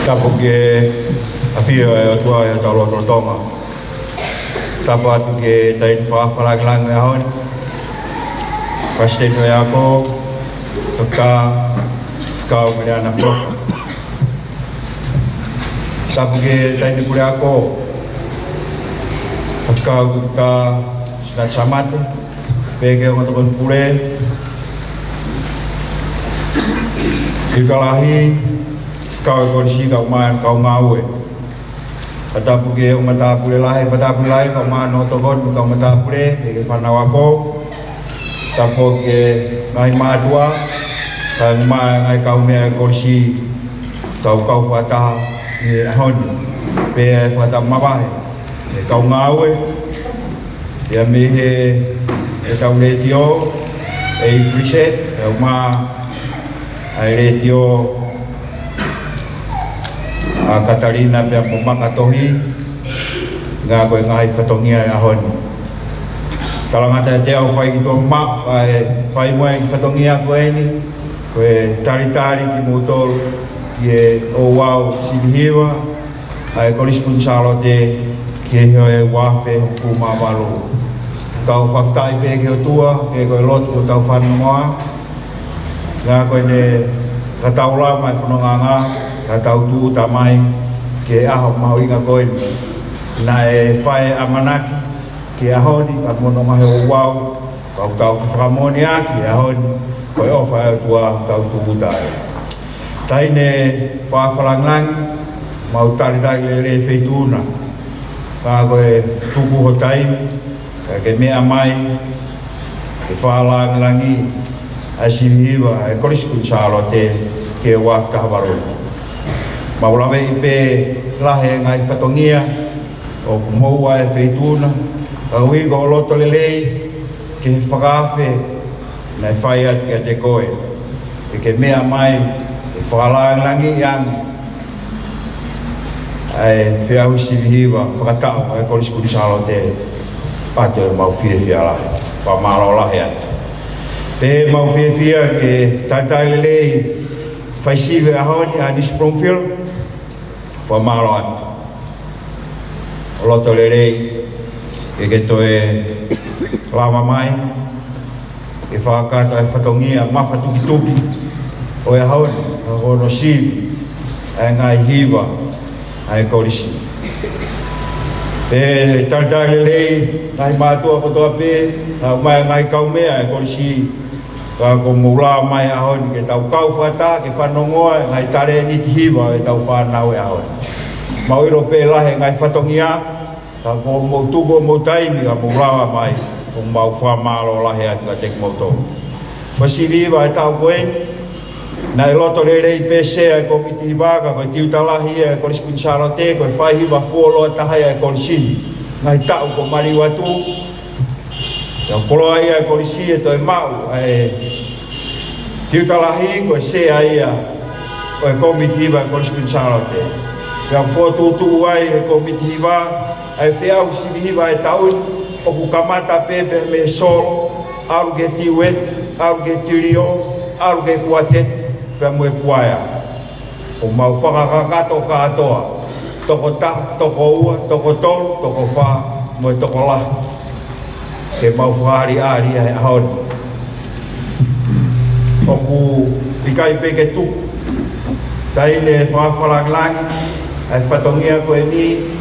tapu ke afia e atua e tau loto tonga. Tapu atu ke tain whaafalang e ahon. Pasteno e ako, toka, kau mene ana proka. Tapu ke tain kure ako, kau toka sina chamate, pege o ngotokon pure, Kikalahi, kau korisi kau man kau ngawe. Patapuke o matapule lahi kau man o tokon kau matapule ke panawako. Tapoke ngai matua, kau man ngai kau me korisi kau fata ni hon pe fata mabahe kau ngawe. Ya mehe tau letio e friset kau ma ai retio a Katarina pia pomanga tohi nga koe ngai whatongia e ahon. Talangata te au whai ki tō ma, whai moe ki whatongia koe ni, koe taritari ki mōtoro ki e o wau silihiwa, ai koriskun salo te ki e heo e wafe o fuma walo. Tau whaftai pe ki o tua, ke koe lotu o tau whanongoa, nga koe ne katau la mai whanonganga, katau tu tamai ke aho mau inga koe na e whae amanaki ke ahoni ka mono mahe o wau kau tau whamoni aki ahoni koe o whae tua tau tukutai. Taine whaafalanglangi mau taritari le feituna ka koe tuku ho taimi ke mea mai ke whaalanglangi asilihiwa e koriskun salo te ke waf kahawaru. Maulawe i pe lahe ngai whatongia o kumoua e feituna ka ui ko loto lelei ke whakawhe na e whai atu ke te koe e ke mea mai e whakalangi iangi ai whiahu silihiwa whakatau e koriskun salo te pate o mau whiawhia lahe whamaro lahe atu. Pe mau whiawhia ke taitai lelei whaisiwe ahoni a Nisprongfield whamaro atu. O loto lelei ke toe lama mai e whakata e whatongia mawha tuki o e haoni a hono siwi e ngai hiwa a e korisi. Pe taitai lelei ngai mātua kotoa pe mai ngai kaumea e korisi ka ko mula mai ahon ke tau kau fata ke whanongoa ngai tare ni tihiwa e tau whanau e ahon. Mau iro pe lahe ngai whatongia ka ko mo tugo mo taimi ka mulawa mai ko mau whamalo lahe atu ka tek moto. Pasiriwa e tau koen na e loto rerei pe sea e komiti waka ko tiutalahi e koriskun saro te ko e whaihiwa fuolo e tahaya e korisini ngai tau ko mariwatu. Yang koloa ia korisi e toi mau e tiutalahi ko e sea ia o e komitiwa e koriskun saro te. Yang fotutu ai e komitiwa e whiau silihiwa e taun o ku kamata pepe me solo aru ke tiwet, aru ke tirio, aru ke kuatet pe mue kuaya. O mau whakakakato ka atoa toko ta, toko ua, toko tolu, toko wha, moe toko lah. Ke mau whahari ari e ahon. Oku ikai peke tuku. Taine whaafalanglangi, ai whatongia koe ni,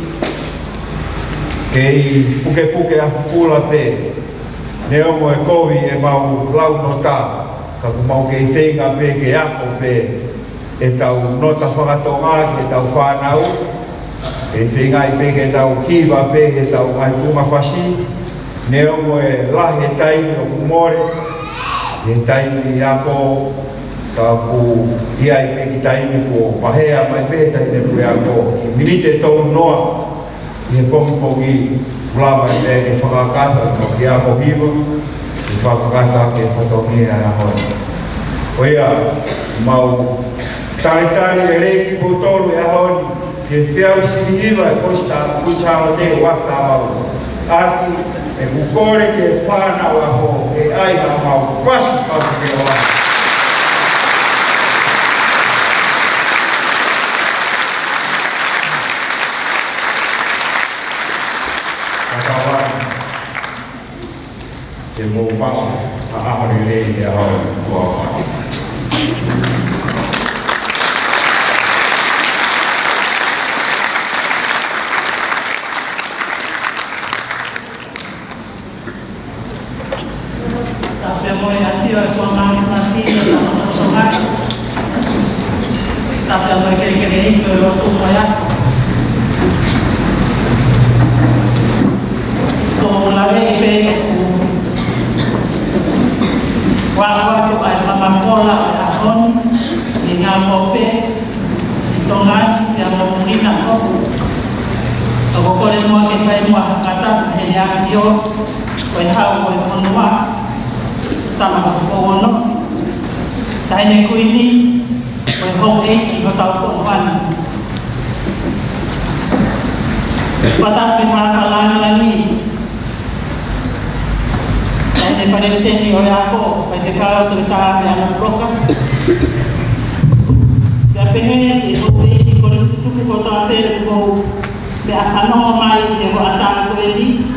kei puke a fufula pe. Ne ongo e kovi e mau lau no tā. Ka ku mau kei whenga pe, ke ako pe. E tau nota whakatonga, ke tau whanau. E whenga i pe ke tau kiwa pe, ke tau mai tunga whasi. Ne ongo e lahe taimi o kumore, e taimi ako, ka ku ia i peki taimi ko pahea mai pehe taimi pule ako. Ki minite tau noa, i he pongi ulawa i peke whakakata, no ki ako hiwa, i whakakata ke whatongia e ahoni. O ia, mau taritari e reiki potolu e ahoni, ke whiau silihiwa e korista kuchalo te wafta amaru. Aki, e kukore ke whanau ako, ke aiha mau pasu ke oa. pumma ahori le e au kua whai. Tapi apa kira-kira ini kalau tumpah kalau lagi ini waktu sama sekolah tahun dengan kopi hitungan yang mungkin masuk kalau kau mau kita mau kata hanya sio kau semua sama kau no saya ni ini kau ini kau tahu kawan batas masalah lagi daripada sini oleh aku pada kalau terusaha yang program tapi ini itu kalau situ kota ada kau biasa normal yang ada aku ini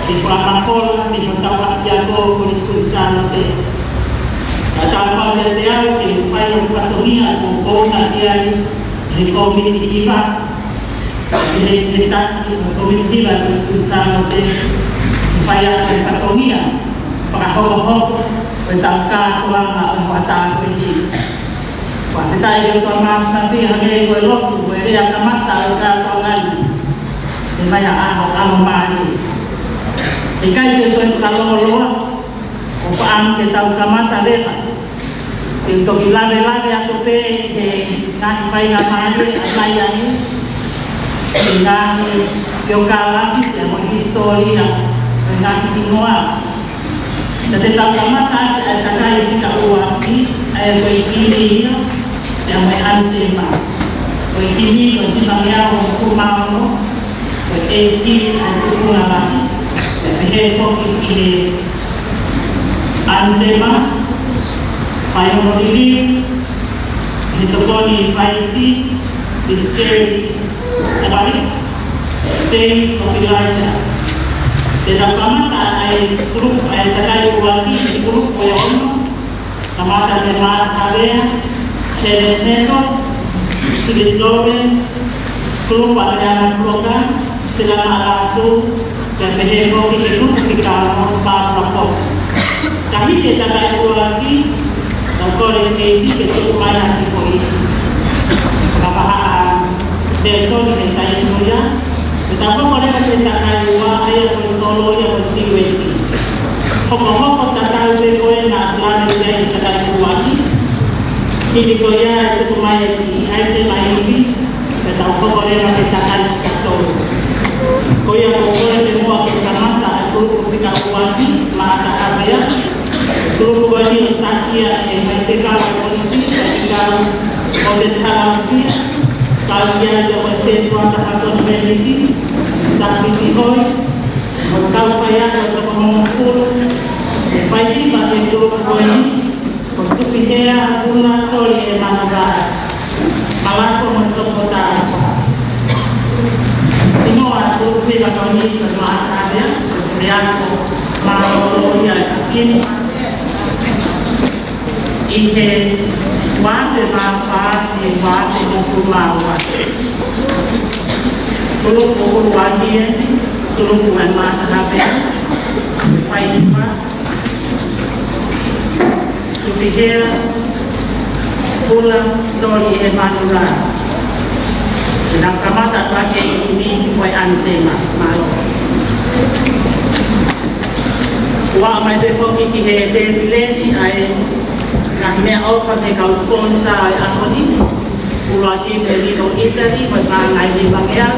di Frankfurt di kota Jago polis kulisan itu datang pada dia di file faktoria kau nak dia di komisi hiba di kita komisi hiba polis kulisan itu file faktoria Fakahok tentang tuang kekuatan ini. Kita itu tuang nanti hanya golok tu, dia akan mata tuangan. Di mana ahok amani. Jika itu kalau loa, upaan kita akan mata dia. Untuk ilare-ilare atau pe nak fai namanya apa yang ini dengan yokalan yang historia dengan semua. Jadi tamatan ada kaya sika uwaki ay kuikini yang may antema kuikini kuikimangyaw kumano kuikini ay kufungamaki behefo kikini antema fayomorili hitokoni faisi diseri abali days of Elijah. Dalam kamata ay grup ay tagay uwagi grup o yun kamata may matabaya chenetos kilisores grup ada program sila malatu dan behefo itu fikano papapot kahit ay tagay uwagi ang korekesi keto umayan ipoi kapahaan deso ni tayo muya Betapa mereka tidak kaya ayat bersolo yang bertinggi. Pokok-pokok tak tahu bekoe nak lari dari kedai kuali. Ini koya itu pemain di IC Miami. Betapa pokok mereka tidak kaya sektor. Koya pokoknya semua kita mata itu ketika kuali mata apa ya? Guru kuali takia yang mereka polisi ketika proses halal kalian yang bersentuhan terhadap medisi, saksi hoy, berkaupan untuk mengumpul, bagi bagi grup ini, untuk fikir guna toli emanas, malah masuk kota. Semua grup ini kami bermasalah ya, kemudian malu ya ini, ini wajib manfaat di wajib hukumawa. Tulung pukul wajib, tulung bukan masalah ya. Faima, kupikir pulang dari emanuras. Sedang kamata pakai ini buat antena malu. Wah, mai before kiki hede bileni ay kahnya offer de kau sponsor aku ni ulaki dari no Italy berpangai di Bangkok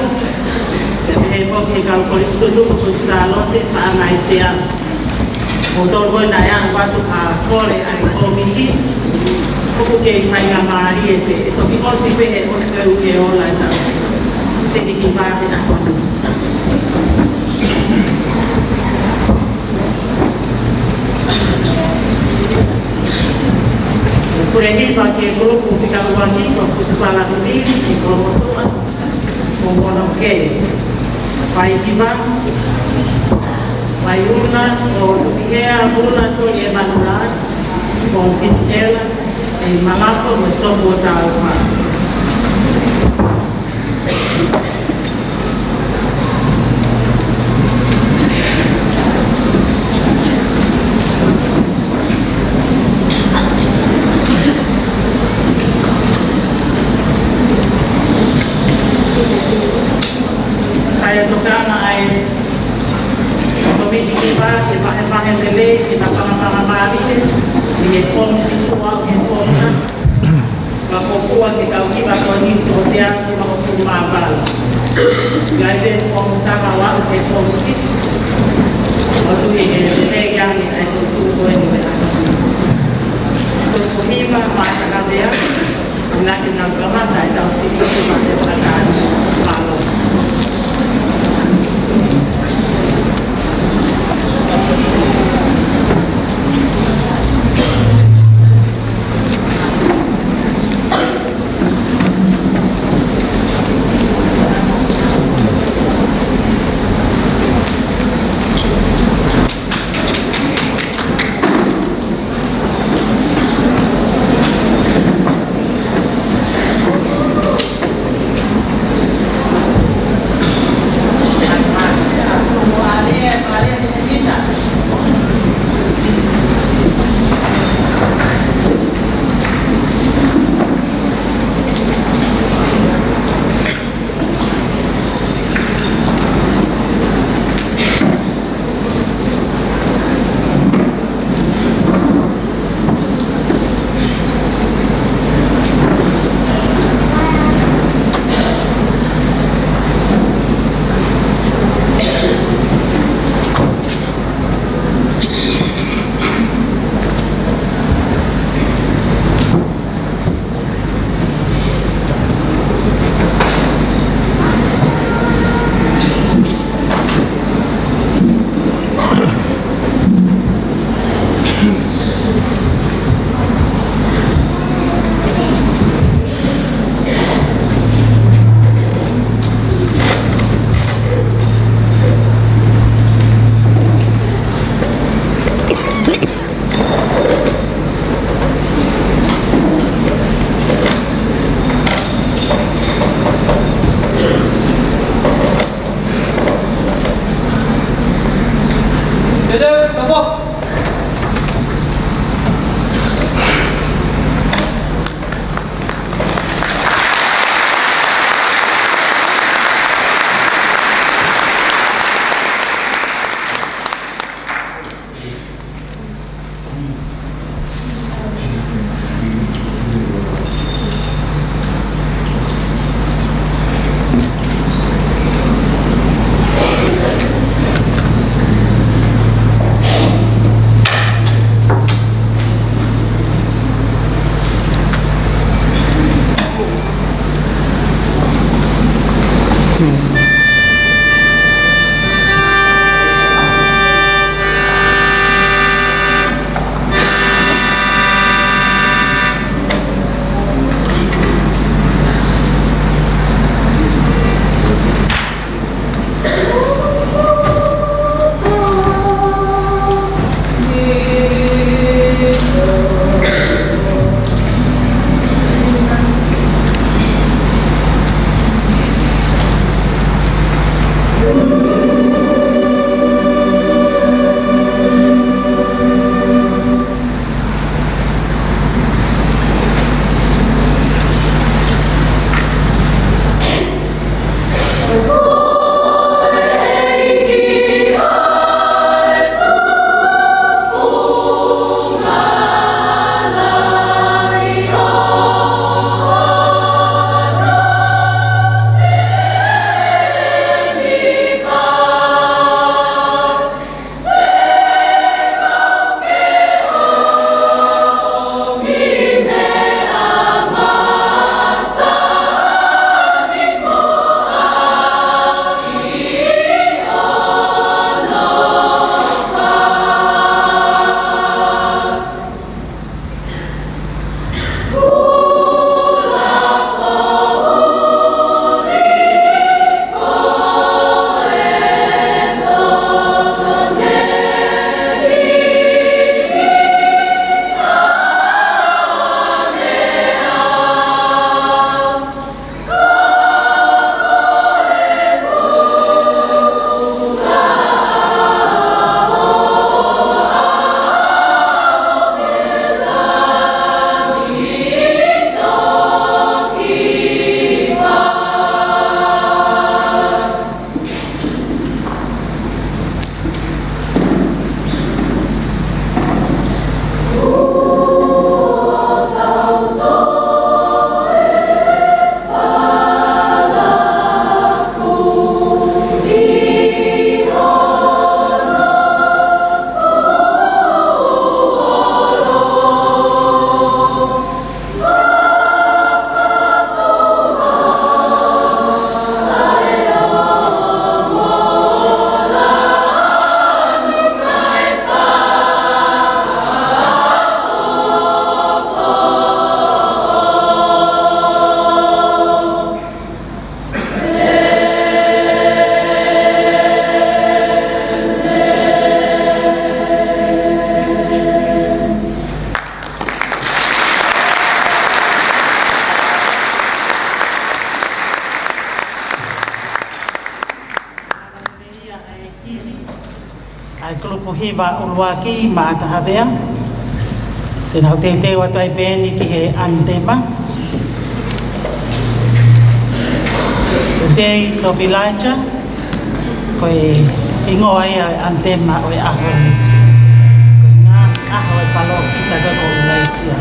tapi before kau polis tu pun salote pangai tiang motor boy daya waktu kole ay komiti aku ke fai ngamari ete to ki osi pe oscar ke ola ta sedikit banget aku Por aí, para que o grupo ficava aqui, para o separar do livro, e como tudo, como não quer, vai que vai, Mayuna o Tupihea Muna Tony Emanulas, com Fintela, e Malapo, o Sobo Talfa. Saya tukang ay komiti ba ipahe-pahe lele pinapangapangapari i-inform visual inform na makukuha ikaw iba ko nito diyan kung makukumabal gaya kung tamawa at inform kit waktu ini yang itu tuh ini untuk kuhiba masa kaya anak yang gaman na itaw sini pada pagkaan malo. hiva uluaki maata havea. Tēnā hau te watu ai pēni ki he Antema. Days of Elijah, koe ingoa ia Antema o e aho. Koe ngā aho e palo fita kako o Laisia.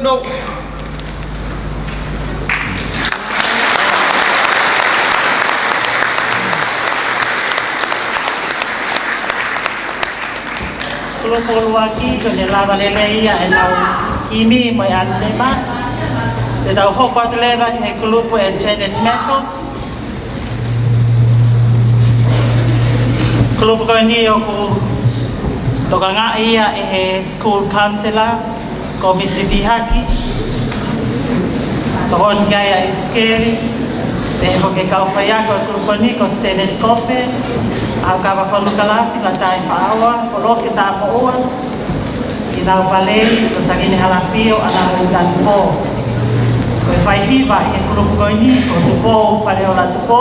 No. Kulupulu aki ko lava leleia e nau imi mo Antema. Te tau hoko atu lewa ki he kulupu e Janet Mattox. Kulupu ko ni o ku toka ngā ia e he school counselor ko Missy Vihaki. Tohon kia is scary. Te ho ke kau whaiako e kulupu ni ko Senate Coffee. Au kawa whanukalafi la tai whaawa, wholoke tā moua. Inau pale, ko sa ginihalapio, anang utan po. Ko fai hiva, e kulupu ko ini, ko tupo, whaleo la tupo,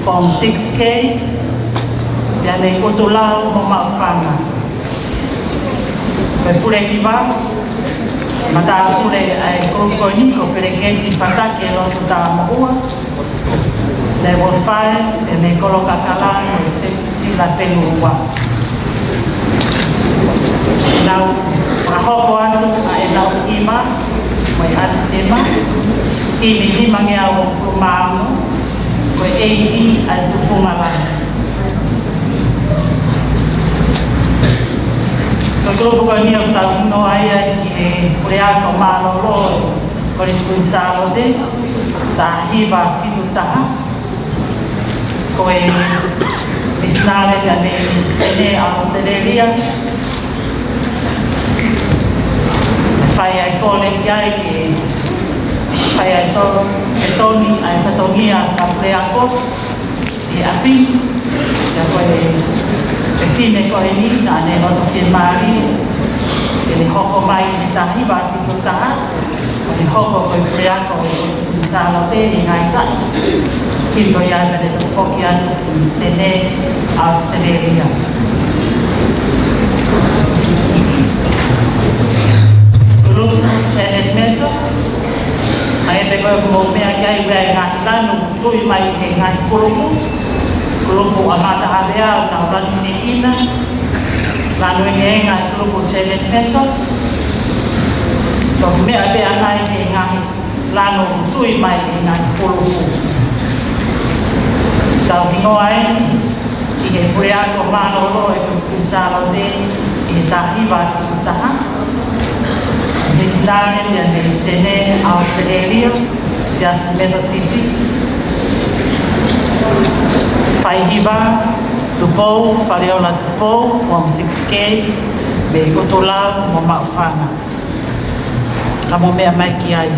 from 6K, ya nei utulau mo maafanga. Ko pule hiva, mata pule ai kulupu ko ini, ko pelekenti fatake lo tuta mahua, level 5, e me koloka kalang, e sila pelurua. Inau Rahoko atu a enau ima, mai atu tema, kini ni mangea o fumamu, koe eiki atu fumalana. Koe grupo koe ni au tau no aia ki e pureako malo loi, koe responsalo te, ta hiva fitu taha, koe misnare ka ne sene Australia, fai ai kole ki ai ki fai ai to e toni ai fatongia a preako e api ya koe e fine koe ni na ne noto firmari e le hoko mai ni tahi wa fitu taha le hoko koe preako e responsalo te i ngai tai ki koe ai mene to foki atu ki sene Australia. Challenge Mentors. Ai me koe mo mea ki ai wea ngāhi lanu, tui mai he ngāhi kulupu. Kulupu amata harea o nā urani ne ina. Lanu e ngāhi kulupu Challenge Mentors. Tō mea bea ngai he ngāhi lanu, tui mai he ngāhi kulupu. Tau hingo ai, ki he pureako mānoro e kuskinsalo te, i tahi wāti utaha. Misnare mi ane sene Australia, si asmeto tisi. Fai hiva, tupo, whareola tupo, from 6K, me utulau mo maufanga. Kamo mea mai ki ai.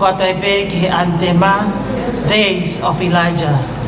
atai pe ki he antema Days of Elijah.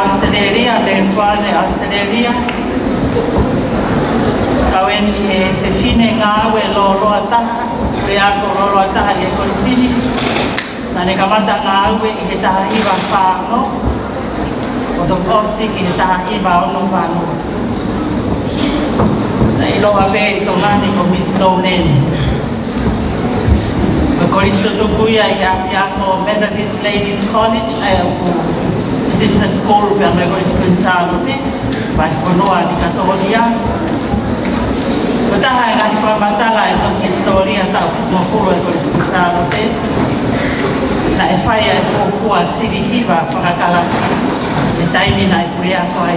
Australia, Amerikane Australia. Kawen e fefine ngā ue lo roa taha, rea ko lo roa taha i e korisini. Nane kamata ngā ue i he taha hiwa whāno, o tō kosi ki he taha hiwa ono whāno. Na i loa vei tō ngani ko Miss Lownen. Ko koristo tukuia i api ako Methodist Ladies College, ai au sister school pe me koristo in Salote, vai whanua ni katolia. Ko taha e ngai whamatala e toki historia tau whitumafuru e koristo in Salote. Na e whaia e fōfua siri hiwa whakakalasi, e taimi na e purea koe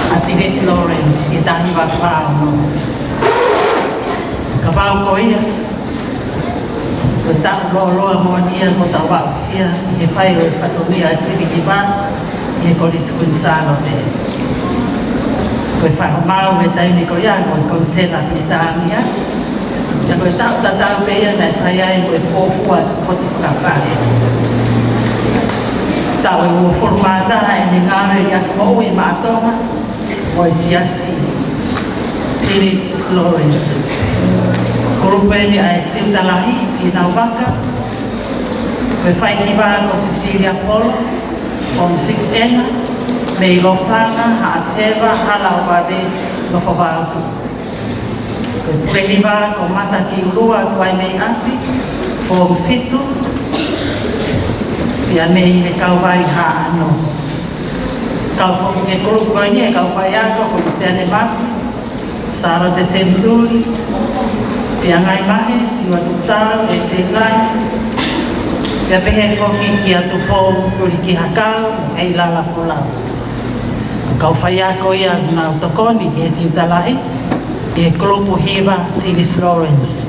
a Teresi Lawrence, e tahi wa whāno. Ka wau ko ia, ko tau loa moa nia ko tau wau sia, i he whai o e whatomia e siri hiwa, i he korisko in Salote. Ko e whahamau e taimi ko ia, ko e konsela Britania, ia ko e tau tatau pe ia, na e whai ai ko e fōfua spoti whakawhare. Tau e ua formata e ni ngāre i atu mau i mātonga, o e siasi Teresi Lawrence. Korupeni a e tiutalahi whinau waka. Koe whai hiwa ko Cecilia Polo, from 6 me i lofanga ha a whewa hala o wade no whawautu. Koe pure hiwa ko mata ki urua tuai mei api, from 5, pia mei he kauwai ha ano. Kau whamu ke kuru koe ni e kau whai ako ko Christiane Mafi, Sara de Senturi, pia ngai mahe, siwa tutau, e se ngai, pia pehe whoki ki atu pō, turi ki hakau, e lala whulau. Kau whai ako ia ngā utokoni ki he tiutalahi, e kulupu hiwa Teresi Lawrence.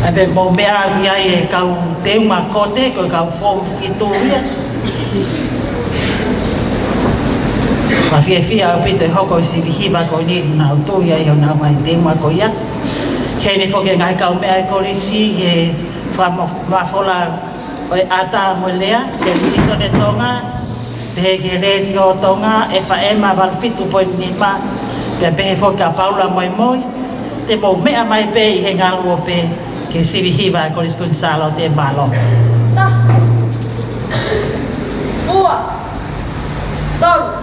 E pe mō mea awi ai e kau teuma kote, ko kau whou whitu ia. Ma fia au pite hoko i siri hiwa ko ni na utuia i o na mai teuma ko ia. Kei ne whoke ngai kau mea e korisi e whafola o e ata mo lea, ke liso ne tonga, pehe ke reti o tonga, e whaema walfitu po ni ma, pe pehe whoke a paula moi moi, te mo mea mai pe i he ngalu o pe, ke siri hiwa e korisi kun salo te malo. Ta. Ua. Toru.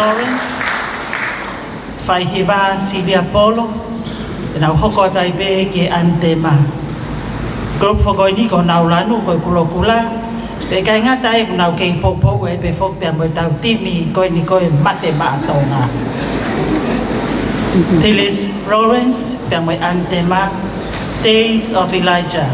Lawrence, Fai Hiva Silia Polo, and our Hoko Taibe ke Antema. Group for going ko Naulanu, ko Kulokula, Bekai Ngatai, now came Popo, where before them without Timmy, going ko Matema Tonga. Tillis Lawrence, then we Antema, Days of Elijah.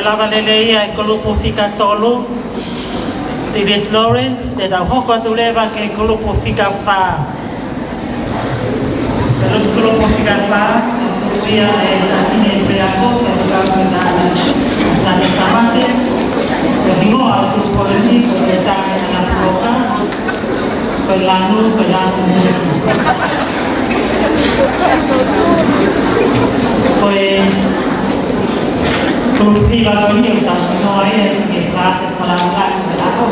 lava lelei ai kolupu fika tolu. Tillis Lawrence, e tau hoko atu lewa ke kolupu fika wha. Kolupu fika wha, kuia e tahine preako, e tukau kina sana samate, e Mingo aku polisi kereta anak loka, pelanu. Koi Kurupi kalau ini utang minoi kita pelanggan aku.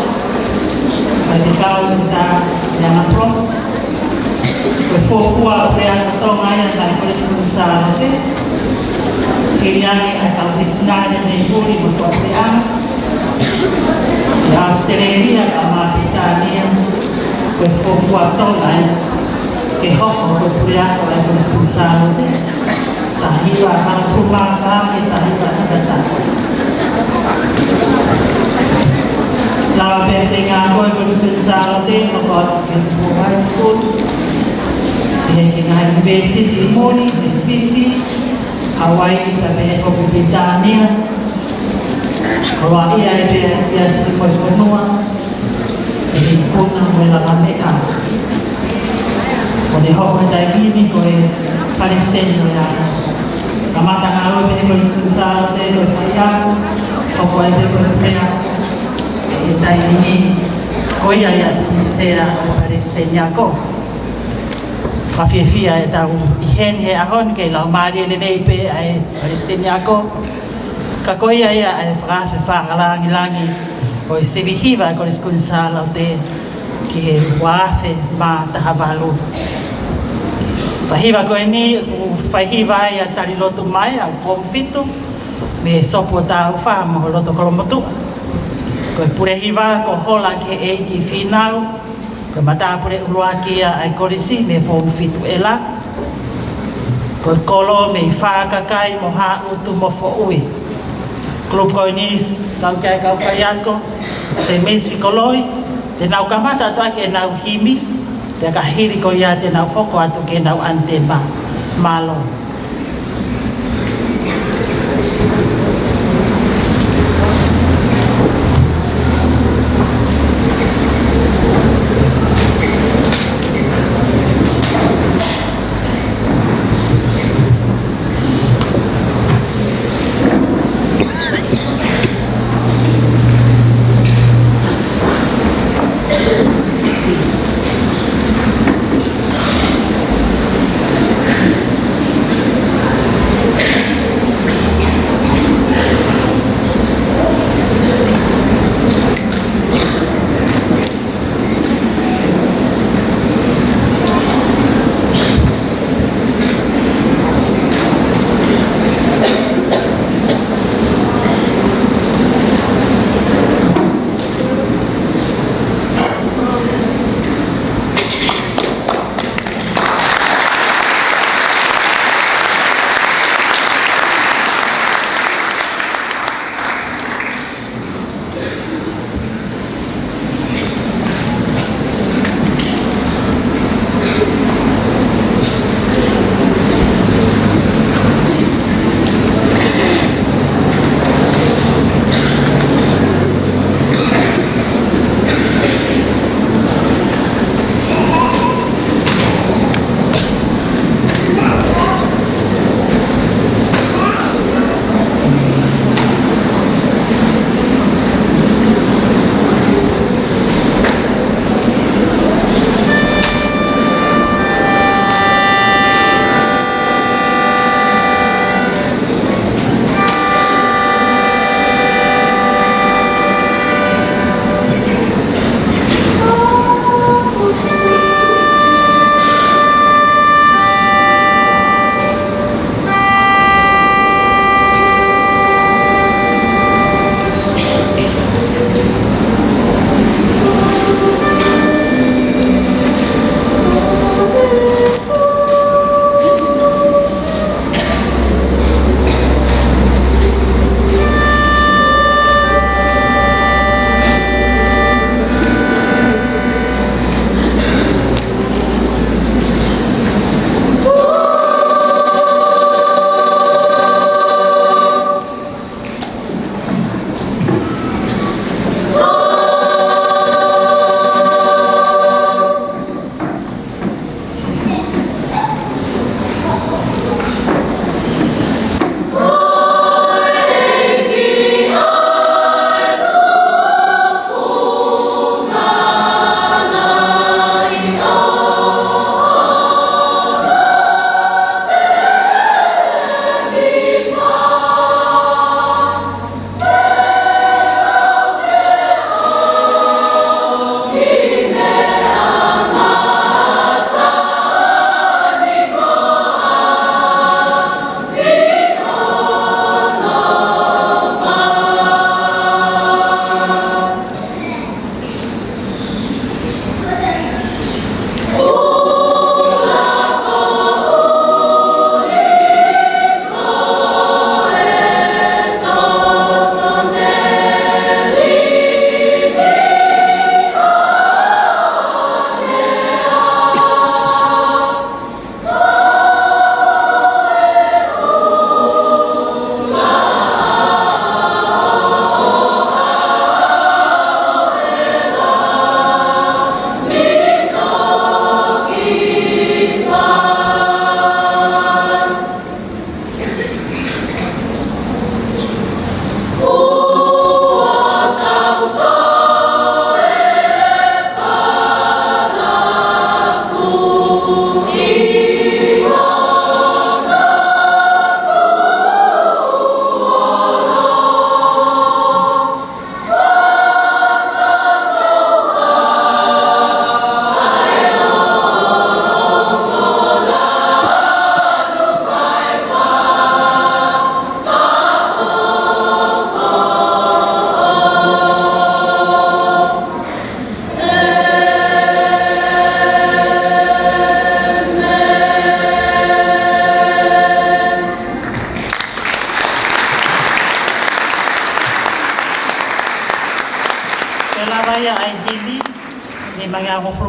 Bagi kau sudah jangan pro. Kefofua pria atau ayah dari polisi besar nanti. Kiriani atau bisnanya di buli untuk pria. Ya Australia ama Italia kefofua atau lain. Kehok untuk pria oleh polisi besar nanti. Tahiba kalau rumah kami tahiba datang. Lalu biasanya aku berusaha nanti membuat high school, dengan university moni, visi, Hawaii tapi aku Britania, Hawaii ada siasi performa, ini pun melakukan mereka. Kau dihok ada ini kau Palestina ya. Kamata ngalo be ko isensal te ko faya o ko be ko pena dai ni ko ya kisera Palestina ko fafia eta ihen he ahon ke la mari le pe ai Palestina ko ka ko ya ai frafe fala ngilangi ko sevihiva ko isensal te ke wafe ma tahavalu Fahiva ko ini fahiva ya tari lotu mai au form fitu me sopo ta ufa mo lotu kolomotu ko purehiva ko hola ke e ki final ko mata pure uruaki ya ai kolisi me form fitu ela ko kolo me fa ka kai mo ha utu mo fo ui klub ko ini kau kai kau fayako se mesi koloi te nau kamata ta ke nau himi te kahiri ko ia te nau hoko atu ke nau ante malo.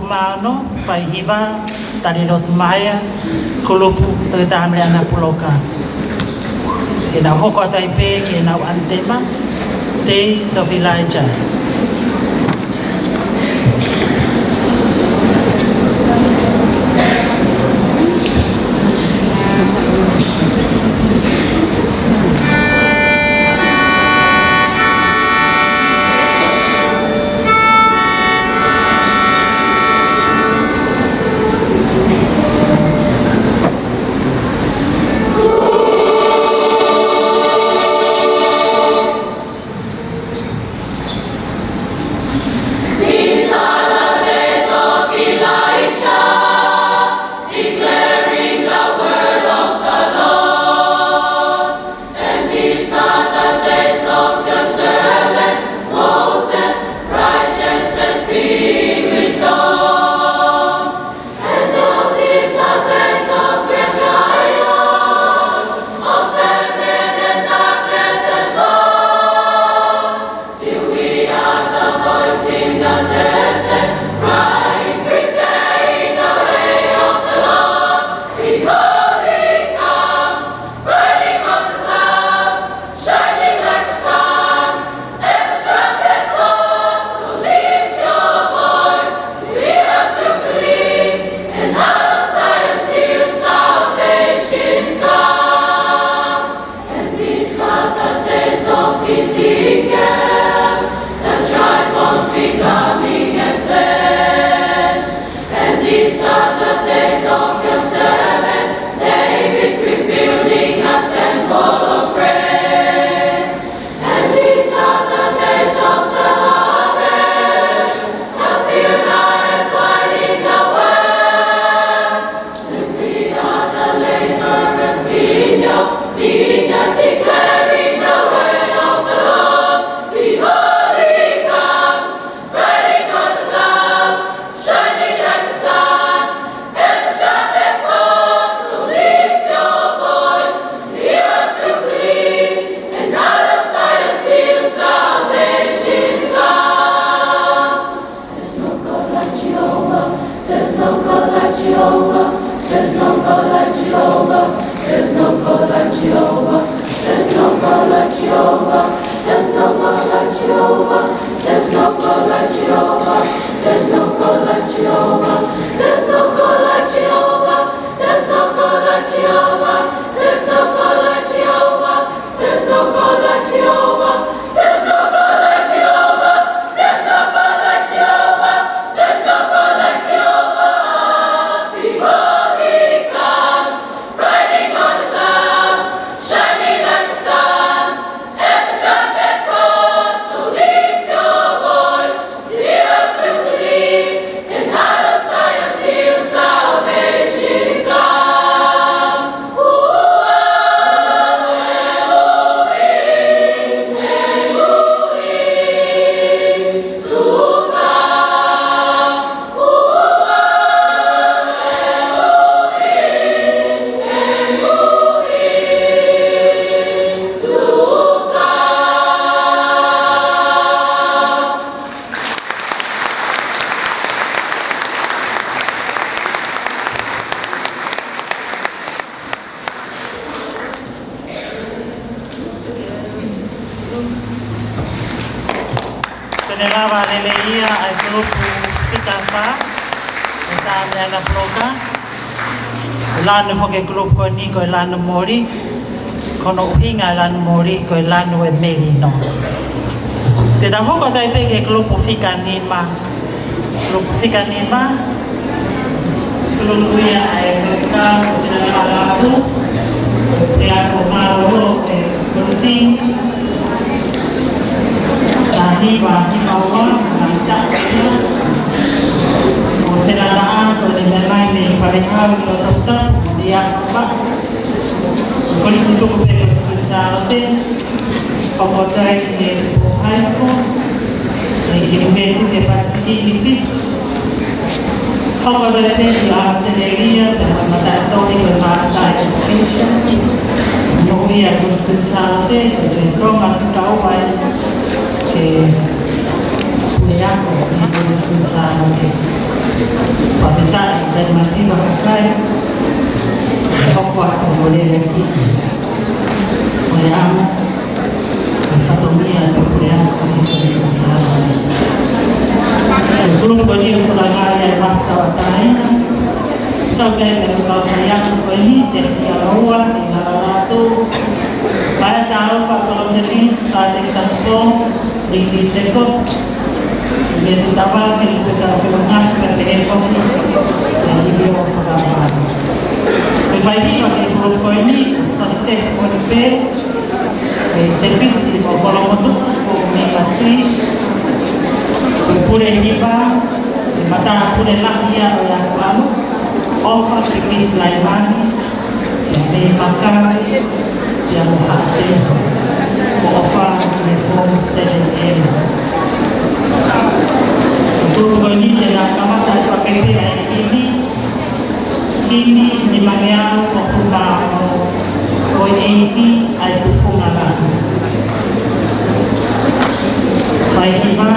kumano, pai hiva, tarirot maya, kulupu, tatamre anapuloka. Kena hoko taipe, kena antema, Days of Elijah. Penelawa leleia ai grupo Pitafa, esa ana ploka. Lana foke grupo ni ko lana mori. Kono uhinga lana mori ko lana we melino. Te da hoko tai pe ke grupo fika nima. Grupo fika nima. Grupo ya ai ka sila labu. Ya ko malo e kursi. Hiva nanti considerará con el hermano parejado y lo total dia apa polisi tu pe sensaate como trae el high school e university de facilities como de la acelería de la católica de masa education no voy a sensaate de Roma Tauai que le hago en el sensaate kai soko aku boleh lagi boleh am fatomia boleh aku belum bagi untuk lagi waktu tanya kita kalau sayang ini jadi awal itu saya tahu kalau sini saat kita cukup di sekop sebagai utama kita filmkan bertelefon dan video fotografer. Berbagi bagi grup ini sukses prosper definisi kalau untuk komunikasi boleh hiba mata boleh lahir yang lalu offer definisi lain yang makan yang hati offer telefon 7M untuk ini dengan kamar PPP ini di mana offer OAP itu fungalan Fahima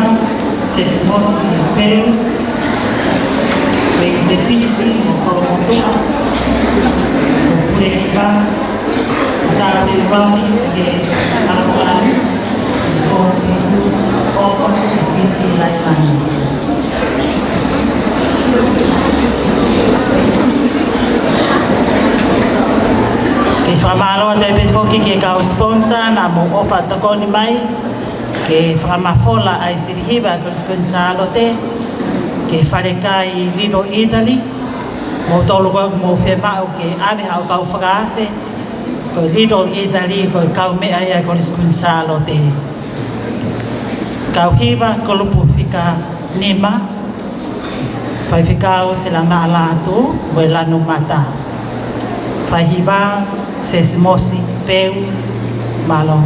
sesmos pero defisi kalau untuk mereka dari bami ke Al-Quran offer visi lain-lain. Ke famalo tapi foki ke kau sponsor na mo offer takoni mai ke famafola ai sirhiba Gonzalo te ke farekai Lido Italy mo tolo ko mo fema o ke ave ha kau fagafe ko Lido Italy ko kau me ai Gonzalo te kau hiba ko lupu fika nima fai fika o silang na ala tu wela no mata fai hiba sesmosi peu malo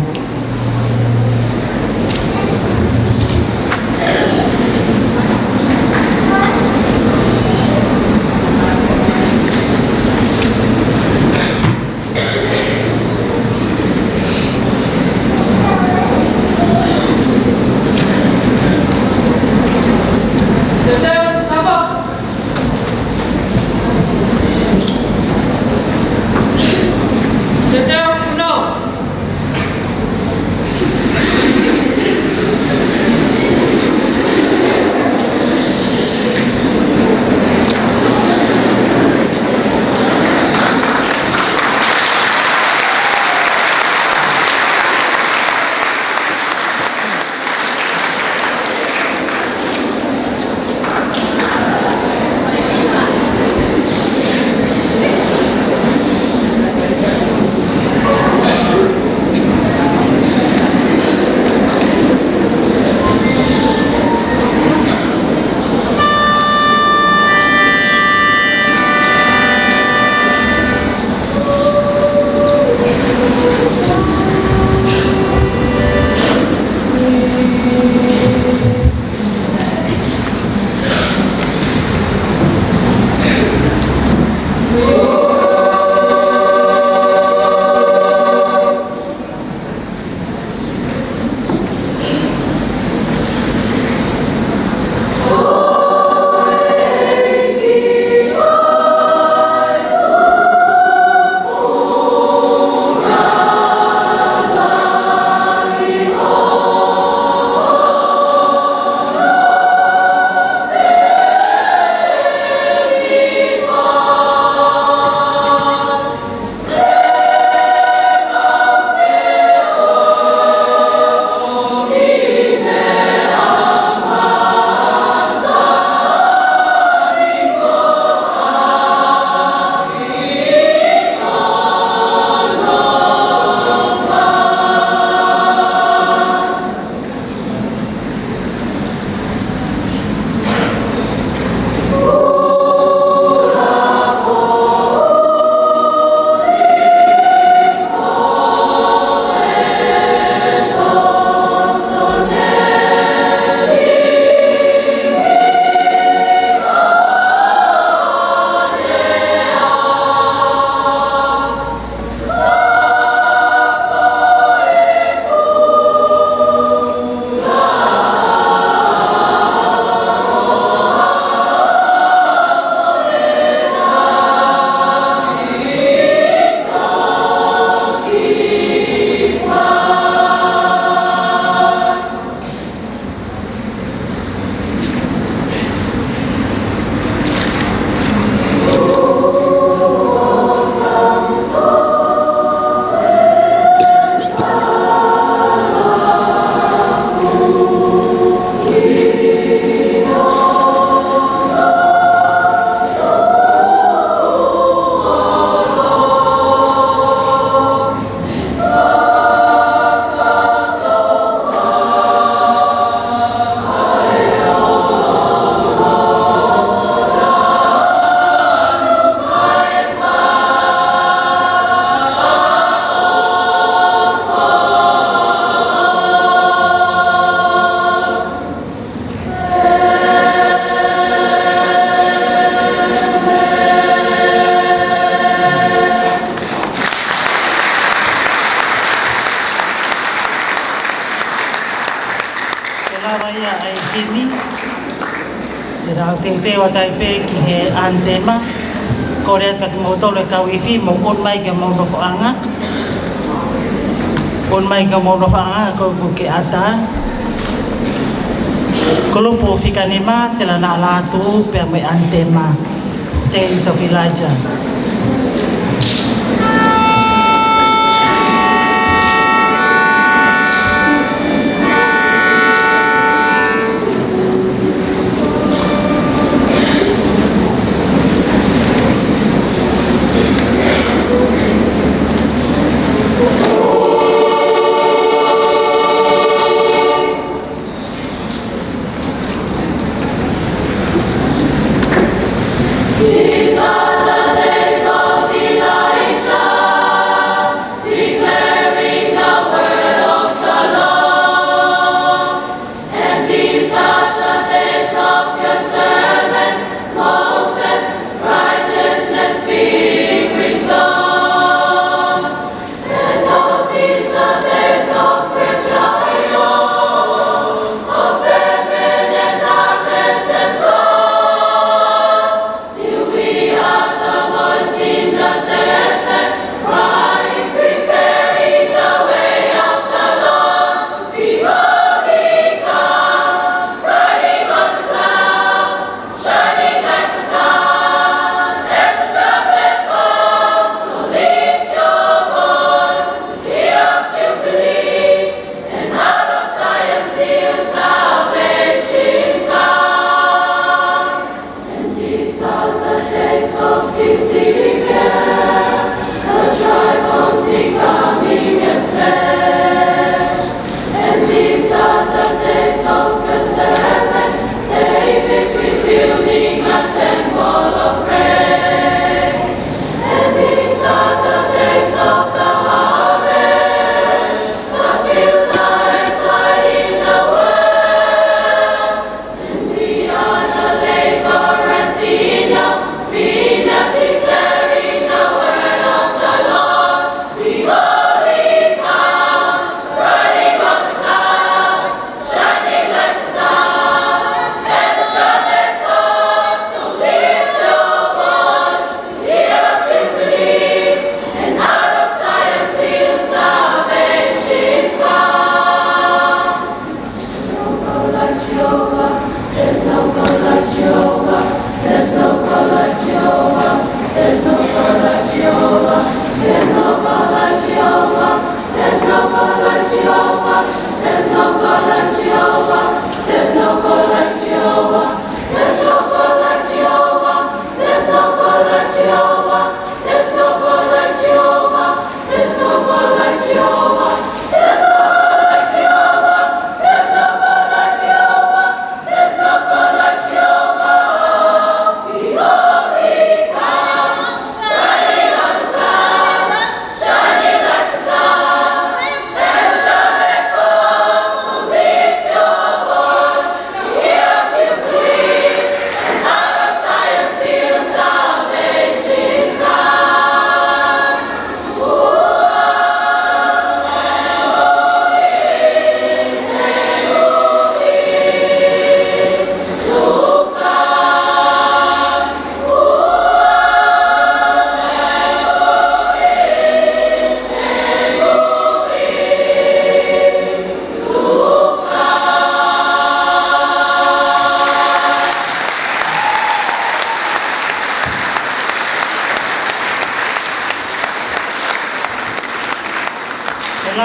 te wa Taipei ki he antema. Ko rea ka ngotole ka wifi mo on mai ka mo no faanga. On mai ka mo no faanga ko ke ata. Kalau po fika nima sila na alatu pe may antema te isa vilaja.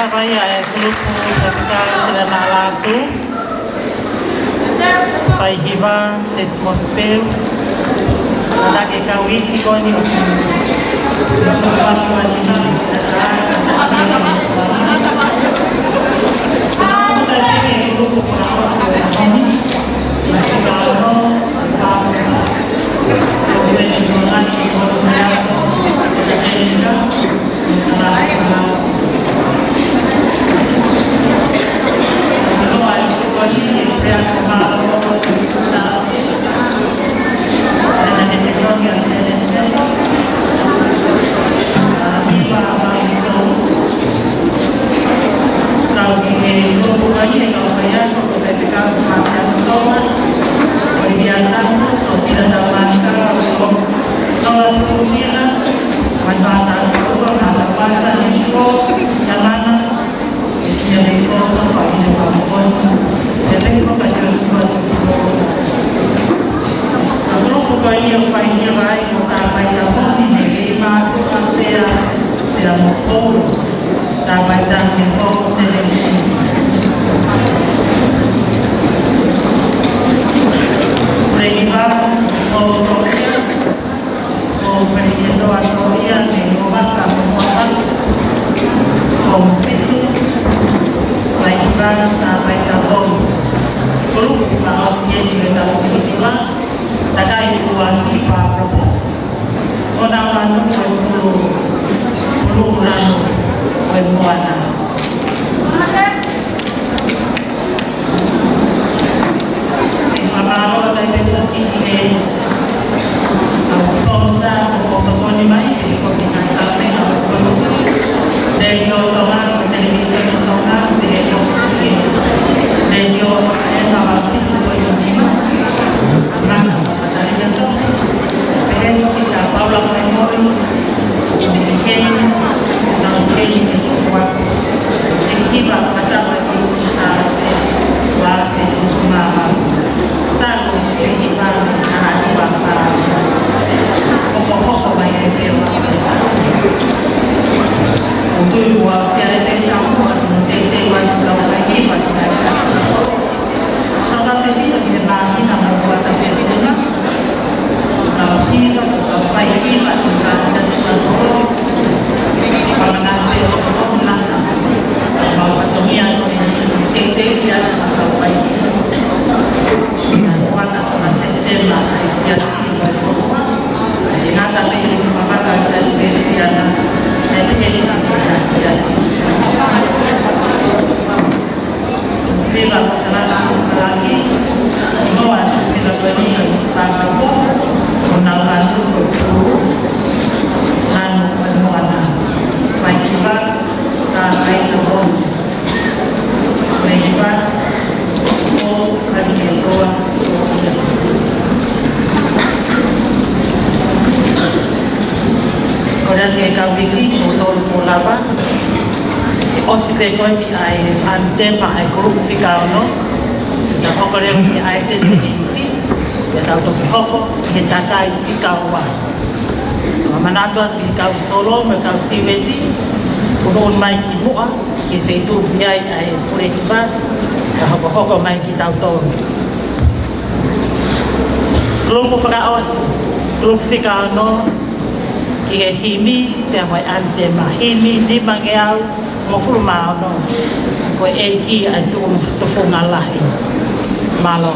Vaya grupo eficaz sila na alatu. Fai hiva ses mospel. Lagi kawi fikoni. Boliviana, Manfaat keluar ada pada disco jalan istilah itu sampai ini kampung jadi kasih sesuatu kalau bukan yang paling baik kita baik apa ini lima tu apa tidak mau tak baik dan info seleksi Prima mau Ofreciendo a Gloria de Nova Camuata, confito, la Ibra, la Baitavon, Grupo, la Osiedi, la Osiediva, la Gaibuati, Pablo, Onamano, Pulurano, Moana. Amaro, la Ibra, sponsor protokol mai seperti kata mereka polisi radio otomat televisi otomat radio yang pasti itu yang mana materi itu behel kita Paula memori ini kan nanti itu buat sekitar kata mereka bisa buat itu semua tahu sekitar hari apa pokok banyak yang untuk buat siapa yang tahu untuk buat lagi buat biasa. Kalau tapi lagi lagi nama buat hasilnya, kalau kita baik buat biasa sesuatu, kalau nanti orang nak mau fotonya untuk dia atau baik, buat apa setema asiasi Nada bem de uma vacança especial, é bem asiasi. Bila lagi, semua bila beri istana pun menawan untuk anu penuana. Baik kita sampai tahun, baik kita mau kerja doa. Kemudian dia kami fi motor mulapa, osile kau ni ai ante pa ai grup fikar no, dah kau kerja ni ai te fi, dah tahu tu kau kita kai fikar wa, mana tu fikar solo, mereka aktiviti, urun mai kimua, kita itu biaya ai pure kibat, dah kau mai kita tahu. Grup fikar os, grup fikar no. Kia hini te mai ante ma hini ni mangeau mo fulma no ko eki atu to funga lahi malo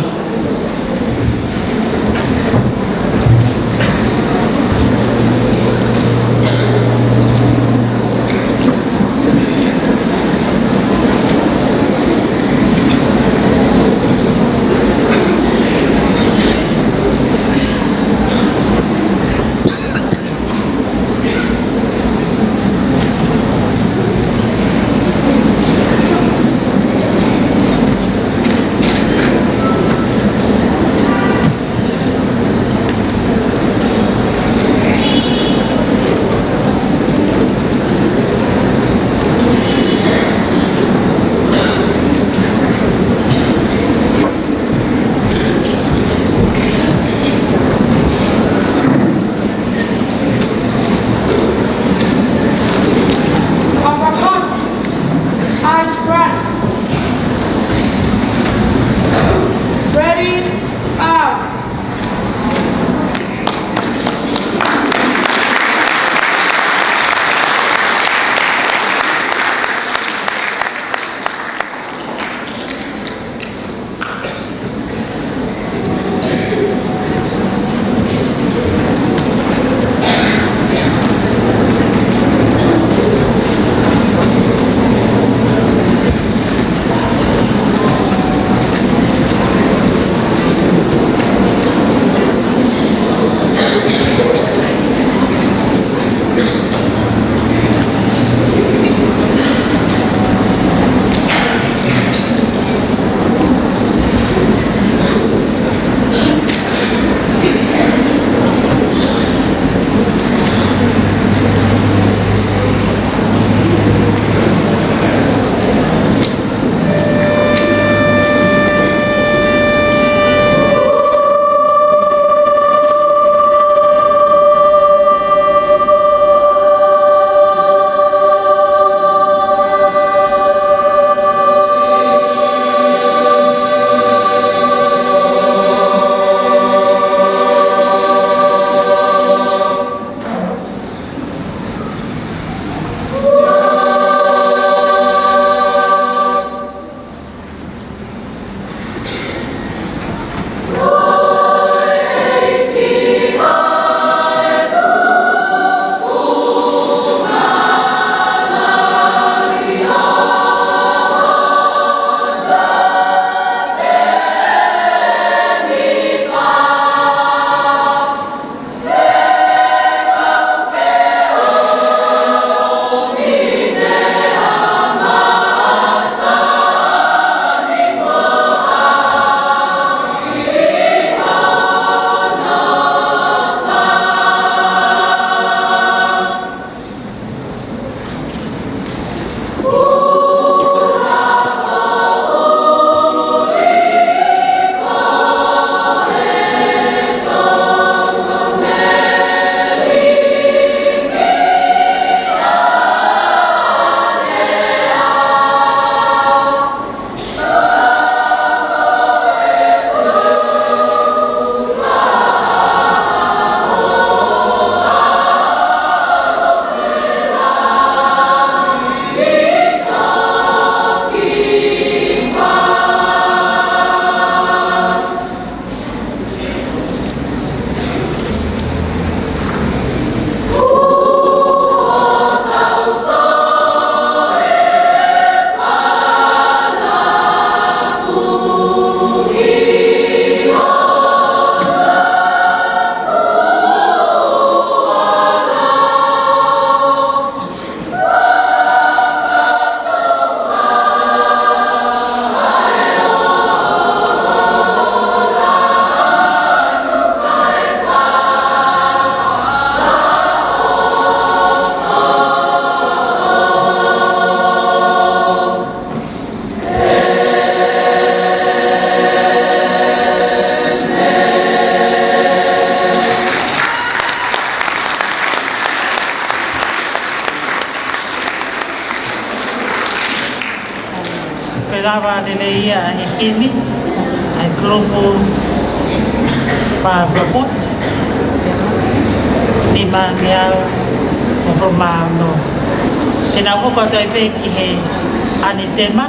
rawa lele ia he kini, ai grupo pa propot, ni ma mea o formano. Tēnā koko tai peki he anitema,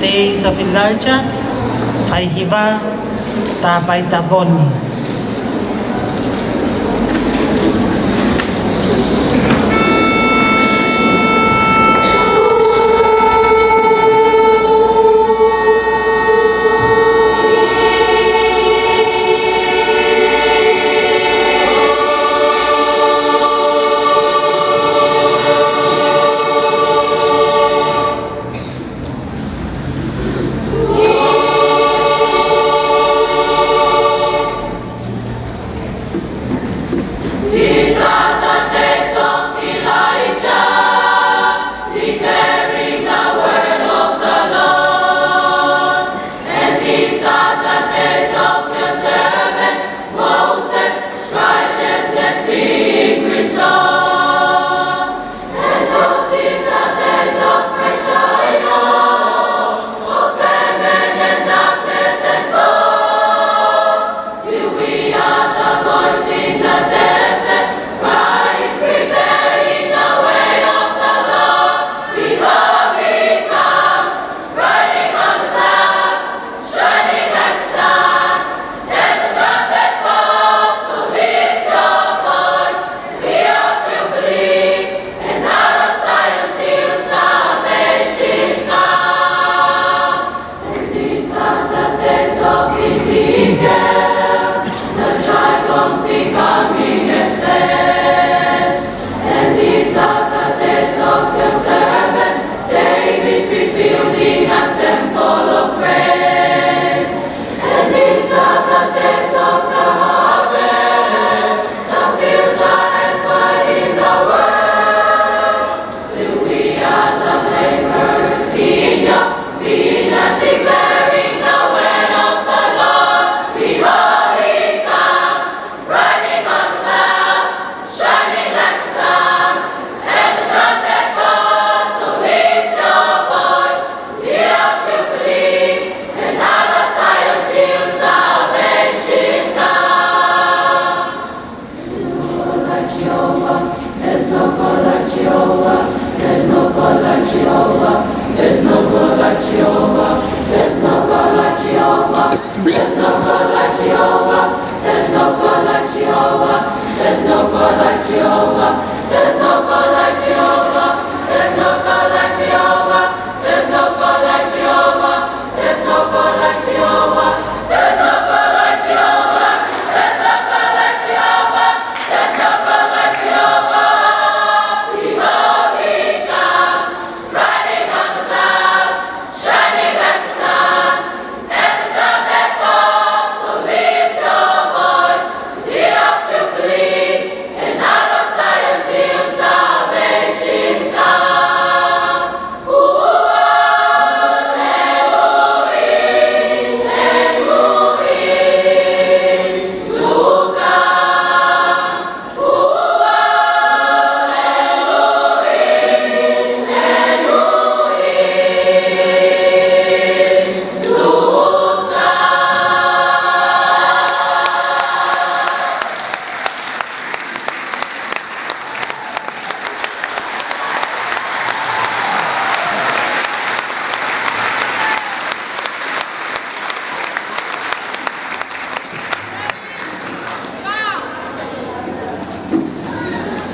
Days of Elijah, whaihiwa, tā baita voni.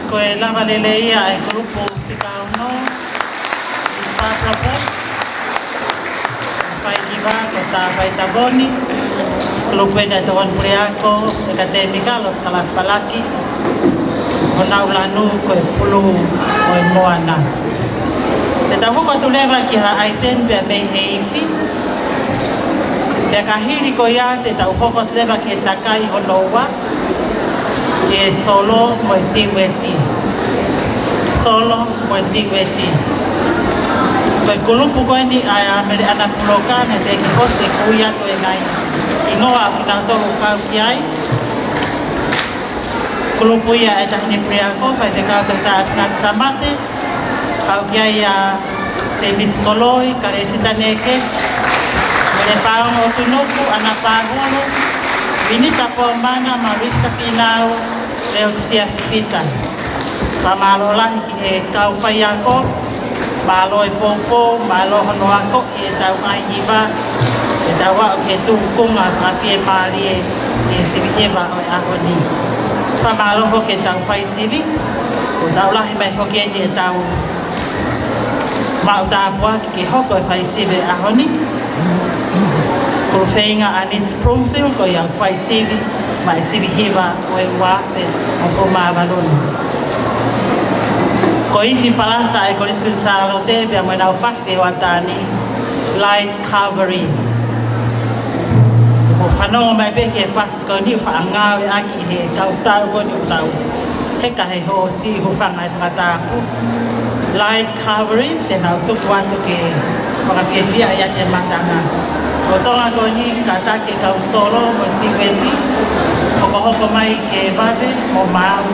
Koe lava lele ia e grupo Whikauno, Ispa Propot, Whaihiwa ko tā Waitavoni, grupo ena te wan Priako, e ka te Mikalo, Kalakpalaki, o Naulanu koe pulu o e Moana. Te tawhoko tu lewa ki ha aiten bea mei he iwi, bea ka hiri ko ia te tawhoko tu lewa ki e takai o Noua, ke solo mo tiweti solo mo tiweti ko kulupu ko ni ai me ana puloka me te ki kose kuia to e ngai inoa ki na to ka ki ai kulupu ia e tahni Priako fa te ka to ta snat samate ka ki ai se miskoloi kare sitanekes mele paong o tunuku ana pagulu vinita pomana marisa finau leo sia fifita pamalola ki e kau fai ako malo e popo malo hono ako e tau mai iva e tau wa ke tu kunga fafie mali e sivieva o ako ni pamalo fo ke tau fai sivi o tau lahi mai fo ke ni e tau mau tāpua ki hoko e whai sive ahoni. Ko whainga anis Promfield ko iau whai sivi mai sivi hiva o e wate o fo maavaloni. Ko iwi palasa e kolisku ni sālo te pia mai nau whasi o atani light cavalry. O whanonga mai peke e whasi ko ni whaangau e aki he tau ko ni o tau. Heka he ho si ho whanga e whakatāpu. Light cavalry, tēnā tuku atu ke whakawhiawhia ia ke matanga. O tonga ko ni ka take kau solo mo tiweti, hoko mai ke wawe o mau,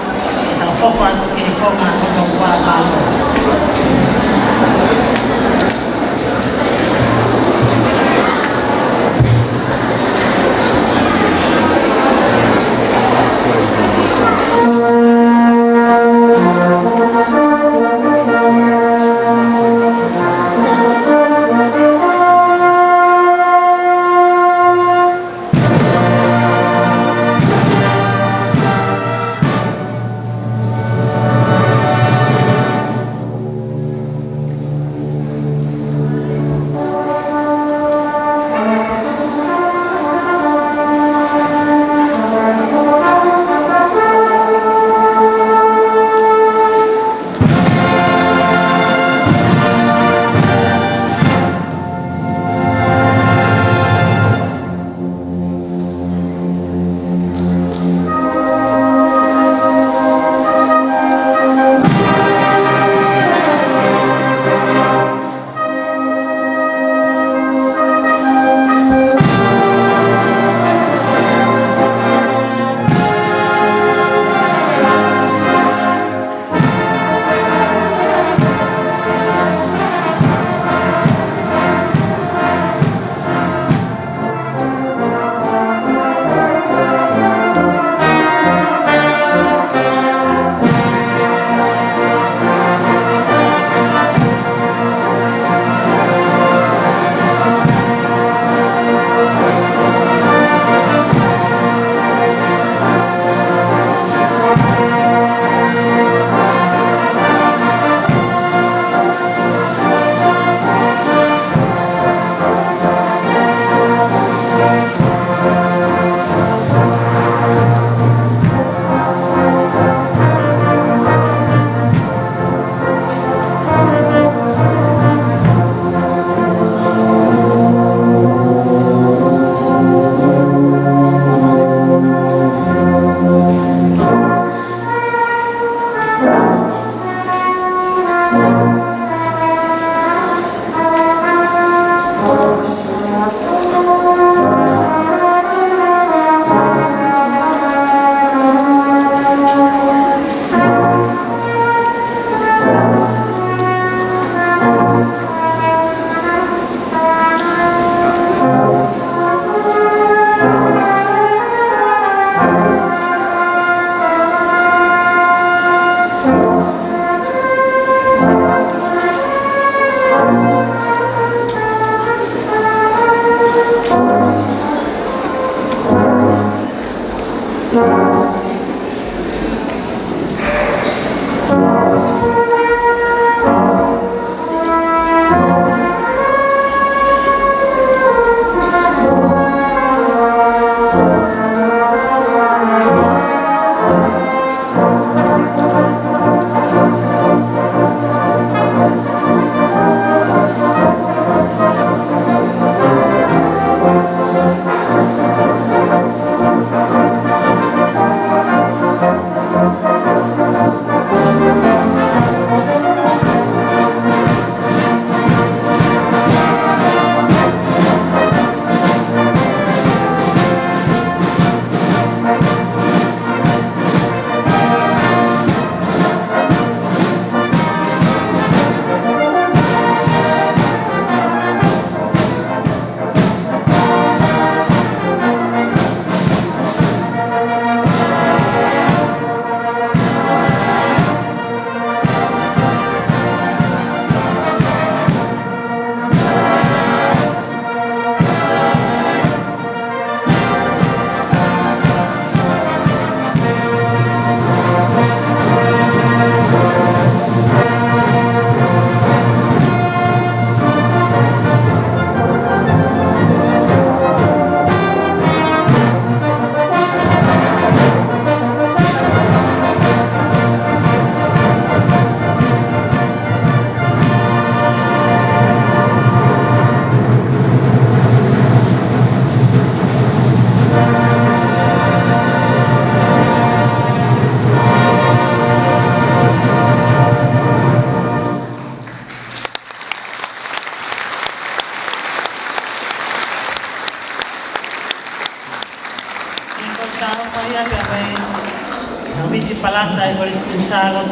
e tau hoko atu ke konga o tau wā malo.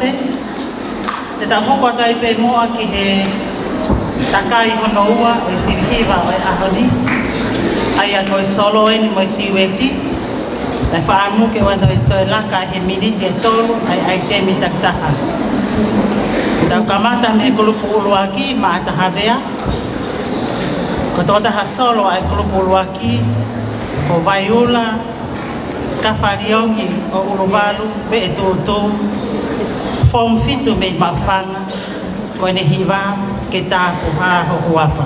te. Te tapu kwa tai pe moa ki he takai hono ua o i sirihiwa o i ahoni. Ai a koe solo e ni mo i tiweti. Nai whaamu ke wano i toi laka he miniti e tolu ai temi taktaha. Tau kamata me kulupu uluaki ma atahawea. Ko tōtaha solo ai kulupu uluaki ko vaiula ka whariongi o uruwalu pe e tūtū. Form fitu me mawhanga ko ne hiwa ke tāku hā ho uafa.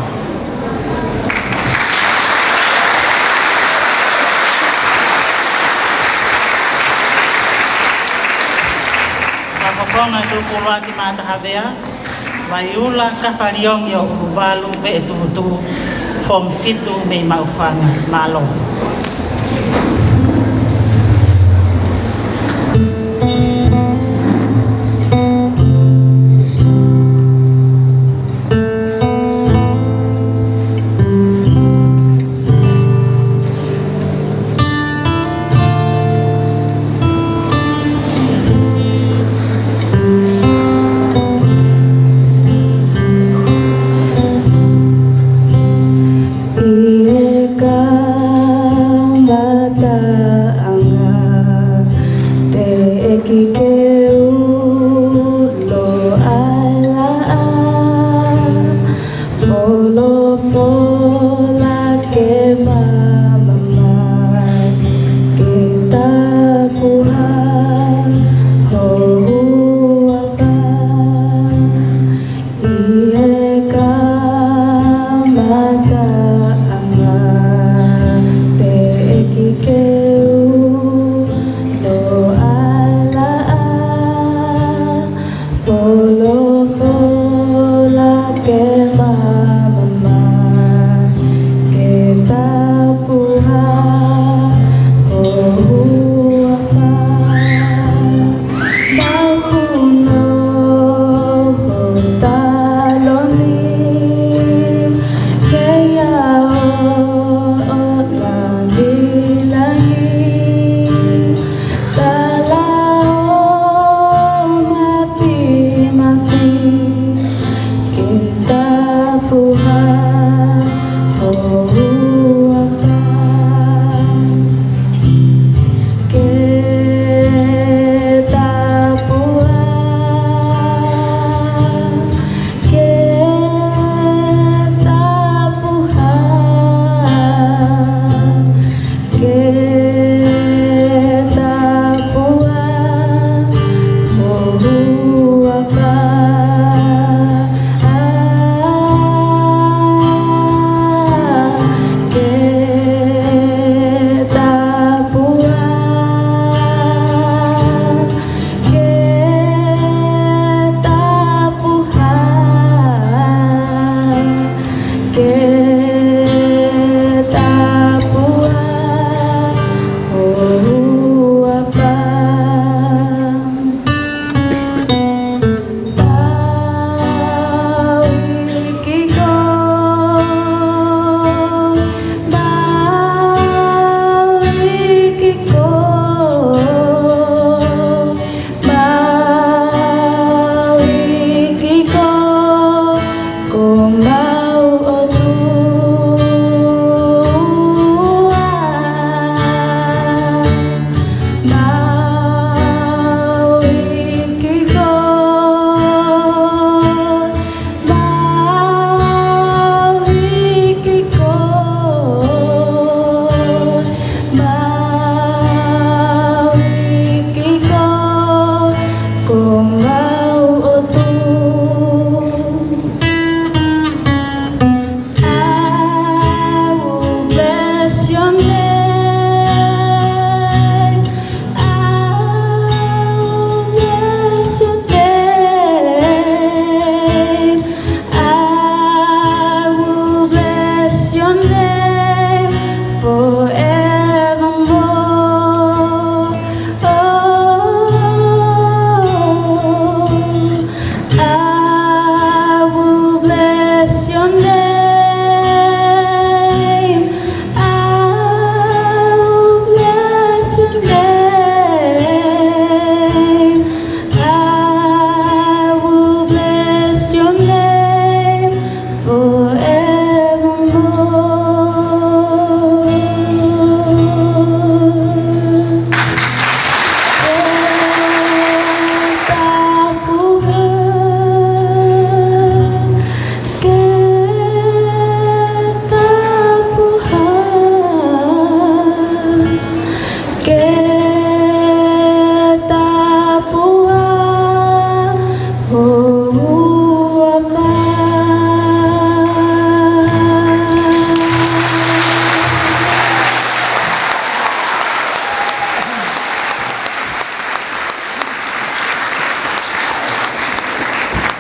Ka whawhonga i kulupu uluaki ma atahawea. Vaiula ka whariongi o uruwalu pe e tūtū. Form fitu me mawhanga malo. Ieka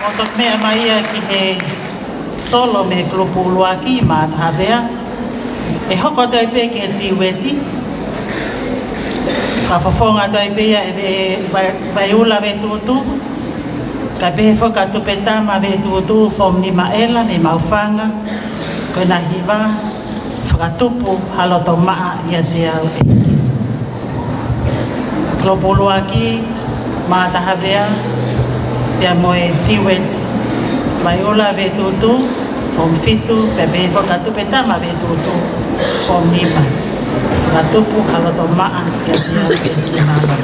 Motok mea mai ia ki he solo me grupu Uluaki ma Tahawea. E hoko tai pe ki he tiweti. Whawhawhonga tai pe ia e vai ula ve tutu. Ka pehe whoka tupeta ma ve tutu fom ni maela me maufanga. Koe na hiwa whakatupu haloto maa ia te au eki. Grupu Uluaki ma Tahawea. Pea moe tiwet mai ula ve tutu fom fitu pe be whakatu pe tama ve tutu fom nima whakatupu haloto maa ia te au e ki mawa.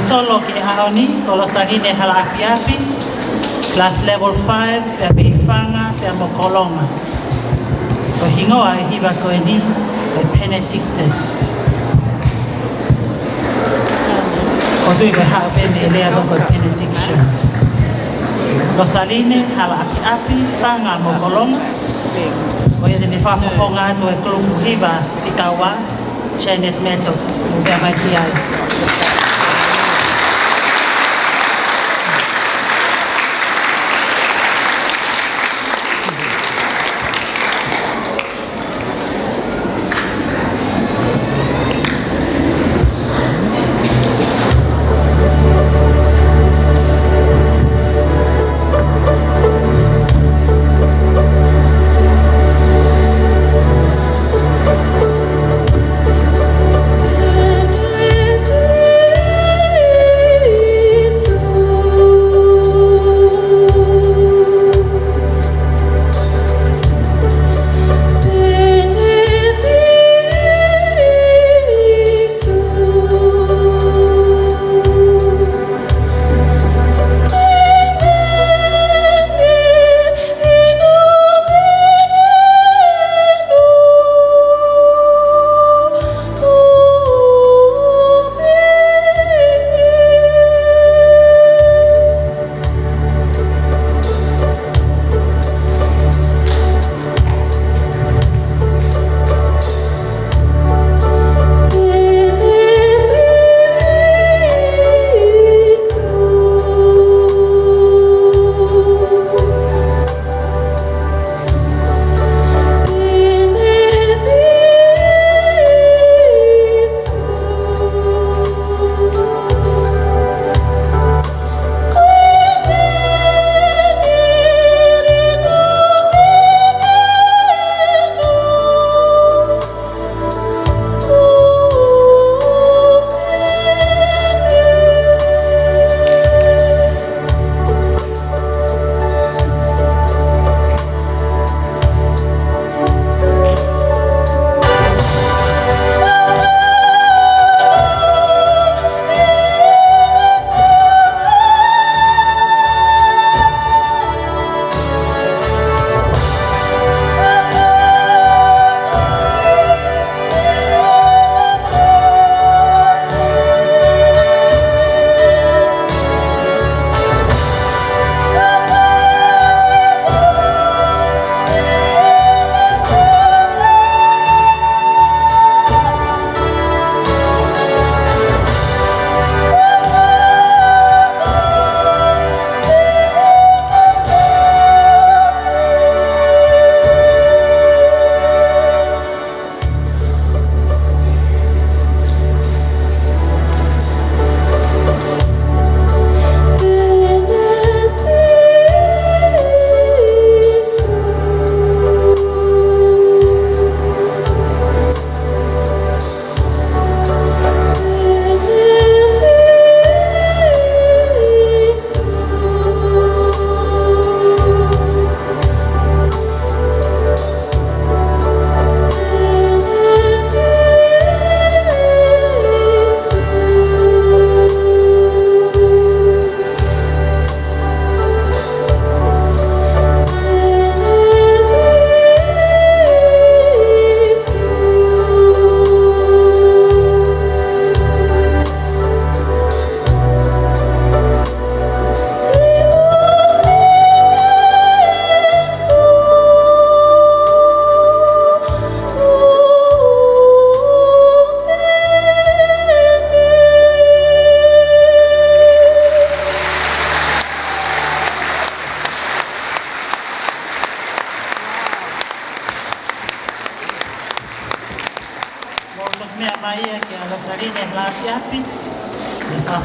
Solo ki aoni, kolo sahine hala api-api, class level 5, pia beifanga, pia mokolonga. Ko hingoa e hiwa koe ni, koe Benedictus. Ko tui koe hao pene e lea koe benediction. Rosaline hala api-api, fanga mokolonga. Ko ia tene whawhawhonga atu e klupu hiwa whikawa, Janet Meadows, mubea mai ki ai. Thank you.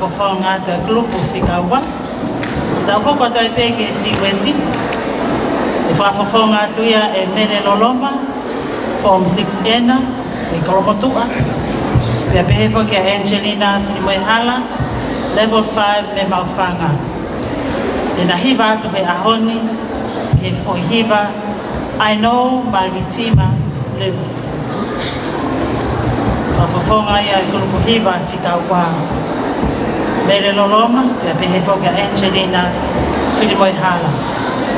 whafofonga te klupu whikaua. Tau hoko tai peke tiweti. E whafofonga tuia e Mere Loloma, Form 6 Ena, e Kolomotua. Pea pehefo kia Angelina Filimoehala, Level 5 me Maufanga. Tena hiva atu he ahoni, he fo hiva, I know my Redeemer lives. Whafofonga ia e kulupu hiva whikaua. Mere Loloma, pea pehefo kia Angelina Filimoehala.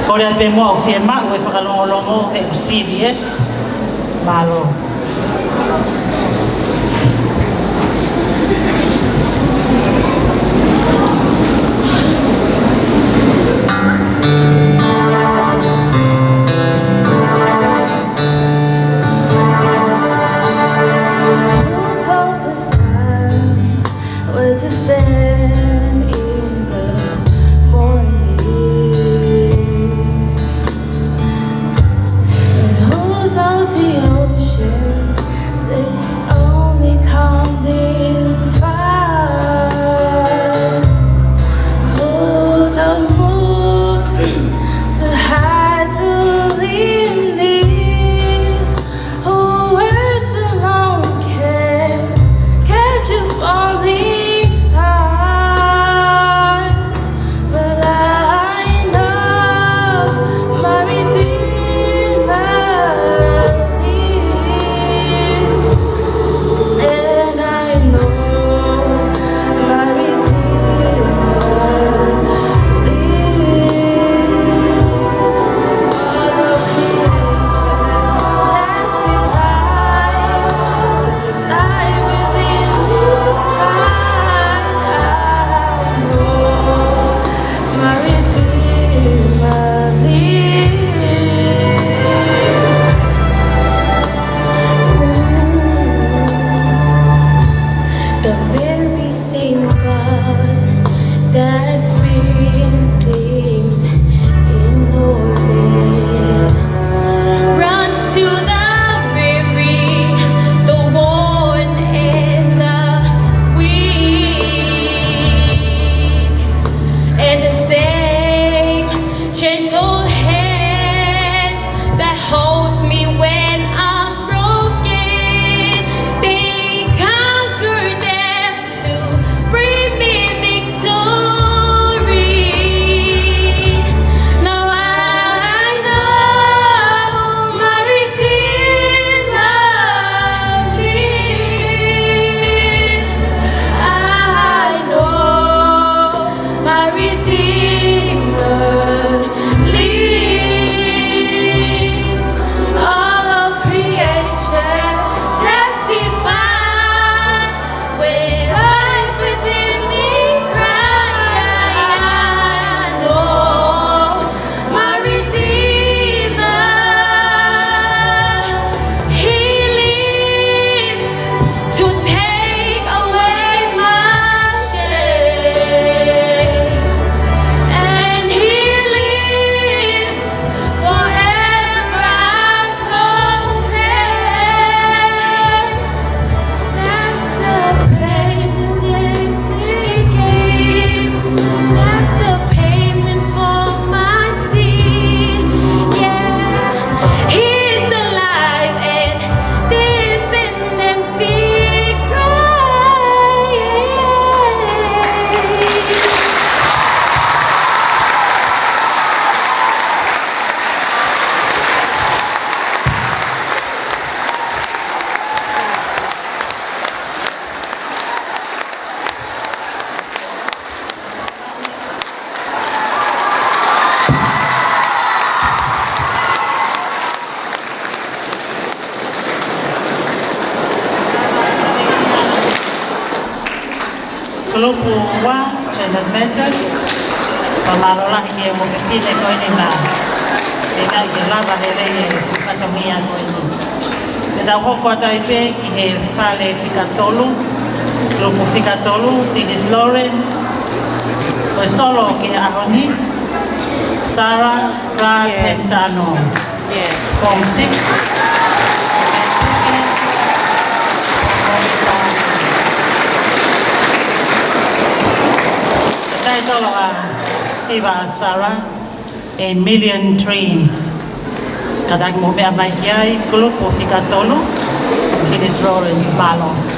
Kore pe mo o fie ma o e whakalongolongo e usivi e malo. Kulupu wa Children Matters pamalola hiki mo fifine ko ni na ina ilava hele fata mia ko ni da hoko taipe ki he fale fikatolu Kulupu fikatolu Dinis Lawrence ko solo ki ahoni Sarah Ra Pensano Form 6 Dai tolo Eva Sarah, A Million Dreams. Kadag mo mea mai kiai, grupo fika tolo, Hillis Lawrence Malo.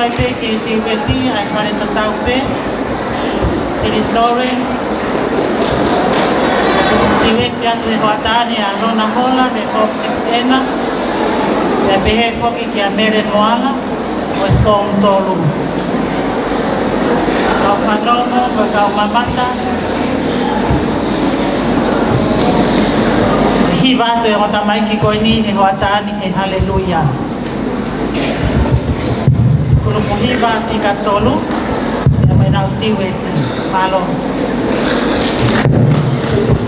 pe ki te weti ai whare tatau pe. Phyllis Lawrence. Te weti atu e hoatani a Rona Hola me Form 6 e pehe foki ki a Mere Moala o e Form Tolu. Kau whanono, kau mamata. Hiva atu e ngota mai ki koe ni he hoatani he haleluia. Kurupu hiva fika tolu, e mai nau tiweti, malo. Thank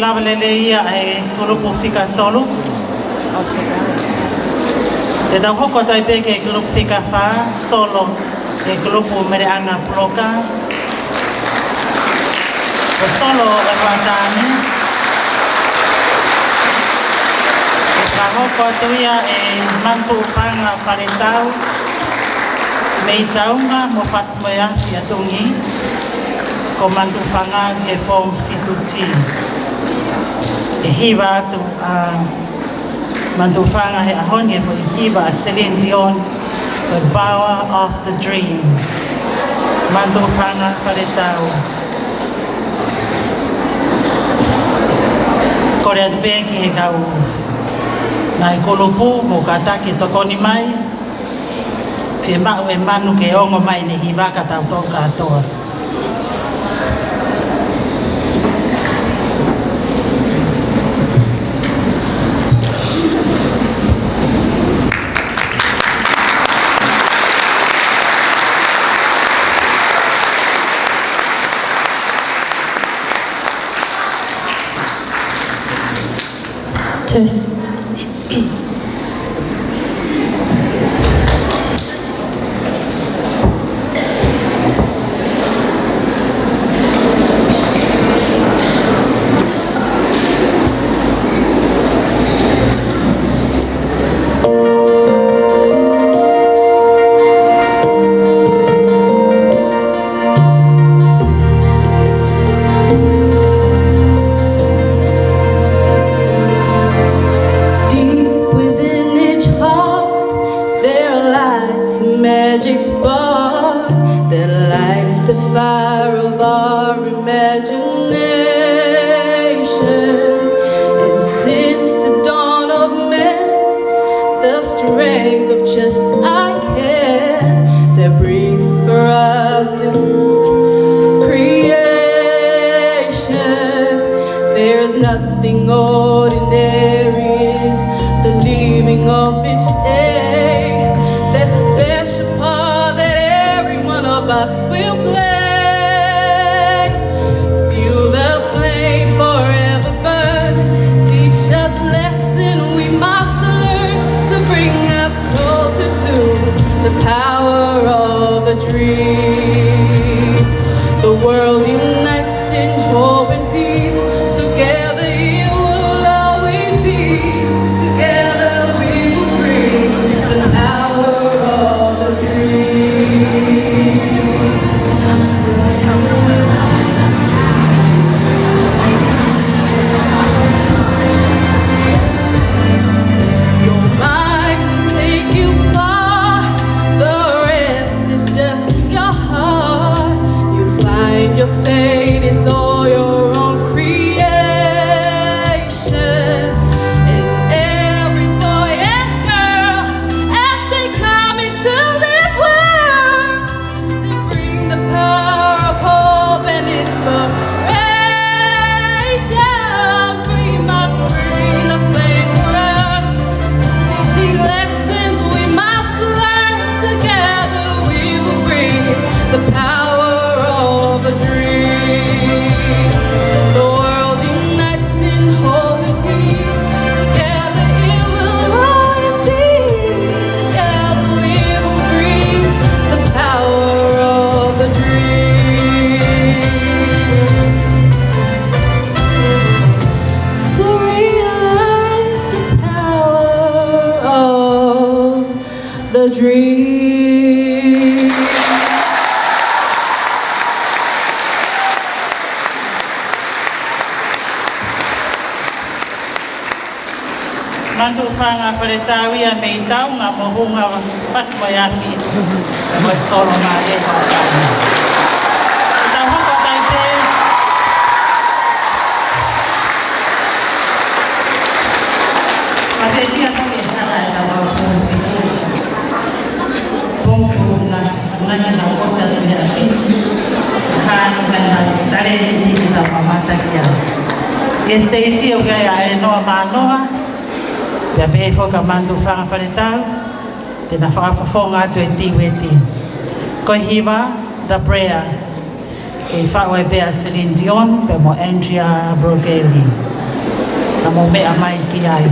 lava lele ia e kulupu fika tolu. Te tau hoko tai peke e kulupu fika wha, solo e kulupu mere ana ploka. O solo e whatani. E ka hoko atuia e mantu whanga wharetau. Mei taunga mo whasmoia fiatungi. Ko mantu whanga e form fituti. E hiwa atu mantu whanga he ahoni e fo i hiwa a Celine Dion, The Power of the Dream. Mantu whanga wharetau. Kore atu pēki he kau nai kolopu mo ka take tokoni mai. Pie mau e manu ke ongo mai ne hiwa ka tau tō katoa. Test. Mantu whanga wharetawia mei taunga mo hunga whasmoiaki mo solo ngā e whakana. Tau hoko tai pē. Ma te tia toki e hana e tau au fōru whitu. Pōku nani na kosa te mea whitu. Kāni mai na tare ni tiki tau mamata ki au. E Stacey o gai a e noa mānoa. Pea pehe whoka mantu whanga wharetau, tēnā whakawhawhonga atu e tiweti. Ko hiwa, The Prayer, kei whaua e pea Celine Dion, pe mo Andrea Brogeli. mo mea mai ki ai.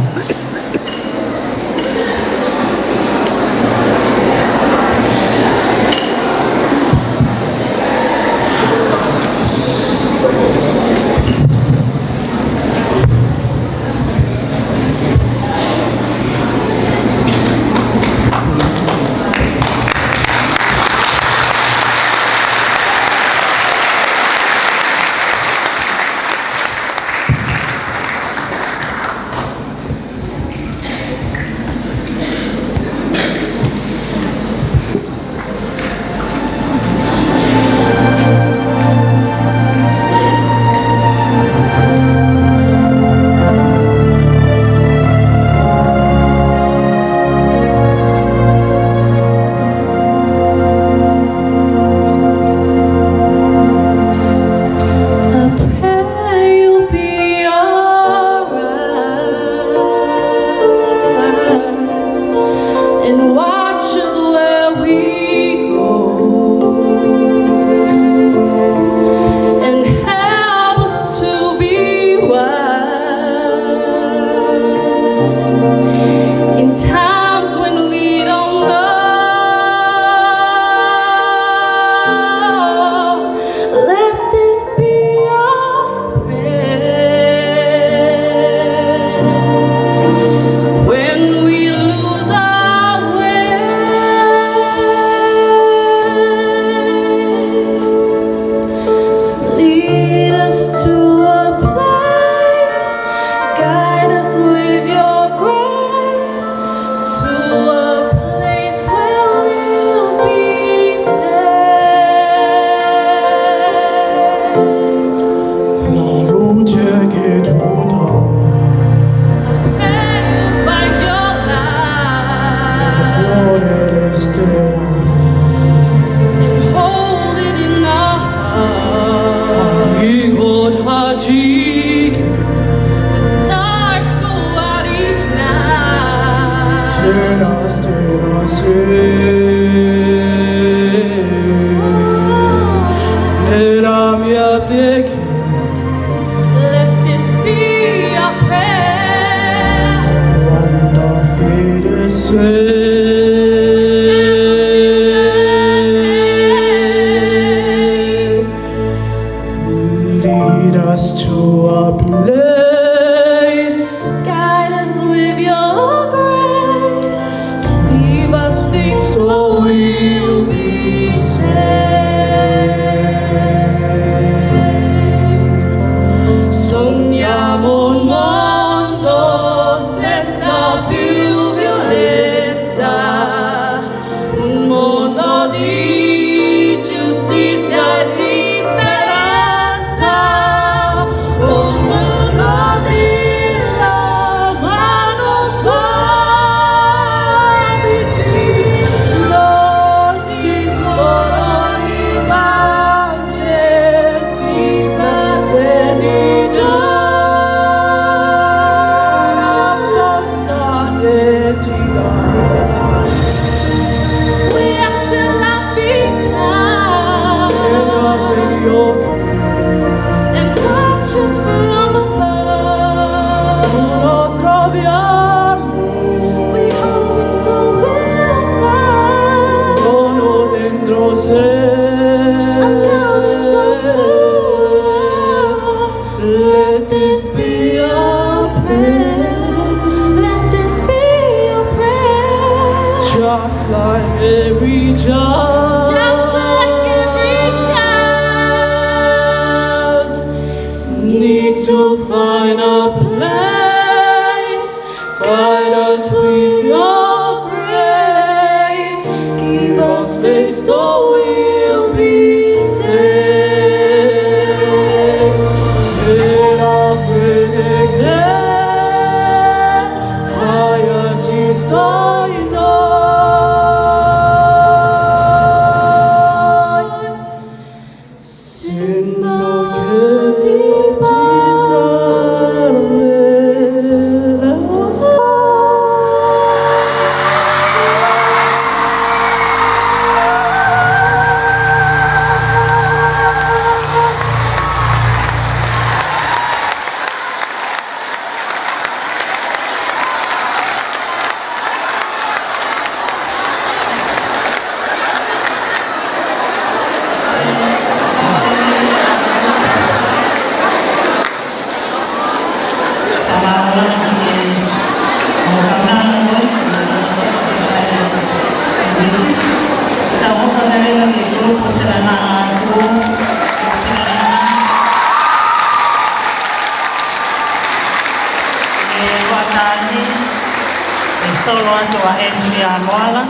solo atu a Andrea Moala.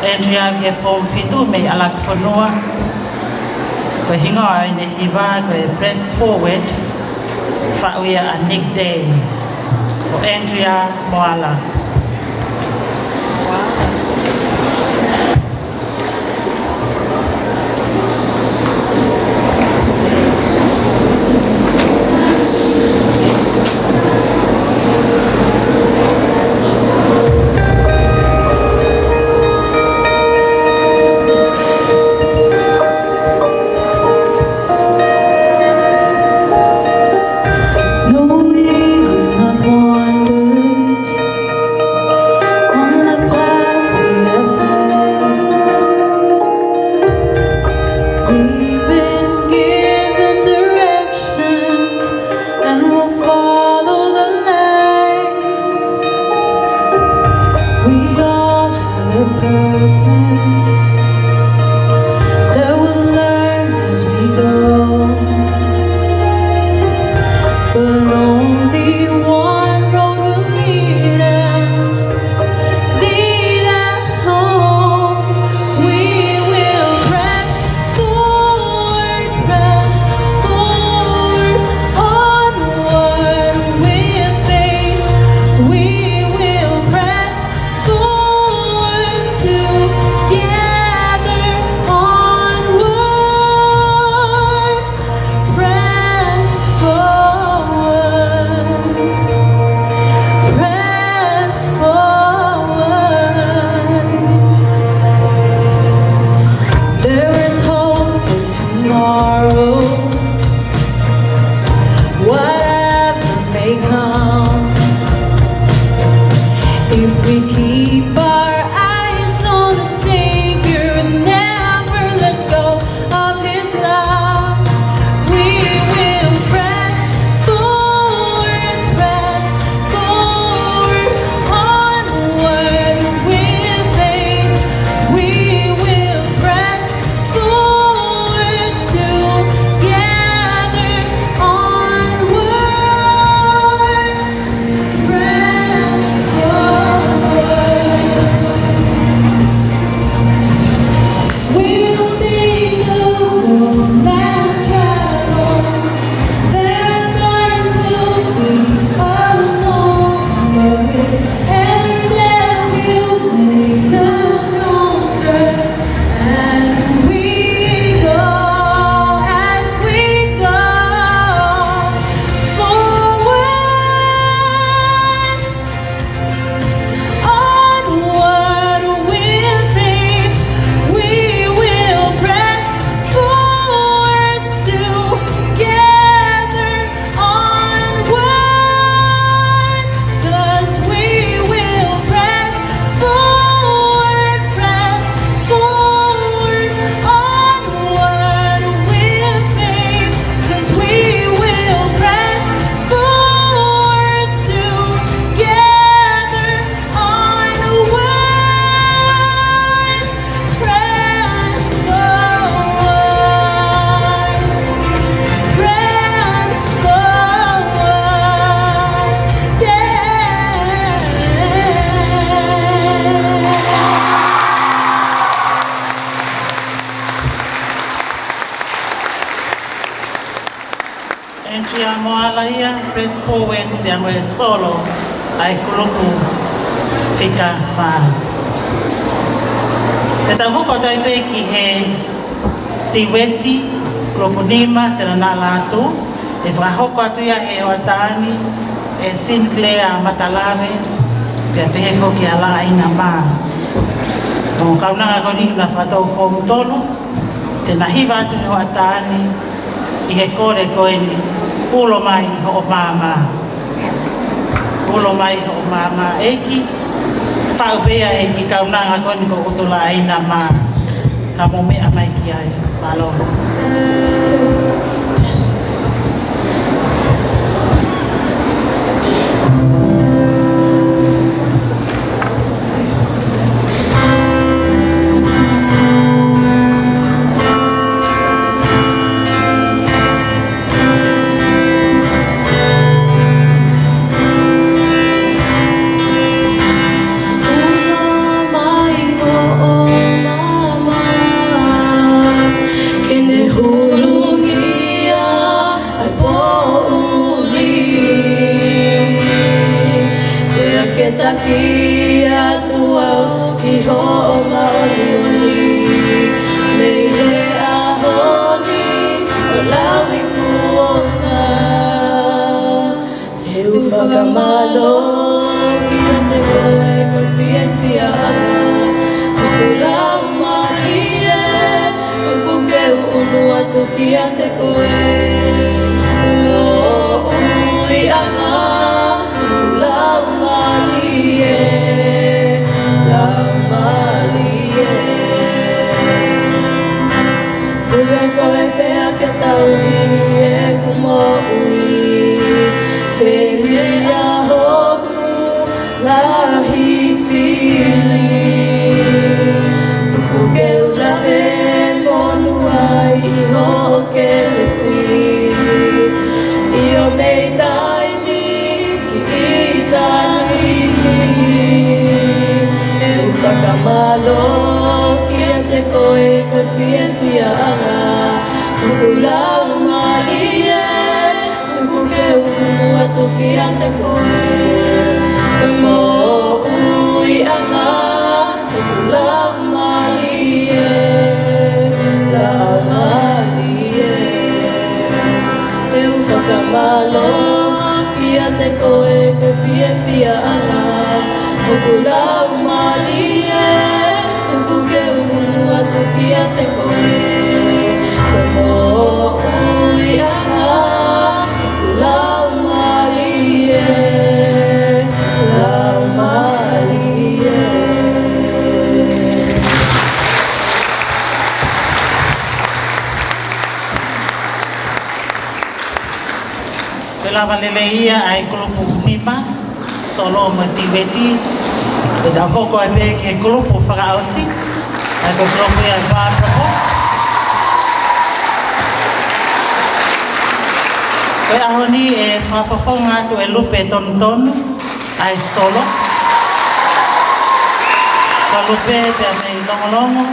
Andrea ke form fitu me alak whanua. Ko hinga ai ne hiwa ko press forward. Whauia a Nick Day. Ko Andrea Moala. Andrea Moala ia, press forward, yang we solo, ai kulupu fika wha. Te tau hoko tai peki he tiweti, kulupu nima, sera nā lātu, e whahoko atu ia he oatani, e Sinclair Matalawe, pia pehe foki ala ina maa. Nō kaunanga koni na whatau whomu tolu, te nahiwa atu he oatani, i he kore koeni, ulo mai ho o mama. Ulo mai ho o mama eki, whaupea eki kaunanga koni ko utula aina mā. Ka momea mai ki ai, palolo. ke taki atua o ki ho o maoni oli mei he ahoni o lawi kuonga te whakamalo ki o te koe ko fia fia anga o lau mani e tuku ke unu atu ki a te koe no ui anga lau mali e lau mali e Tua koe pea ke tau e kumo ui Te hea hoku ngahi fili Tuku ke ulawe monu ai ho ke lesi Io mei taini ki itani E whakamalo ki a te koe koe fia fia anga Tuku lau mari e Tuku ke unu atu ki a te koe Koe mo ui anga Tuku lau mari e Lau mari e Te whakamalo ki a te koe koe fia fia anga Tuku lau mari e Tuku ke unu atu ki a te koe Koe mo ui anga Tuku lau mari e Lau mari e Pela valeleia ai grupo Mipa, solo motiveti, e da hoko ai pe ke grupo whakaosi, ai ko grupo ai whāprapot. Koe ahoni e whawhawhonga atu e lupe tontonu, ai solo. Ka lupe pe me longolongo,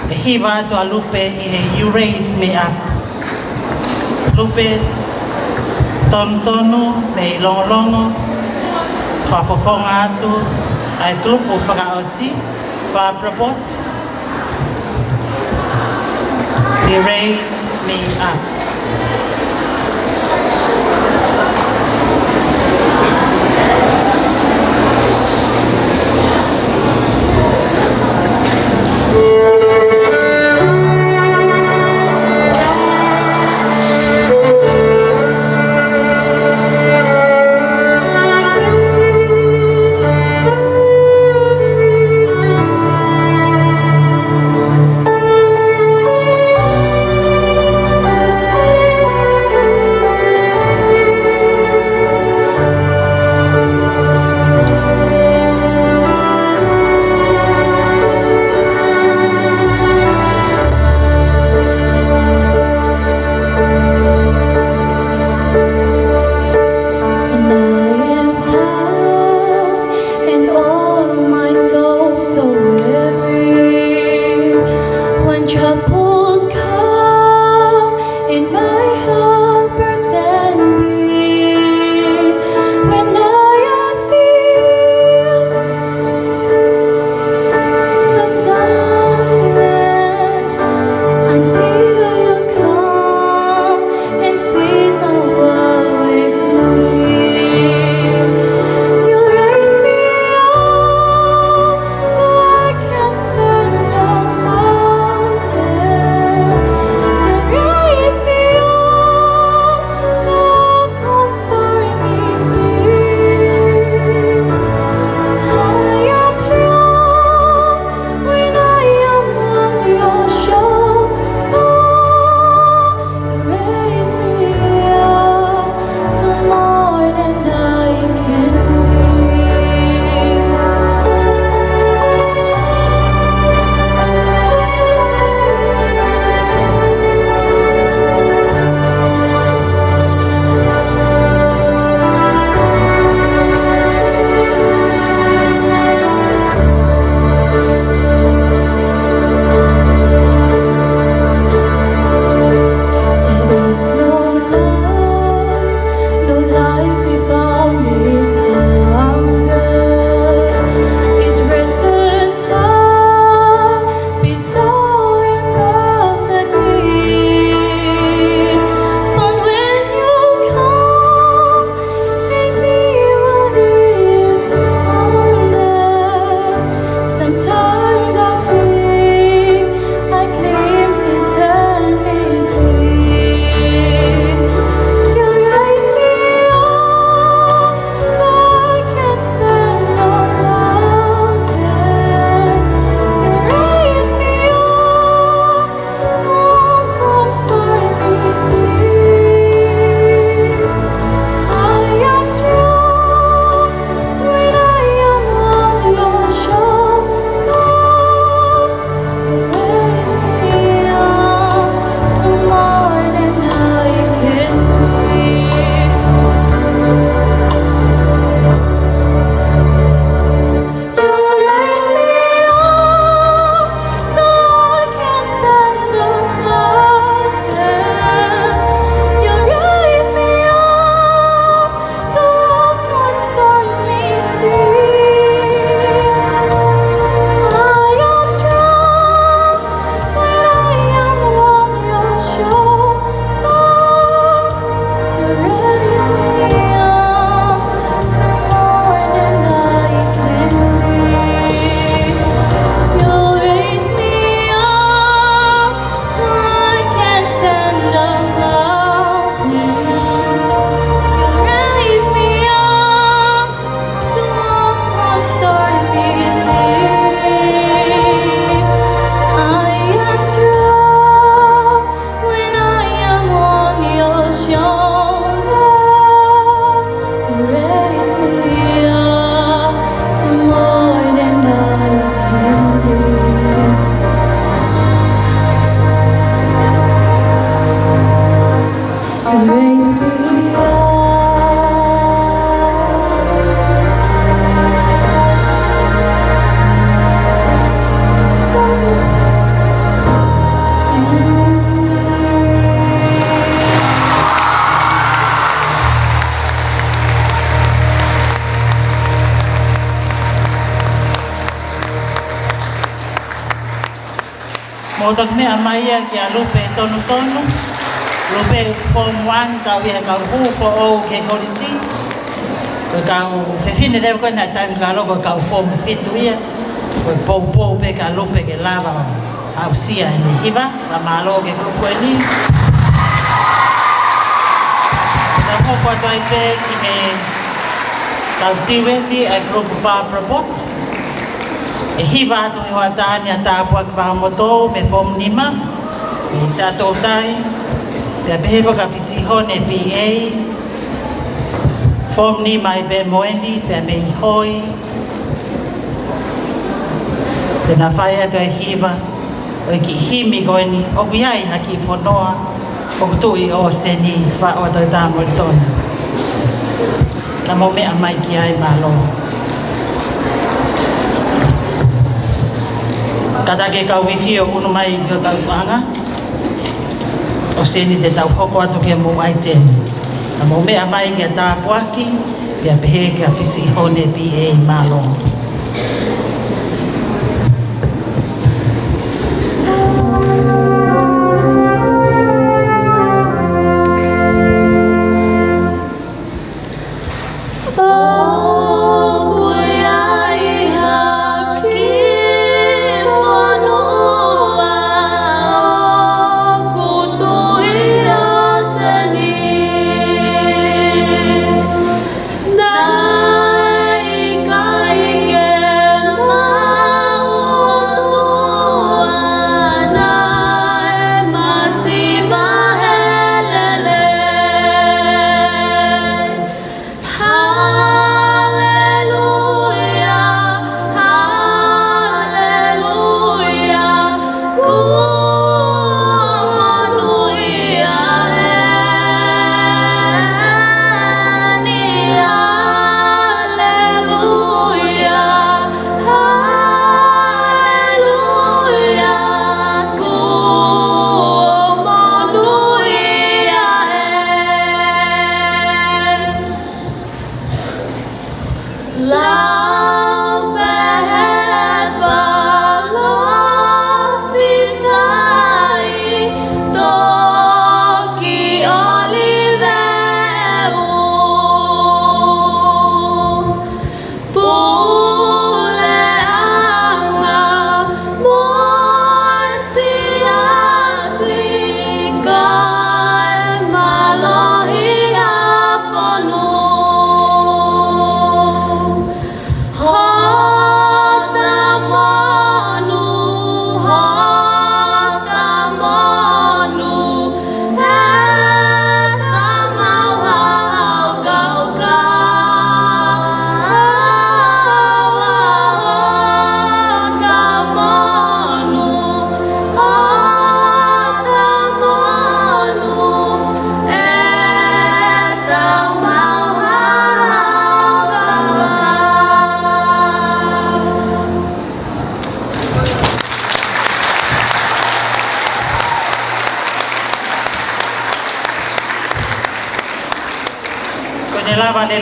e hiva atu a lupe i he You Raise Me Up. Lupe tontonu me longolongo whawhawhonga atu ai grupo whakaosi whāprapot You Raise Me Up. Mo tak me amai ki a lupe tonu. Lupe form 1 ka wi ka hu fo o ke kolisi. Ka fe fine de ko na ta la lo ka form fit wi. Ko po pe ka lupe ke lava au sia ni hiva la malo ke ko ni. Na ko ko tai pe ki me cultivate a group pa propot. E hiva tu ho atani ata puak va moto me form nima. Me sa to tai. Pe beheva ka fisi hone PA. Form ni mai be moeni pe me hoi. Te na whaia te hiva, o ki himi goeni, o kuiai haki whonoa, o kutui o seni wha o tau tāmori tonu. Ka mo mea mai ki ai malo. Ka take ka wifi o unu mai ki o tau anga, o seni te tau hoko atu ke mo ai tēnu. Ka mo mea mai ki a tāpuaki, pia pehe ki a fisi hone PA malo.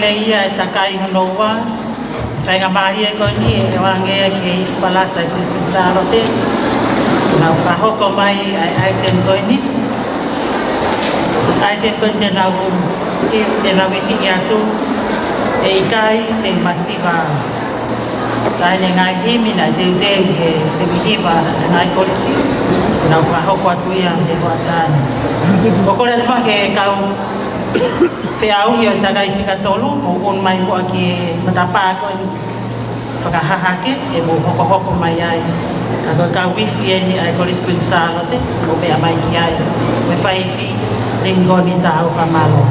Ia e takai honoa, whainga mahi e koni e wangea ke i palasa i Kristin Sarote, na whahoko mai ai aiten koni. Aiten koni tēnā wifi i atu, e ikai te masiva. Taine ngai himi na te uteu he sewihiva ngai korisi, na whahoko atu ia he watani. O kore atma ke kau te au i o takai whikatolo, o on mai mua ki matapa koe ni whakahahake, e mo hoko mai ai. Ka koe ka wifi e ni ai koris kuin Sarote, mo mea mai ki ai. Me whaifi, ringo ni ta au whamalo.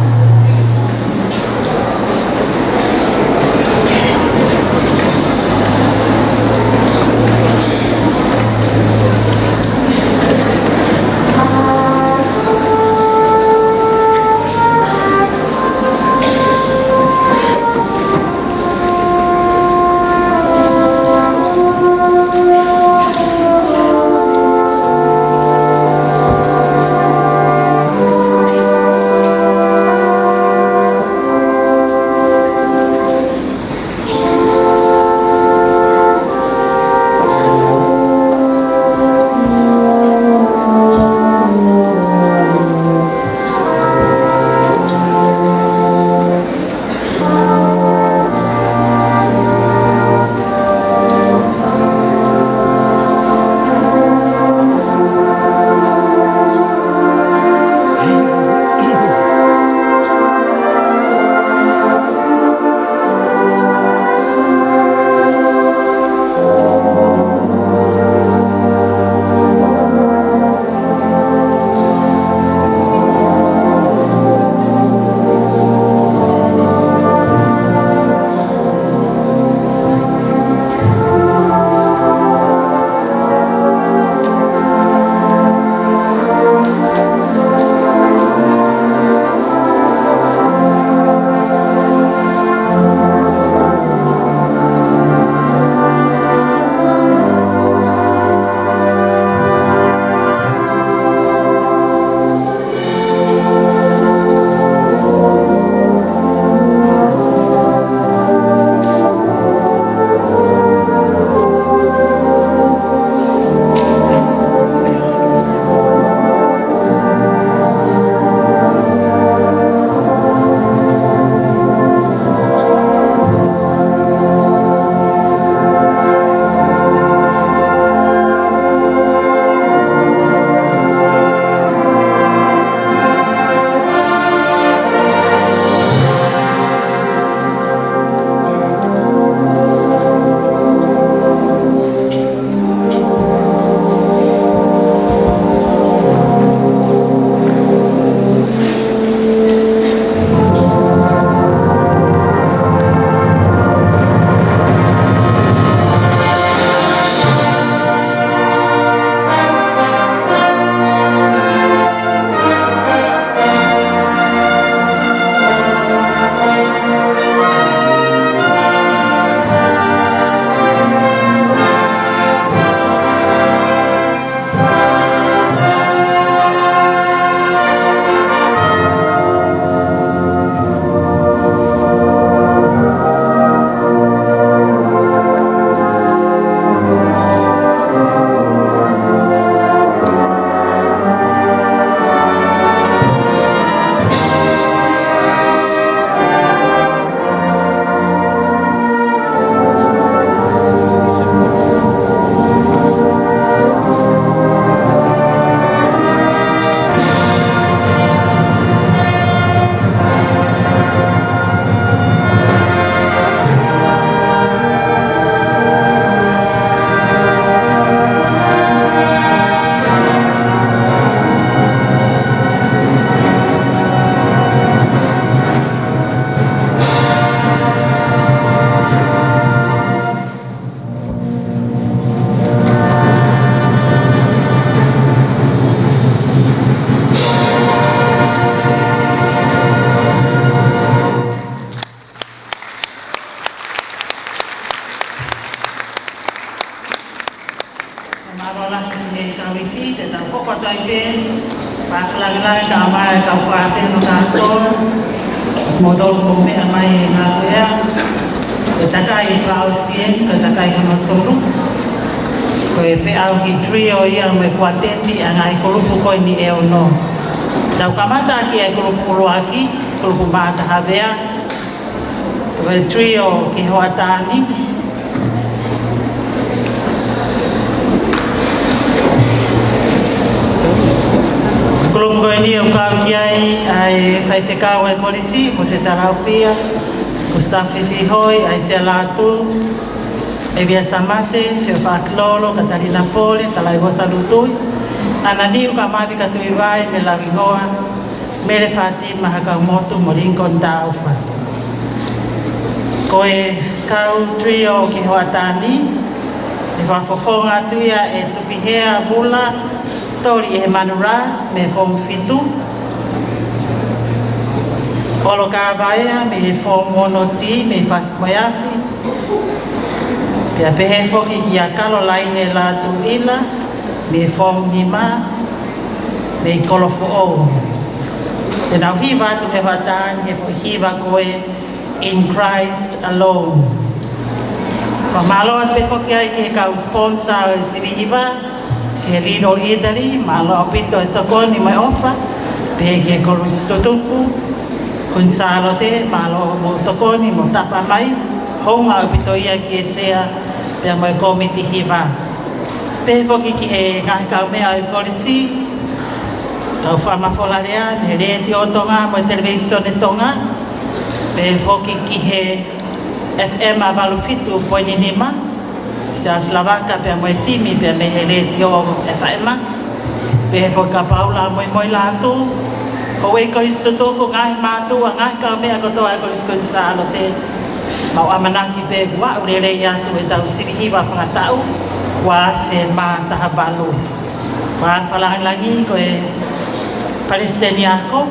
Marola ki ka wifi te ta ko tai pe pa klang ka mai ka fa se no ka to modal mo me mai nga ya ta kai fa sien ka ta kai no to ko e fe au ki trio ia me quartetti angai ko lupu ko ni e no tau kamata ki e ko lupu aki ko lupu mata havea ko trio ki hoatani Grupo ini o kau kiai ai fai fekau e polisi mo se sarafia Gustavo Sihoi ai se latu e via samate fe fa cloro Catalina Pole talai vosa lutui anani o kamavi ka tu vai me la vigoa me le Fatima hakamoto moringo ndaufa ko e kau trio ki hoatani e fa fofonga tuia e tu fihea bula Tori e manuras me fom fitu Polo kavaea me fom monoti me fas moyafi Pia pehe foki ki a kalo laine la tuila me fom nima me kolofo o Te nau hiva tu he watan he fo hiva koe in Christ alone Whamalo at pe foki ai ke kau sponsor e sivi hiva Ke Lidl Italy, malo apito ito ko ni may ofa. Pege ko risto tuku. Kung salo te, malo mo to ko ni mo tapa may. Hong apito iya kiesea, pe may komiti hiva. Pe foki ki he ngahi kau mea ay kolisi. Kau fama folarian, he reti o tonga, mo television e tonga. Pe foki ki he FM avalufitu poininima. Sa Slovaka pe mo timi pe me hele tio FM pe fo ka Paula mo lato ko e ko isto to ko ngai matu ngai ka me ko to ko isko salo te mau amanaki pe wa urele ya tu e tau sirihi wa fa tau wa se ma ta havalu fa falang lagi ko e palestiniako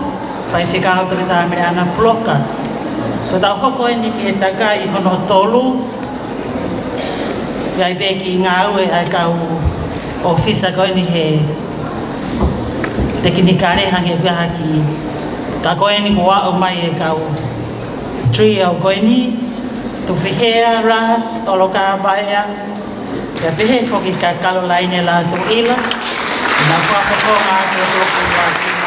fa fika autoridade americana bloca to tau ko ni ke takai hono tolu Ai beki ngau e ai kau ofisa ko ni he teknikare hange biha ki ka ko ni wa o mai e kau trio ko ni tu fihea ras oloka baia ya behe foki ka kalo laine la tu ila na fa ma ke to ko wa ki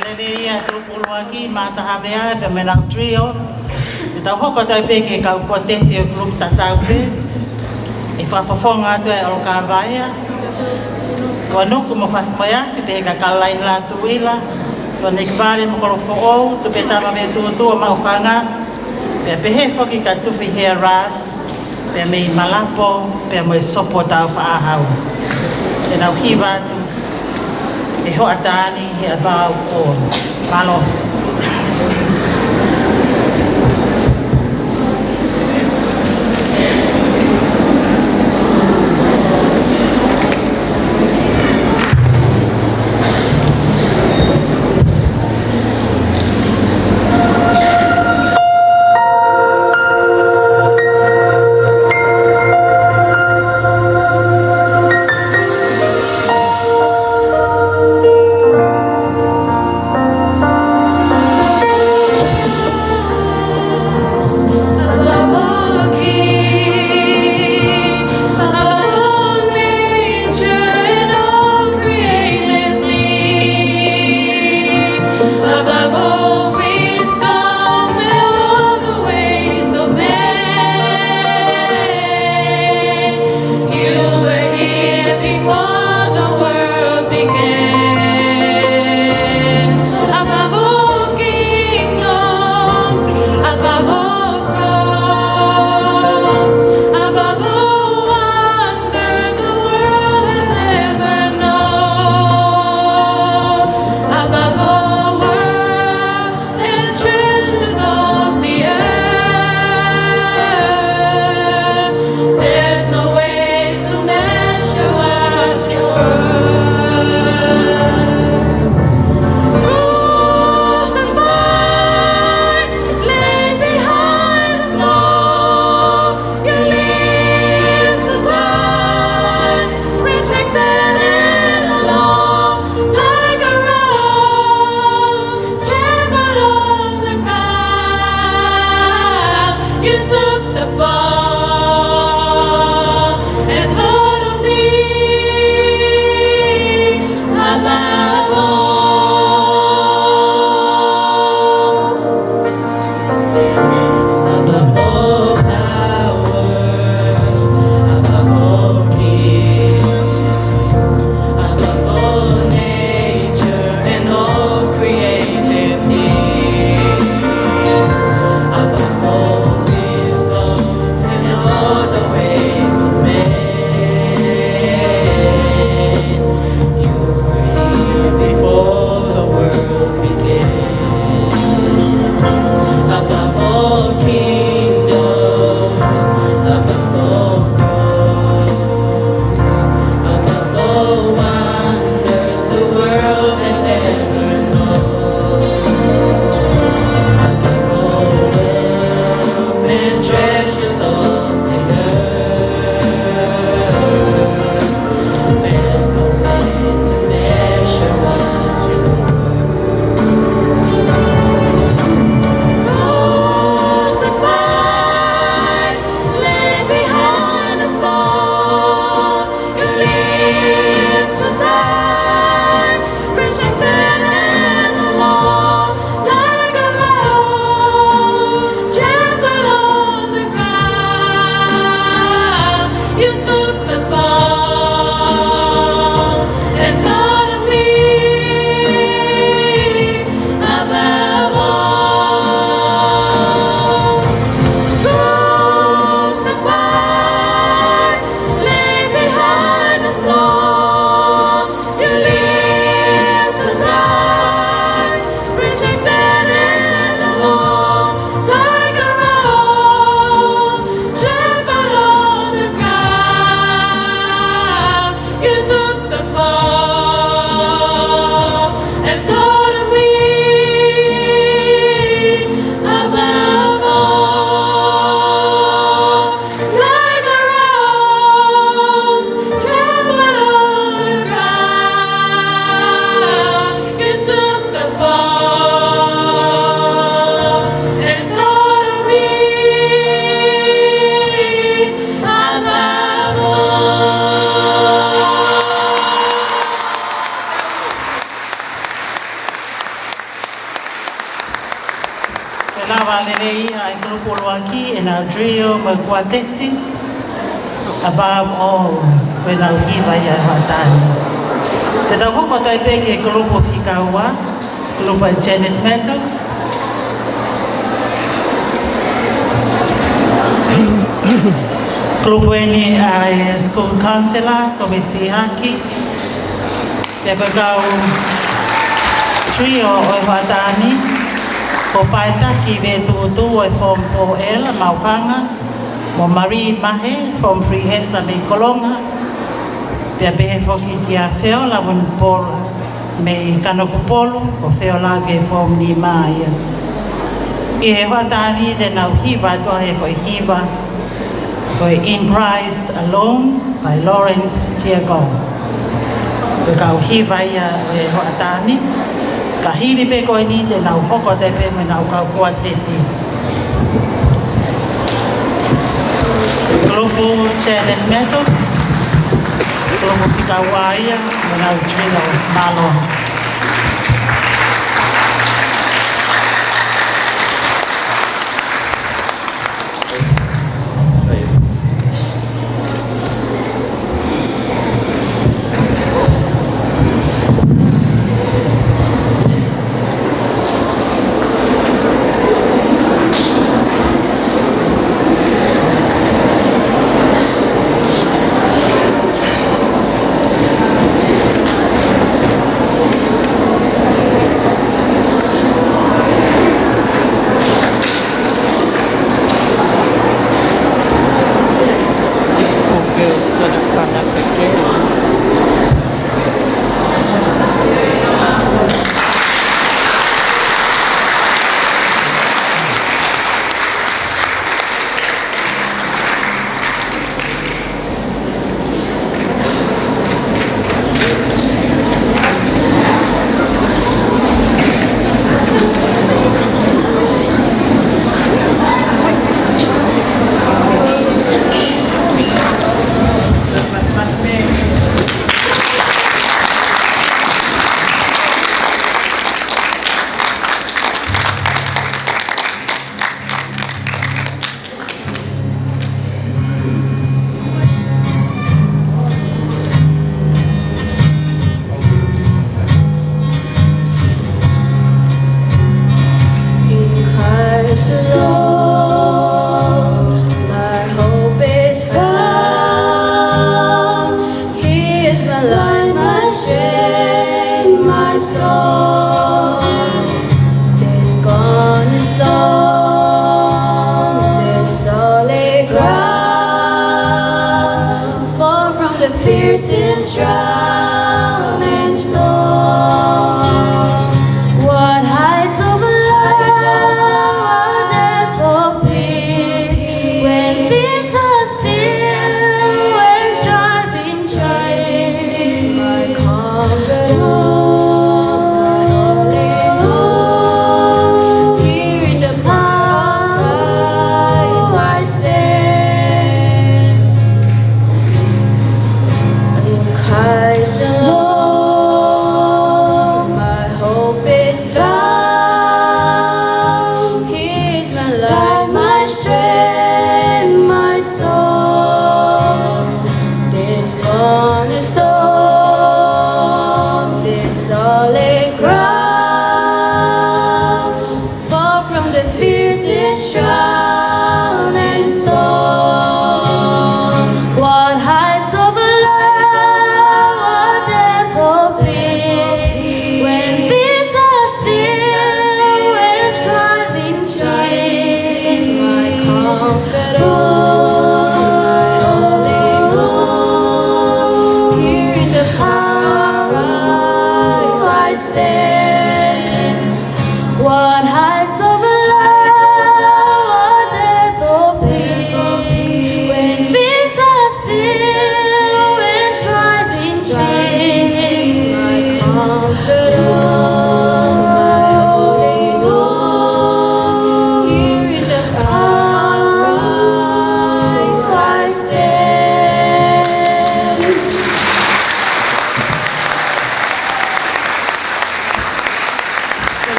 Lele ia grupo luaki mata havea te menang trio. E tau hoko tai peke kau kua tete o grupo tatau pe. E whafafonga atu e alo ka vaia. Tua nuku mo whasmaya si pe ka kalain la tuila. Tua nek vale mo kolo fo'ou tu pe tama me tuatua mau whanga. Pe pehe foki ka tuwhi hea ras. Pe mei malapo, pe mo e sopo tau whaahau. E nau hiwa atu. E ho atani he abau o malo. Thank lava lelei ai grupo loaki in our trio ma quartetti. Above all, when our hiva ia hatani. Te tau koko tai peke grupo Fikaua, grupo Janet Mattox. Grupo ini ai school counselor, ko Miss Fihaki. Te kau trio o hatani. Ko paitaki ve tu o form 4L Maufanga. Mo Marie Mahe from Free Hester me Kolonga. Pea pehe foki ki a Feola wun pola me Kanokupolo ko Feola ke form ni Maia. I he watani te nau hiva toa he foi hiva ko In Christ Alone by Lawrence Tiago. Ko kau hiva ia he watani. Ka hiri pe koe ni te nau hoko te pe me nau kau kua teti. Grupo Janet Mattox, Grupo Fikaua ia, me nau trio malo.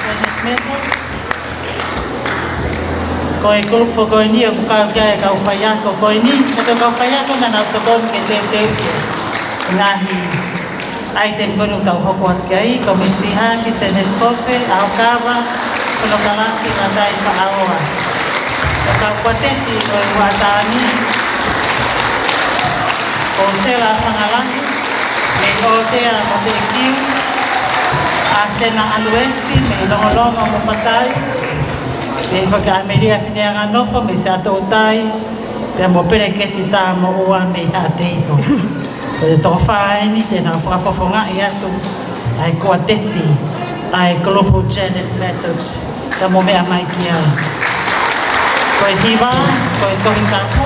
Janet Methods. Ko e grupo ko ni ko ka kia ka ufaya ko ni ka ufaya ko na autokom ke te ngahi item ko no tau hoko at kai ko misriha ki Senate Coffee au kava ko no kalaki na dai pa aoa ka patenti ko watani ko sela fangalangi me otea mo te kiu a sena aluesi me longolongo mo fatai pe whaka ameria whineanga nofo me se ato tai pe mo pere ke ta mo ua me a te iho ko te toko whaeni tēnā whakafofonga i atu ai kua teti ai Global Janet Methods ka mo mea mai ki ai ko e hiwa ko e tohi tāpū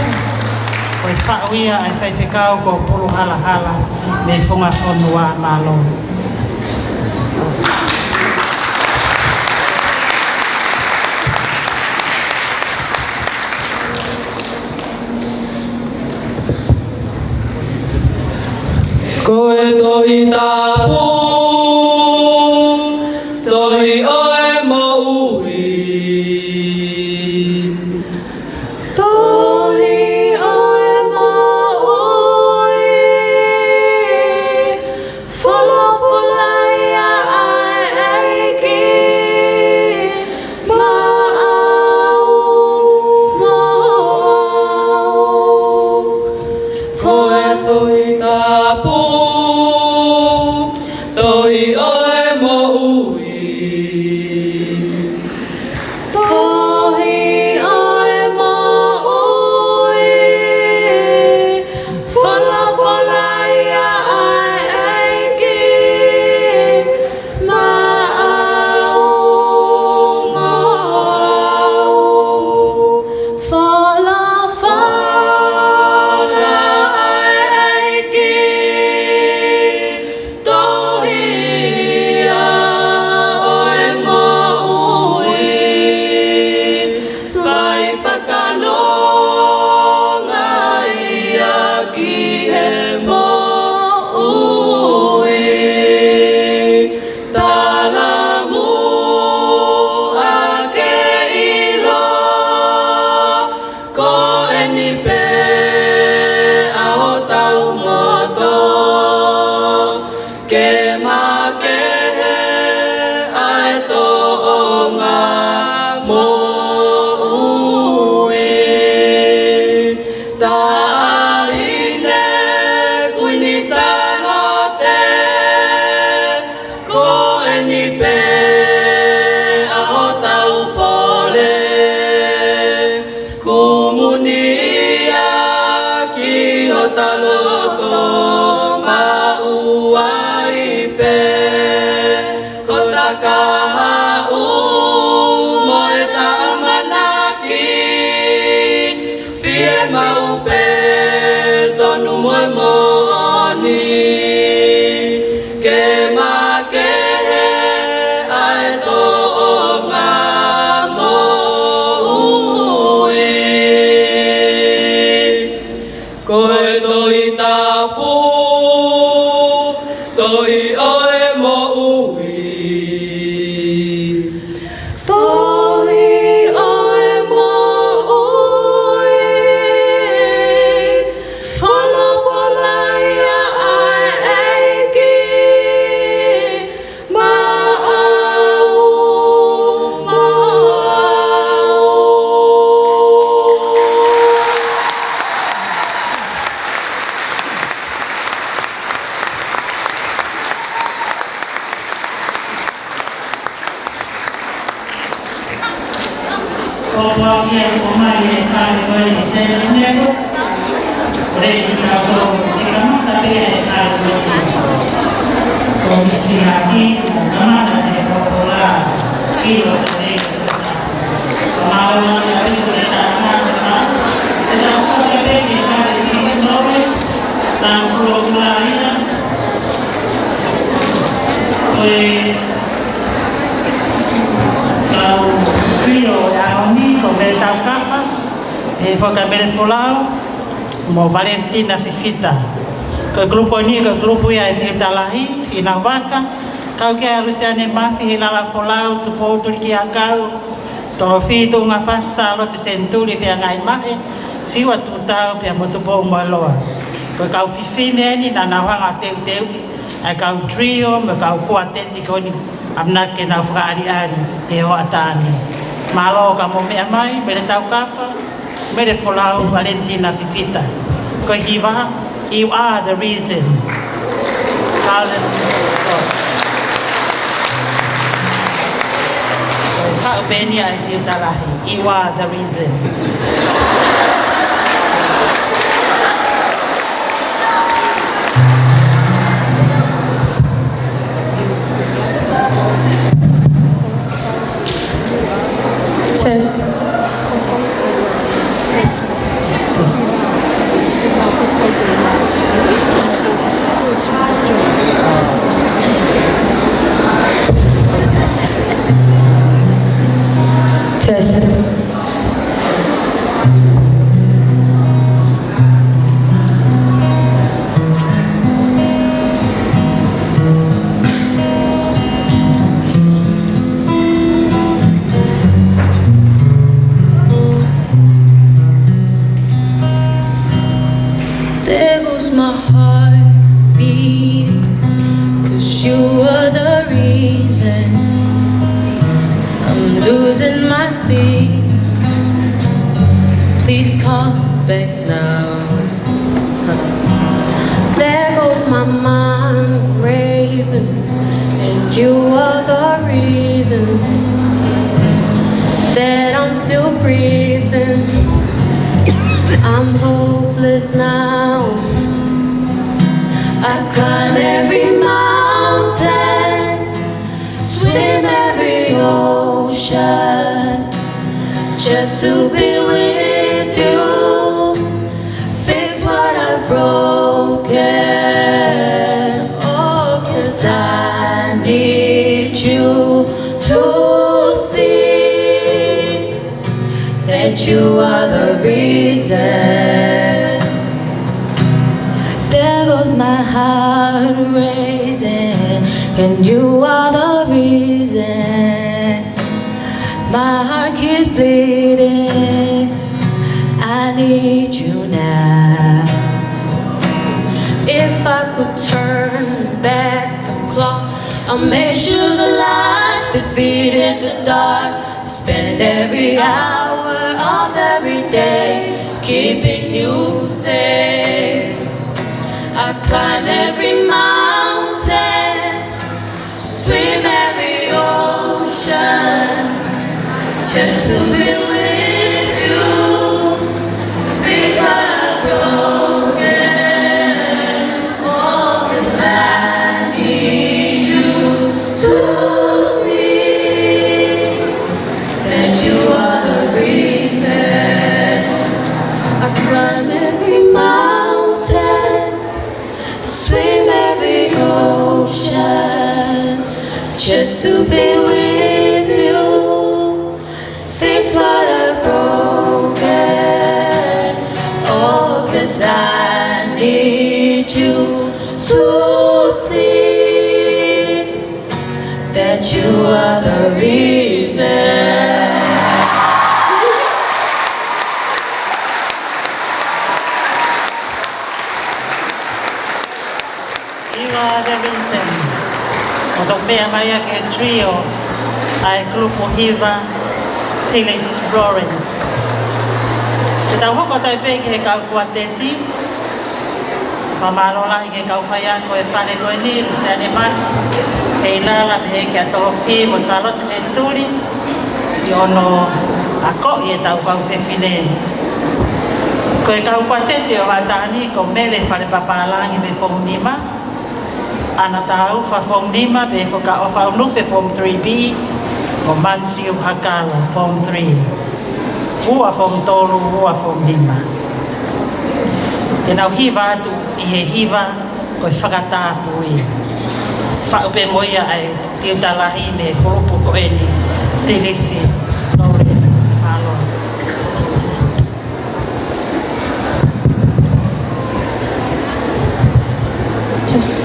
ko e whauia ai whaiwhekau ko pulu hala hala me whunga whonua mālo. Koe tohi tāpū, tohi oe mo ui. Tohi oe mo ui. Fola fola ia ai eiki. Ma'au, ma'au. Koe tohi tāpū, tohi oe mo ui. Tohi oe mo ui. Fola fola ia ai eiki. Ma'au, ma'au. Fola fola ai eiki. Tohi ia oe mo ui. Vai whakanonga ia ki he mo ui. Talamu ake ilo, ko e ni pe aho tau moto. Ke makehe ai to'onga mo ui. Ta'ahine kuini sanote, ko e ni pe aho tau pole. Kumunia ki o taloto maua ipe. Ko takaha mo e tamanaki. Fie maupe tonu moe mooni. Ke makehe ai to'onga mo ui. Koe tohi tāpū, tohi oe mo ui. Tohi oe mo ui. Fola fola ia ai eiki. Ma'au, ma'au. Ko kia ko mai e whare koe ni Janet Methods. Rei ki rauto te kamata pia e whare koe ni. Ko misi haki o kamata te whawhola ki o te rei o te tata. So maola e piko e ta kamata. E ta whare peke e whare ki Florence. Ta kuro kura ia. Koe tau trio e aoni ko mere tau kapa e whaka mere wholau mo Valentina Fifita. Ko grupo ni ko grupo ia e te talahi whina waka Kau ke arusiane mafi he lala folau tu poturi ki a kau. Toro fitu ngā whasa lo te senturi whia ngai mahe. Siwa tu tau pia mo tu pō loa. Koe kau whiwhine ni na nauhanga teu teu. Ai kau trio me kau kua teti koni. Amna ke nau whakaari ari e o atani. Malo ka mo mea mai, mere tau kafa. Mere folau Valentina Fifita. Koe hiwa, you are the reason. Colin Scott. Benia e te utarahi. You are the reason. Test. Test. There goes my heart beating, 'cause you are the reason I'm losing my sleep. Please come back now. There goes my mind racing, and you are the reason that I'm still breathing. I'm hopeless now. I climb every mountain, swim every ocean, just to be with you, fix what I've broken. Oh, 'cause I need you to see that you are the reason. There goes my heart racing, and you are the reason. My heart keeps bleeding. I need you now. If I could turn back the clock, I'll make sure the lights defeated the dark. Spend every hour of every day keeping you safe. I climb every mountain, swim every ocean, just to be with you, fix what I've broken. Oh, 'cause I need you to see that you are the reason. I climb every mountain, swim every ocean, just to be with you, fix what I've broken. Oh, 'cause I need you to see that you are the reason. You are the reason. O tō mea mai a ke trio ai Grupo Hiva, Phyllis Lawrence. Te tau hoko tai pē ki he kau kua teti. Mamalola i ke kau whai ako e whane koe ni, Luciane Mahi. Hei lala pe he kia toro whi mo Charlotte Senturi. Si ono a ko'i e tau kau whewhine. Ko e kau kua teti o hatani ko mele whare papalangi me Form 5. Ana tau wha Form 5 pe whaka o whau nuwhe Form 3B. O Mansiu Hakala Form 3. Ua Form 3, ua Form 5. Te nau hiva atu i he hiva ko e whakatāpu i. Whaupe moia ai tiutalahi me kurupu ko eni te resi Lorena Malo. Just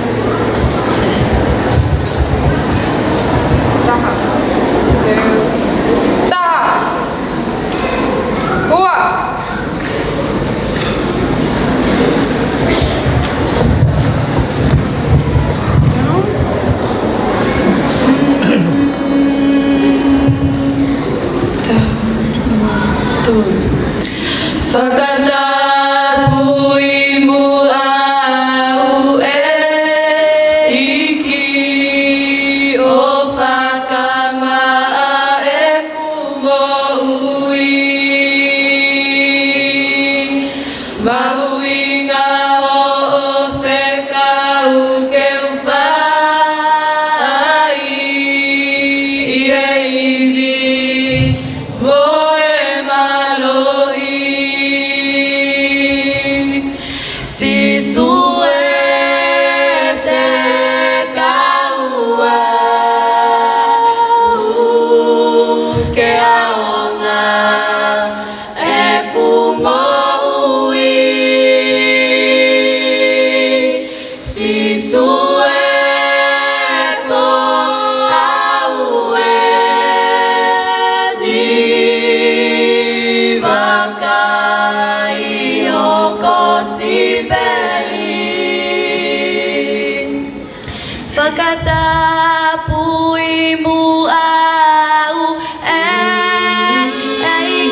pui mu au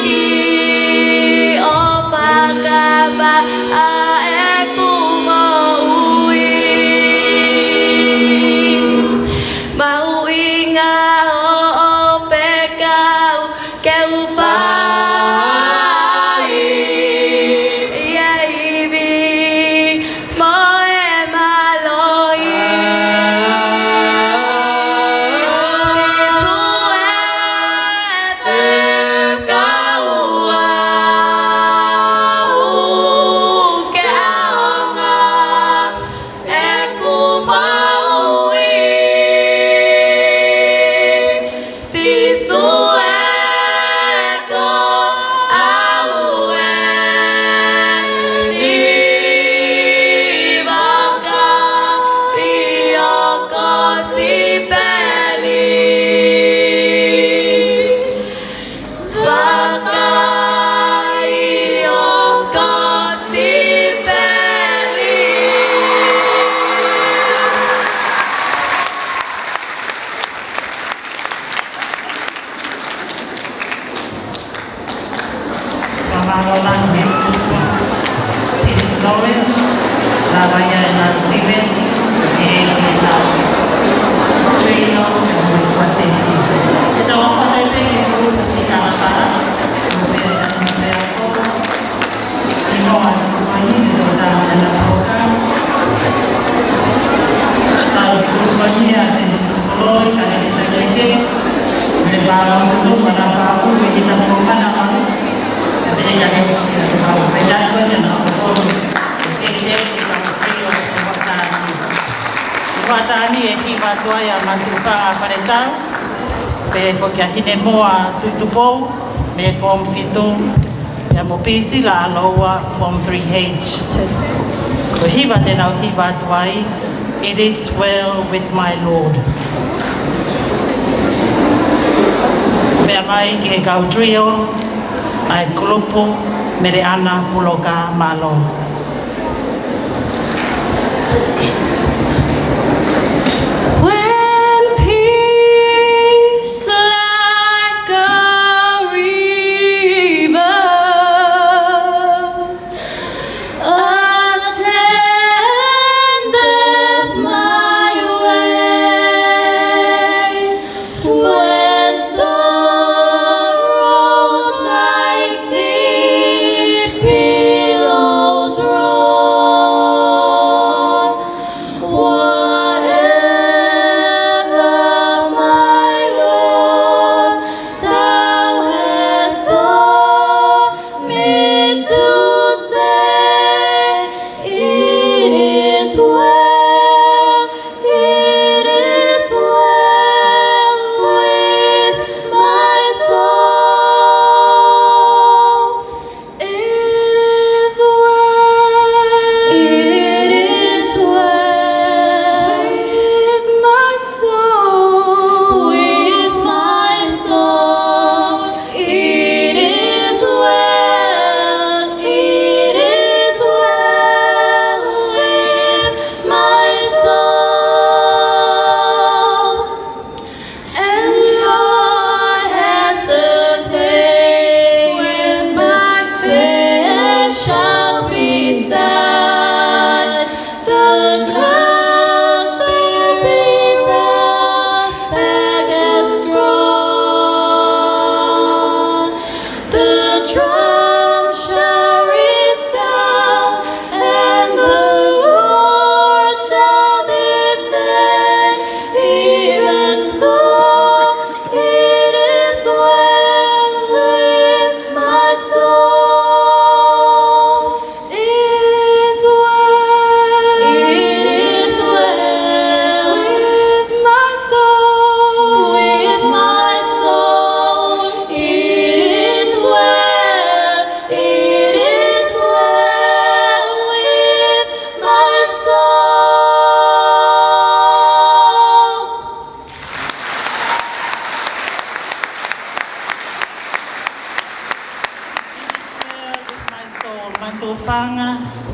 ki o pakaba a kumaui mau inga o pekau ke ufai ia ivi moe maloi hine moa tutupou me form fitu ya mopisi la aloha form 3H. Ko hiva tena o hiva tuai, it is well with my Lord. Mea mai ki he kau trio, ai kulupu me re ana puloka malo.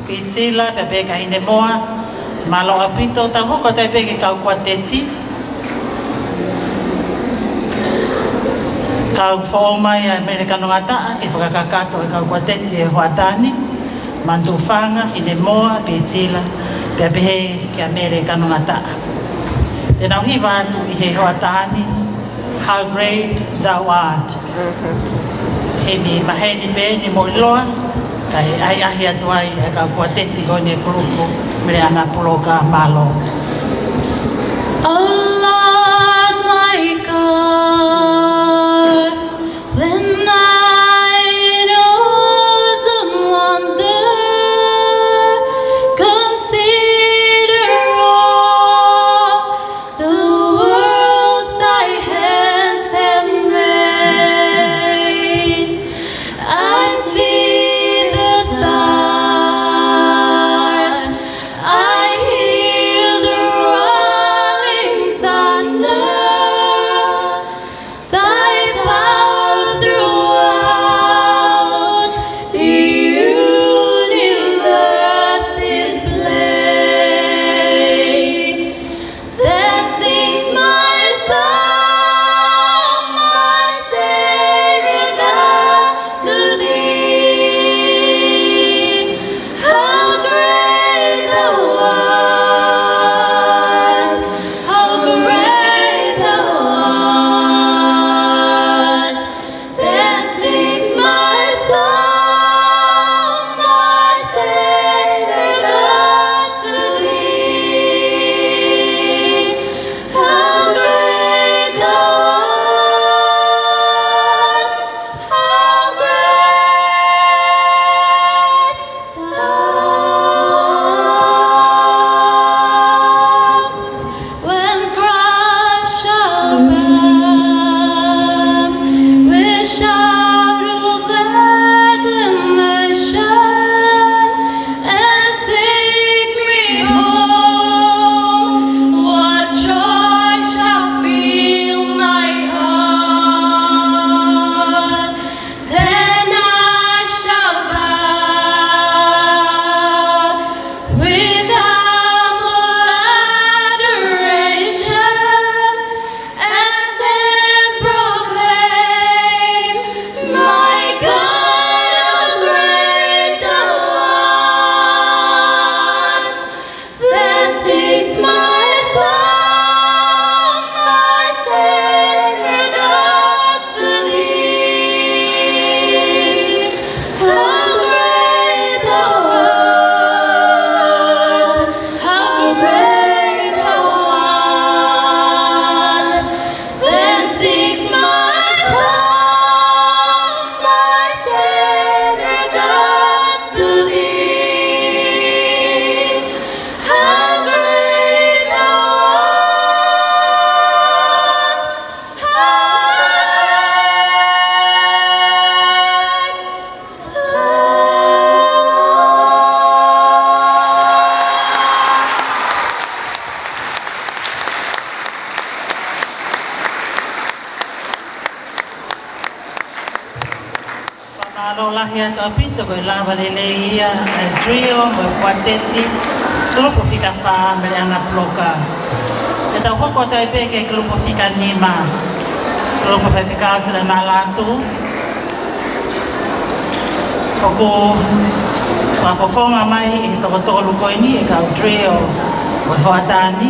Priscilla, pepe ka hine moa, malo apito, ta hoko tai peke kau kua teti, kau whaomai a Amerikano ngata, e whakakakato e kau kua tete e hoatani, mantu whanga, ine moa, pe sila, pe pehe ki Amerikano ngata. Tēnau hiwa atu I he hoatani, how great thou art. He mi maheni pe ni mo iloa, ka he ai ahi atu ai e kau kua tete kone kuluku, mire ana puloka malo. Oh Lord, my God, when I in awesome wonder consider all the worlds thy hands have made, I see the stars, I hear the rolling thunder, thy power throughout the universe display. Then sings my soul, my Savior God, to thee. How great thou art! How great thou art! Then sings my soul, my Savior God, to thee. How great thou art! How great thou art! When Christ shall come with shout of acclamation and take me home, what joy shall fill my heart? Then I shall bow with humble adoration and then proclaim, my God, how great thou art! Then sings my soul, my Savior God, to thee. How great thou art! How great thou art! Then sings my soul, my Savior God, to thee. How great thou art! How Whanalo lahi atu apito koe lava lele ia e trio mo quartetti grupo fika wha me ana ploka. E tau hoko tai peke grupo fika nima. Grupo fika sila na latu. Hoko whafofonga mai e toko tolu koe ni e kau trio mo hoatani.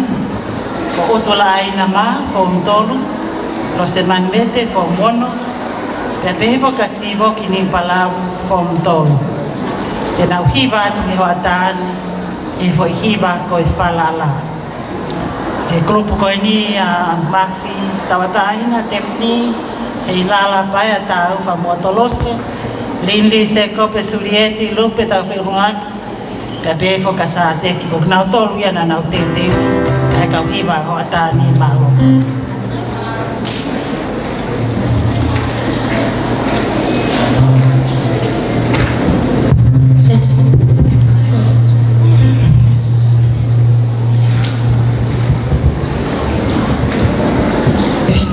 Ko utula aina ma fo mtolu. Lo seman mete fo mono. Te pehevo kasivo ki ni palau fom tolu. Te nau hiva atu he hoatani, e foi hiva koe whalala. He grupo koe ni a Mafi Tawataina, Tefni, he ilala pai a tau wha muatolose, Linli se kope surieti lupe tau whirungaki, te pehevo kasa teki kuk nau tolu ia na nau teu, e kau hiva hoatani malo. Yes. Yes. Yes.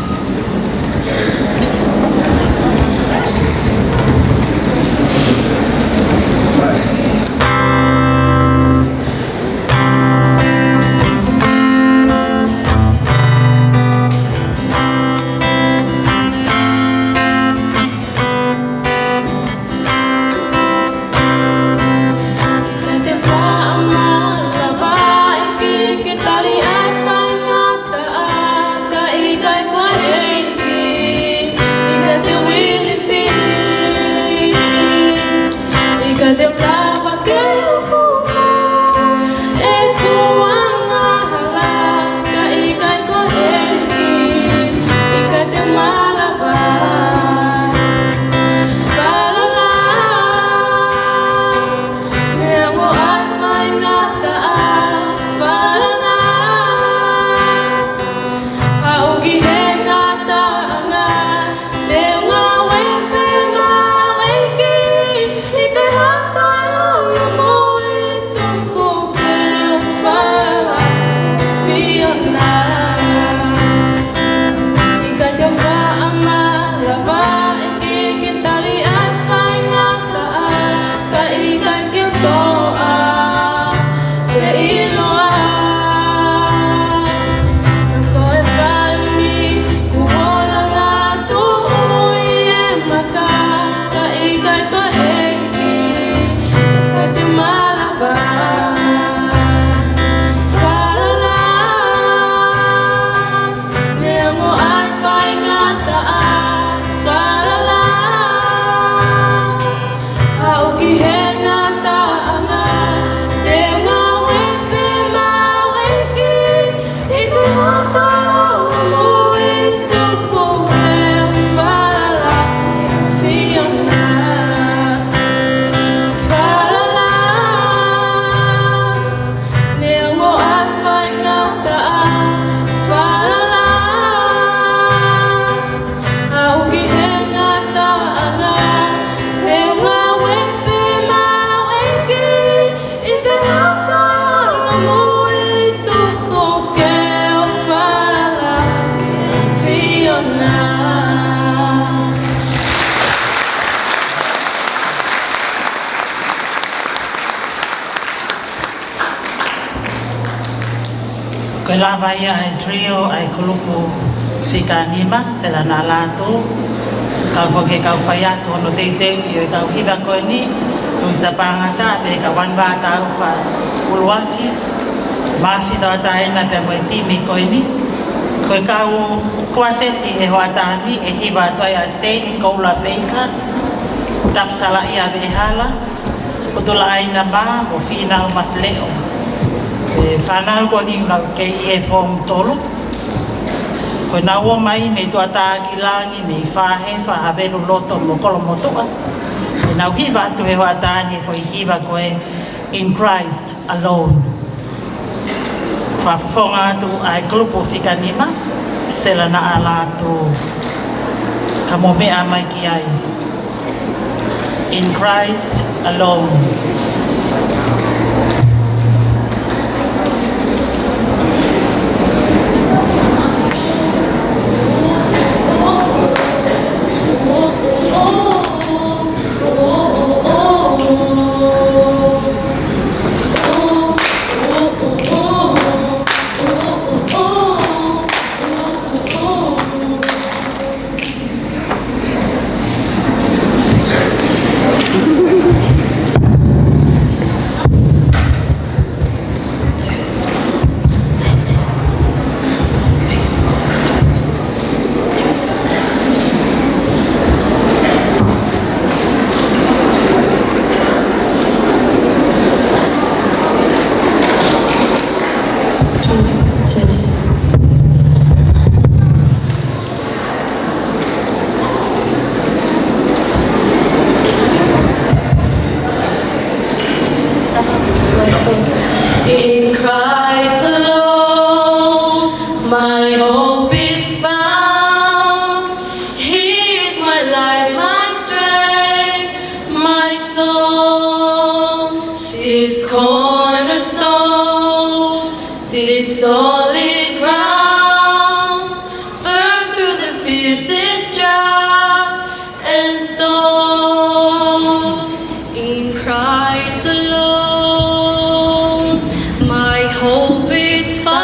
Koe lava ia ai trio ai kulupu whika nima, se la nā lātou. Kau whake kau whai aku ono teiteu i o kau hiwa koe ni. Kau isa pāngata pe ka wanwa tau wha uluaki. Māwhi tau ataena pe moe timi koe ni. Koe kau kuateti he hoa tāni e hiwa toi a seini koula peika. Tapsala ia vehala. Utula aina mā mo whina o mawhleo. Whanau ko ni ngau ke i e whong tolu. Koe nā ua mai me tua tā ki langi me i whahe whahaveru loto mo kolo motua. E nau hiwa atu he hoa tāni e whai hiwa koe in Christ alone. Whawhonga atu ai grupo whika nima, sela na ala atu ka mo mea mai ki ai. In Christ alone. In Christ alone, my hope is found. He is my life, my strength, my soul. This cornerstone, this solid ground, firm through the fiercest drought and storm. In Christ alone, my hope is found.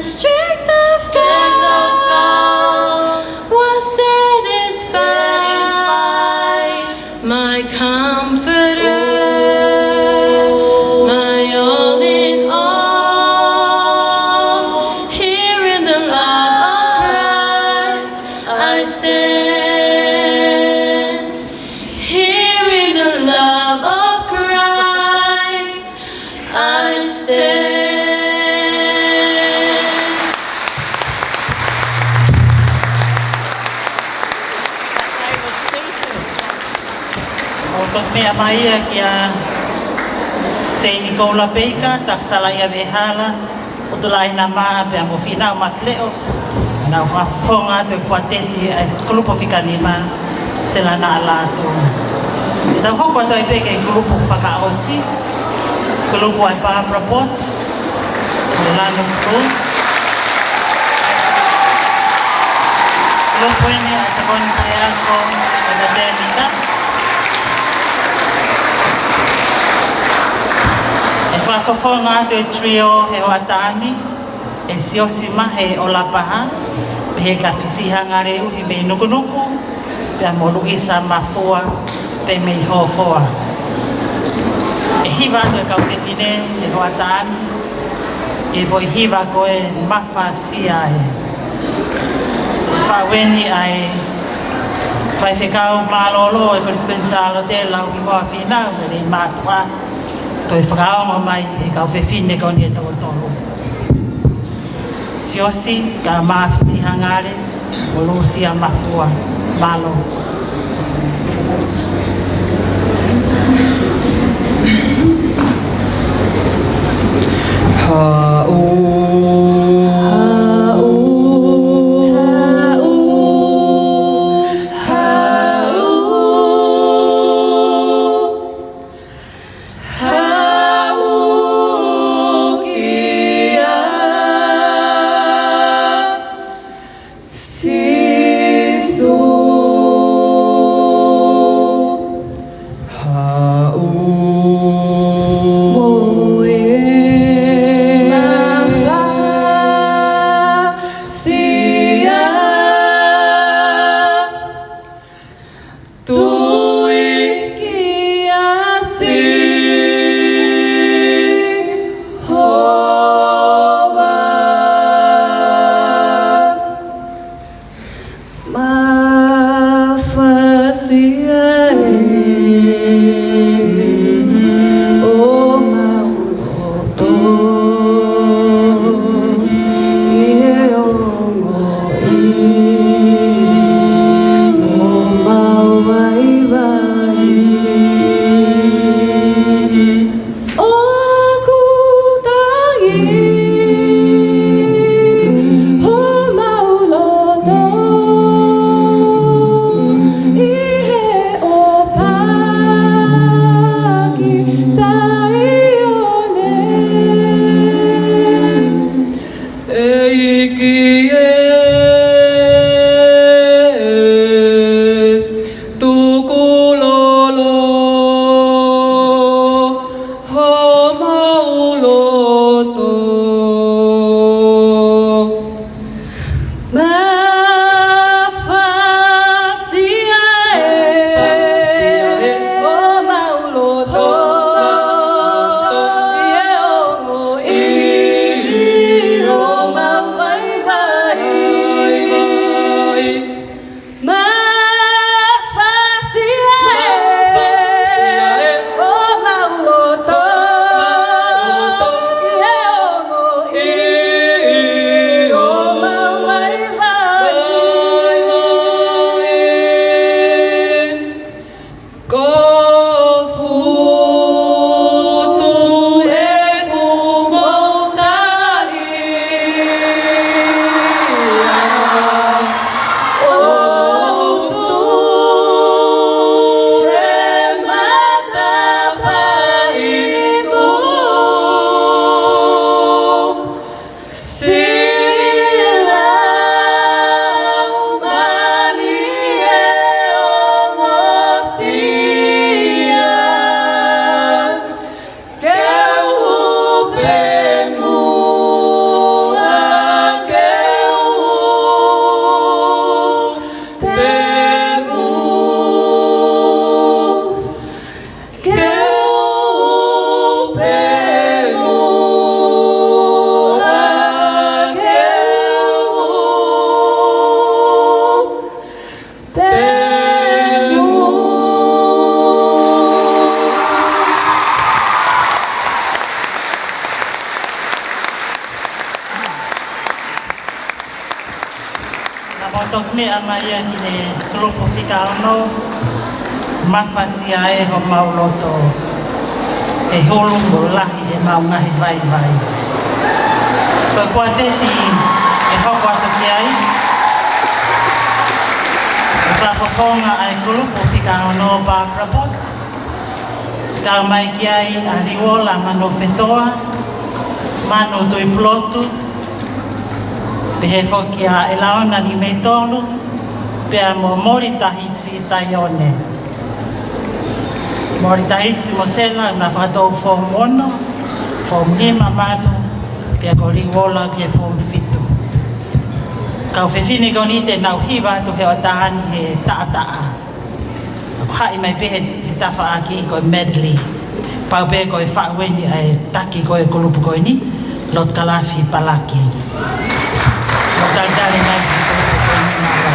strength of God was satisfied. My comforter, my all in all. Here in the love of Christ I stand. Here in the love of Christ I stand. Otot mea maia kia Sei Nicola Peika, taksala ia vehala, utulai na maa pe amo fina o mafleo, na ufafonga te kuateti a grupo fikanima sela na alato. Ita hoko ato i peke grupo whakaosi, grupo ai Barbara Bott, Lano Kru, grupo ini a takoni preako o na Denika, e whafafonga atu e trio he o atani, e siosi mahe o la paha, pe he ka fisihanga reu hi mei nukunuku, pe a molu isa mafua, pe mei hofoa. E hiva atu e kau whiwhine he o atani, e voi hiva koe mafa sia e. E whaweni ai, whai whikau malolo e korispensalo te lau i hoa whinau, e rei matua, toi whakaonga mai e kau whiwhine kau ni e tau tolu. Siosi ka mawhisi hangare o lusia mafua malo. Bye. motok me amaya ki le grupo Whikahono mafasia e ho mauloto e holo mo lahi e maungahi vai vai. Koe kua teti e hoko atu ki ai. E whafafonga ai grupo Whikahono Barbara Pot. Ka mai ki ai a Riola mano whetoa, mano tui plotu, pe he whoki a e laona ni mei tolu, pe a mo mori tahisi tai one. Mori tahisi mo sena na whakatou form 1, form 5 manu, pe a ko Riola ke form 7. Kau whewhini ko ni te nau hiwa atu he o tahani he taa. Hai mai pe he tafa aki ko medley. Pau pe ko e whaweni ai taki ko e kulupu ko ni lot kalafi palaki. Lot daldari mai ki kulupu ko ni mawa.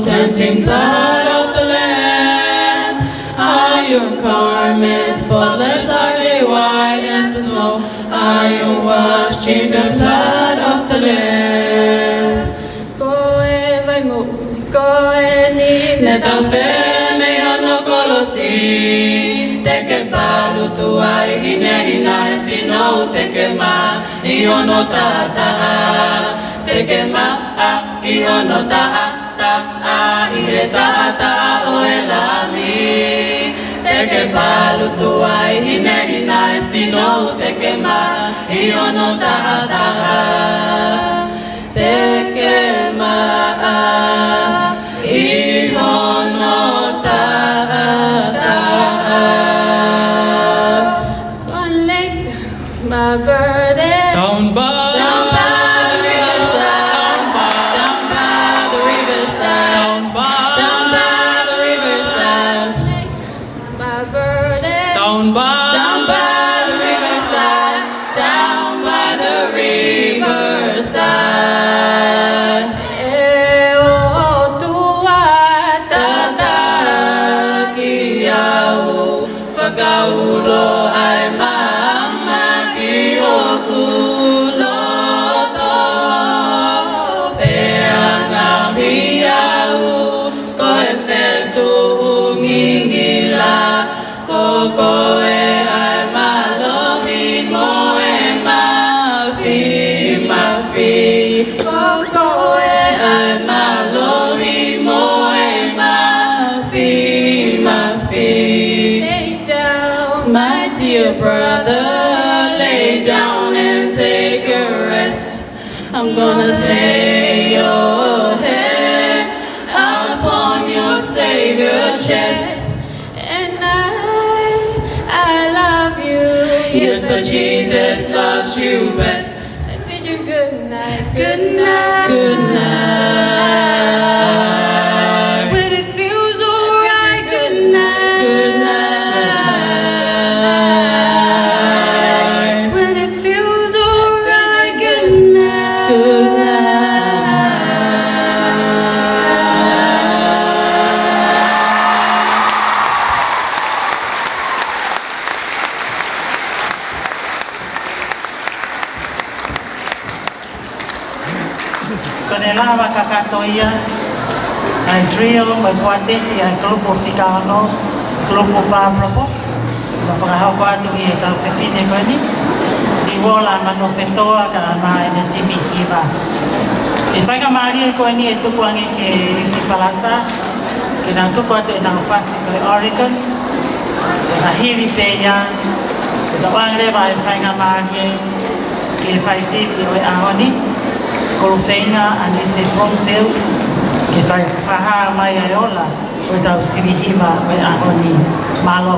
Cleansing blood of the Lamb, are your garments spotless, are they white as the snow? Are you washed in the blood of the Lamb? Koe vai mo, koe ni ne tau whē mei hono kolosi. Te ke palu tuai hine hina he sino te ke ma i hono tataa. Te ke ma i hono ta'a. I he ta'a o e lami. Te ke palu tuai hine hina e sino te ke ma i hono ta'a. Te ke ma i hono ta'a. Gone later, my burden. Down by the riverside. Down by the riverside, down by the riverside. E o tua tata ki au whakaulo ai mama ki hoku loto. E anga hi au ko e whetu ngingila. Koko e ai malohi mo e mafi, mafi. Koko e ai malohi mo e mafi, mafi. Lay down, my dear brother, lay down and take a rest. I'm gonna lay your head upon your Savior's chest. Yes, but Jesus loves you best. I bid you good night, good night, good night. When it feels alright, good night, good night. When it feels alright, good night, good night. Kone lawa kakatoia, ai trio, mai kuateti, ai grupo Whikahono, grupo Barbara Pot. Ma whakahau ko atu i e kau whewhine koe ni. Ti wola mano whetoa ka mai na timi hiwa. E whaika maari e koe ni e tuku angi ke Rifi Palasa, ke nā tuku atu e nā whasi koe Oregon, e nā hiri peia, Tawang le vai fai ngama ke fai si ki oi ahoni. Kolo feinga ane se Bromfield ke fai faha mai aiola o tau sirihiva oi ahoni malo.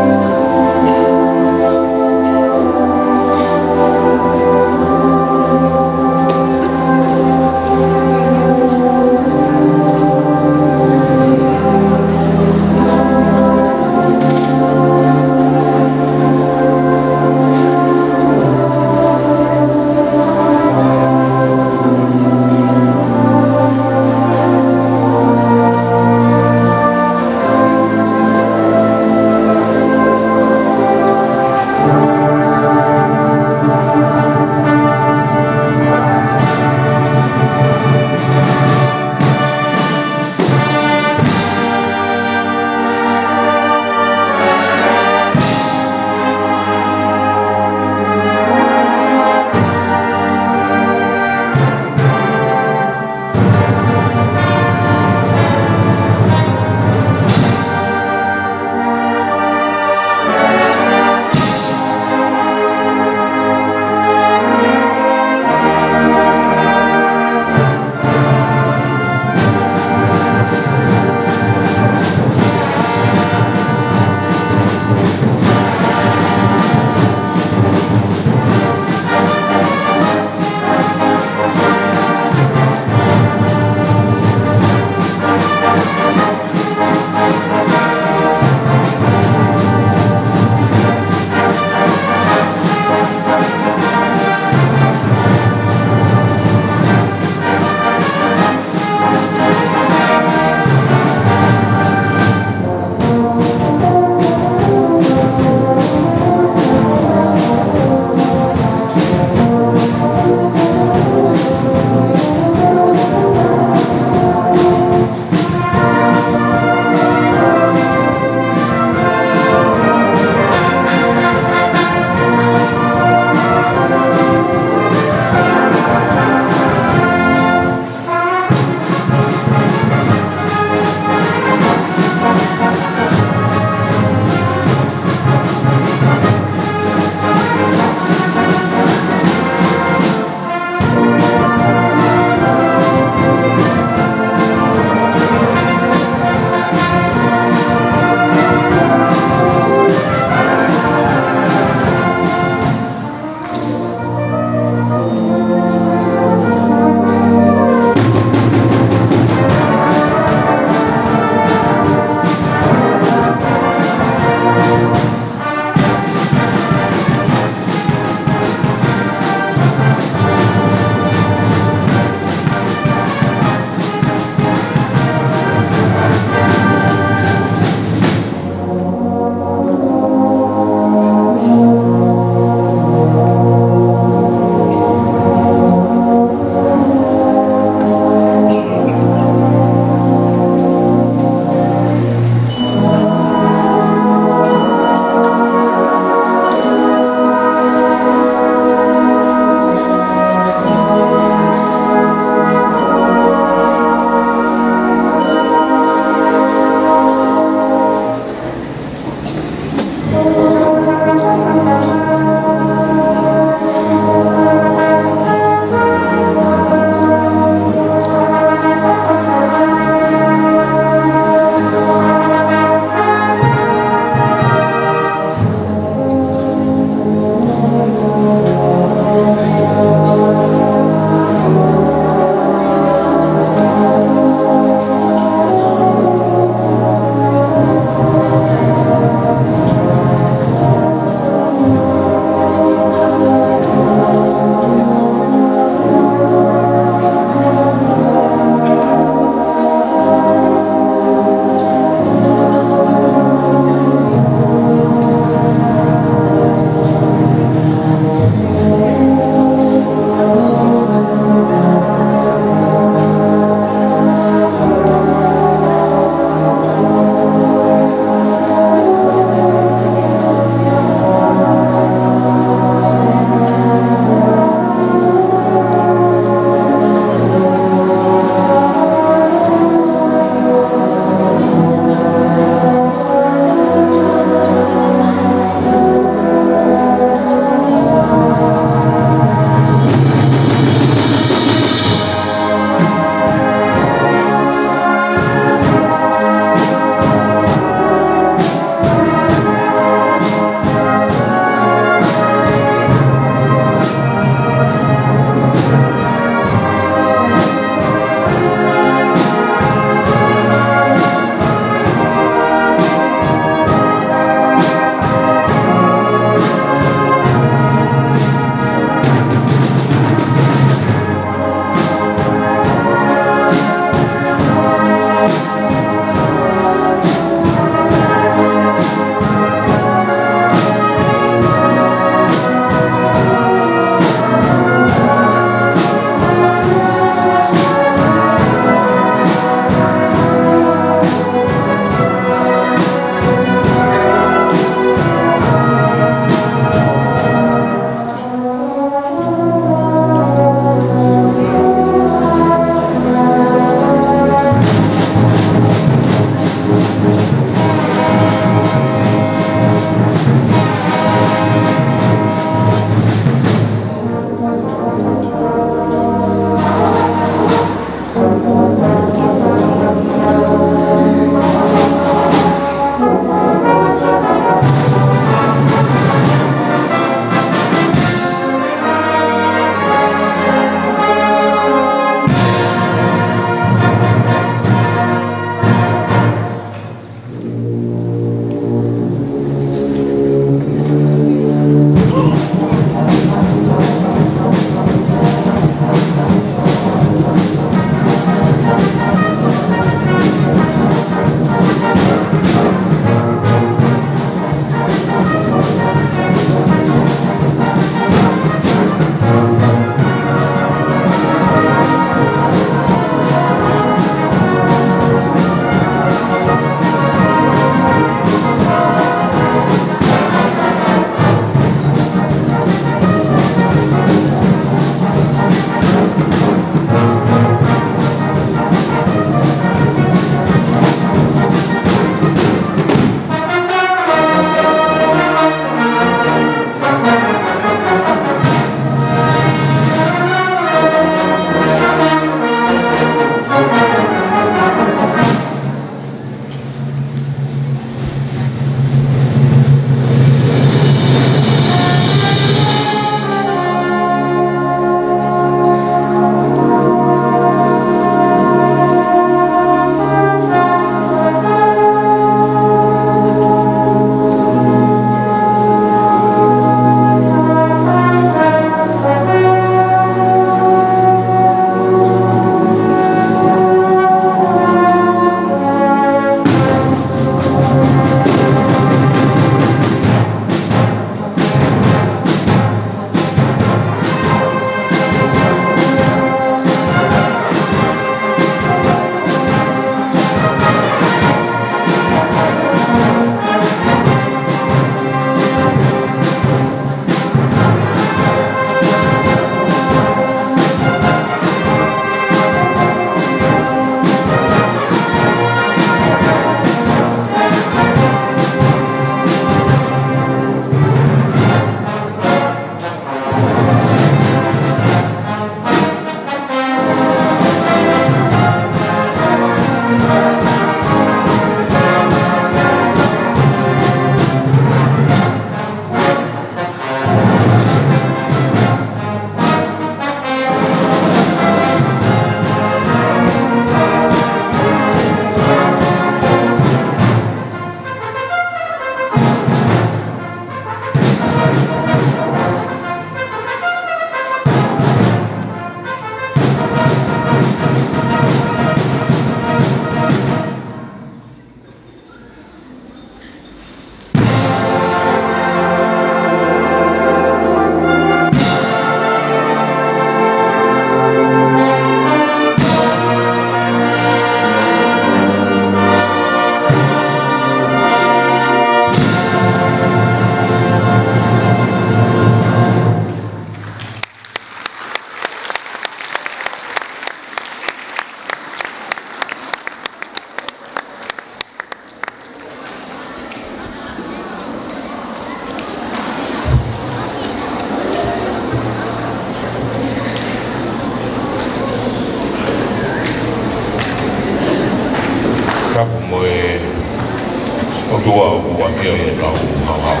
ua fio e tau hau.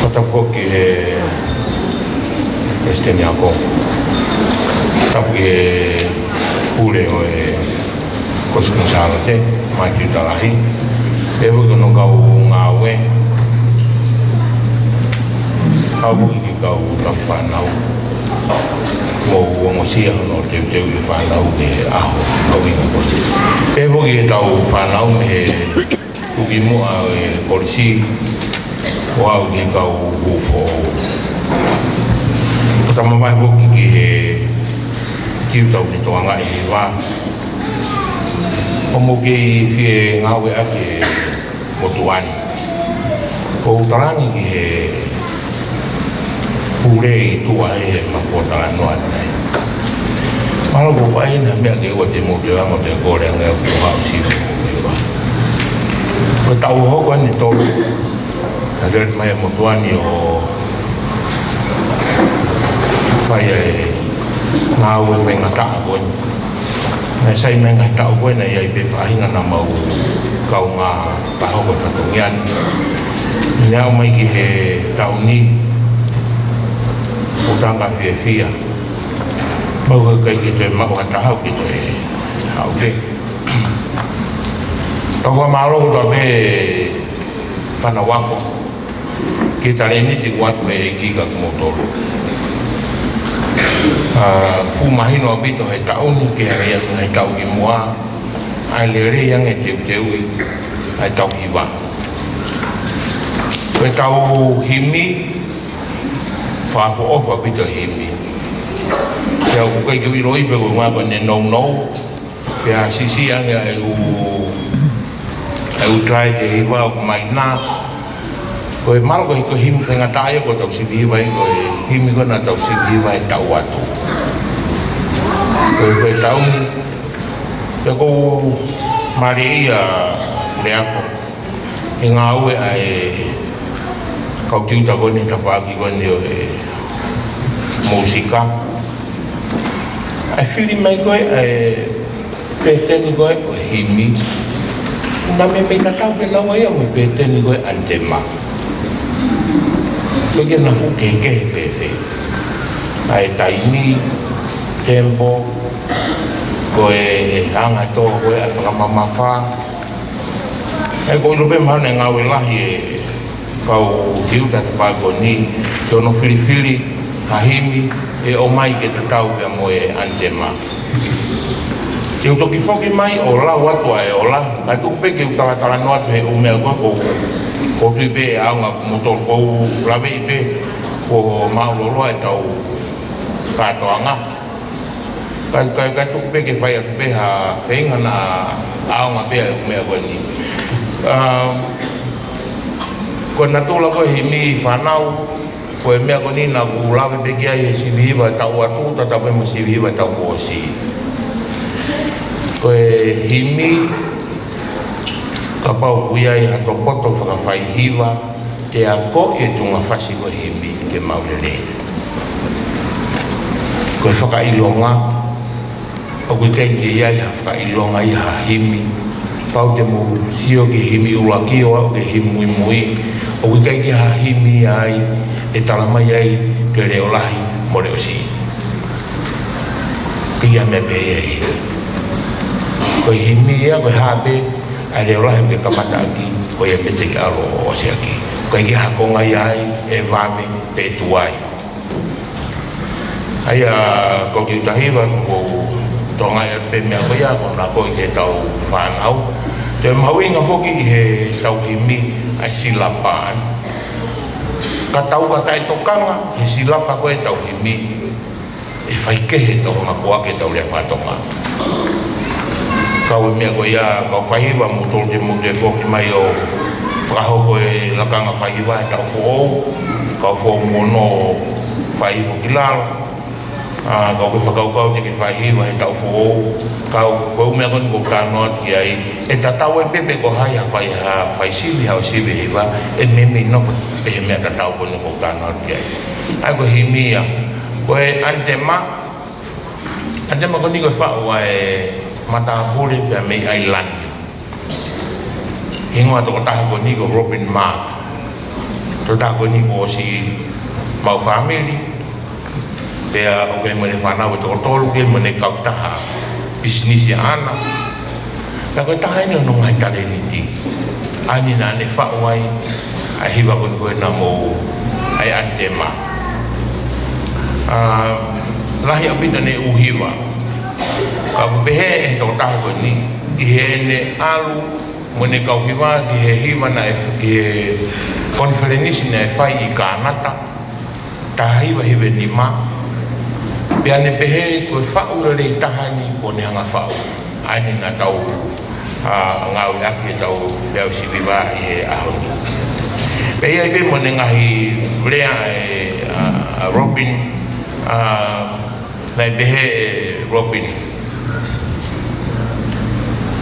Kata foki Esteniako. Tapi ule o Koskinasalo te, mai ki talahi. E hui kono kau ngawe. Kau hui ki kau tau whanau. Mo sia no te i whanau me aho au inga koe. E hui ki tau whanau me kuki mua e polisi. Wau ki kau hufo. Tama mai hoki ki he kiutau ni toanga i wā. O mo ki fie ngawe ake motuani. O utarangi ki he pure i tua e makotara noa nei. Maro ko pai na mea ke ua te motuanga pe kore ngea kuha o sifu i wā. Ko tau hoko ane tolu. Na rea mai motuani o fai e ngā ue whai ngā taa koe. Nā sai me ngai tau koe nei ai pe whahinga na mau kau ngā taho koe whatongiani. Nau mai ki he tau ni o tanga fia fia. Mau he kai ki te mau hatahau ki te hau te. Tau wha maaro ko ta me whanawako. Ki tareni te kuatu e ki ka kumotoro. Fu mahino abito he taunu ke harea he tau ki mua ai le re yang e teu ai tau ki wa he tau himi whafo ofa abito himi ke au kai ki wiroi pe ko ngā ne nou pe a sisi anga e u trai te hiwa o mai nā ko e maro ko himi whenga taia ko tau sibi hiwa ko e himi ko na tau sibi hiwa e tau atu koe tau te kou marei a leako e ngā ue ai kau tiuta kone ta whaaki kone o he musika ai whiri mai koe ai pēteni koe o himi na me me tatau ke nawa ia mo pēteni koe antema koe ke na fuke ke he ai taimi tempo koe hanga tō koe a whakamamawha. E koe rupe mahane ngāwe lahi e kau tiuta te pāko ni te ono whiriwhiri, hahimi, e o mai ke te tau pia mo e antema. Te utoki whoki mai o la watua e o la, kai tuku pe ke utaratara noa tu he umea koe ko tui pe e aunga kumotoro kou lawe i pe ko mauloloa e tau kātoanga. Kai tuku pe ke whai atu pe ha whenga na aonga pe e umea koe ni. Koe na tūla koe he mi whanau, koe mea koe ni na ku lawe pe kia he sibihiwa tau atu, tata koe mo sibihiwa tau kōsi. Koe himi, ka pau kuia i hato poto whakawhai hiwa, te a ko e tunga whasi koe himi ke maurere. Koe whakailonga, o koe kei ke iai ha whakailonga i ha himi, pau te mo sio ke himi ula kio au ke himi mui, o koe kei ke ha himi ai, e talamai ai ke reo lahi mo reo si. Kia me pe ei. Koe himi ia, koe hape, a reo lahi ke kamata aki, koe e pete ke alo o se aki. Koe ke hakonga iai, e vame, pe tuai. Aia ko ki utahiwa ko tonga e pe mea koe ia ko na koe ke tau whanau. Te mauinga whoki i he tau himi ai silapa ai. Ka tau ka tai tokanga, he silapa koe tau himi. E whaikehe tau ngakua ke tau lea whatonga. Kau e mea koe ia, kau whahiwa mo tolu te mo te whoki mai o whakahoko e lakanga whahiwa e tau whoou. Kau whoou mono whahiwa ki lalo. Kau ke whakaukau te ke whahiwa he tau whoou. Kau koe umea koni ko tānoa ki ai. E tatau e pepe ko hai ha whai sivi hao sivi hiwa. E meme nofa e he mea tatau koni ko tānoa ki ai. Ai ko himia. Koe antema. Antema koni koe whaua e matahapure pia mei ai lani. Ingoa toko taha ko ni ko Robin Mark. To taha ko ni ko si mau family. Pea o ke mene whanau toko tolu ke mene kautaha bisnis ya ana. Ka ko taha ni ono ngai tale ni ti. Ani na ne whauai a hiwa kon koe na mo ai antema. Lahi apita ne uhiwa. Ka pehe e toko taha ko ni. I he ne alu mone kau hiwa ki he hiwa na ki he konferenisi na e whai i kānata ta hiwa hiwe ni ma pia ne pehe koe whau rei tahani ko ne hanga whau aini na tau ngau ake tau whiau siwiwa i he ahoni pia i pe mone ngahi rea e Robin na pehe Robin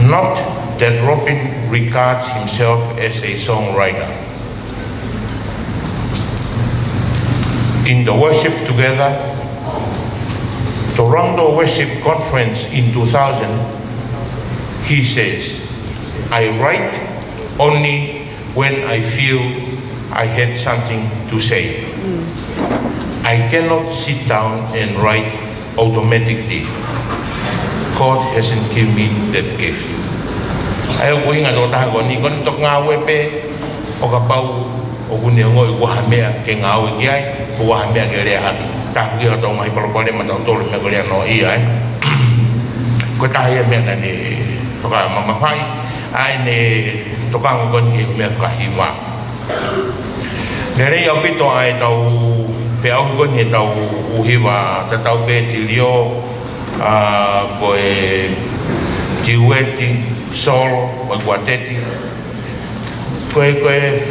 not that Robin regards himself as a songwriter. In the worship together, Toronto Worship Conference in 2000, he says, I write only when I feel I had something to say. I cannot sit down and write automatically. God hasn't given me that gift. Ai ko inga to taha ko ni kon tok ngā wepe o ka pau o kune ngoi ko hamea ke ngā we ki ai ko hamea ke rea haki tahu ki hato ngai palopale ma tau tolu me ko rea no i ai ko taha ia mea ne whaka mama whai ai ne tokango kon ki mea whakahiwa ne rei au pito ai tau whiau kon he tau uhiwa ta tau pe ti lio ko e tiueti solo o guateti koe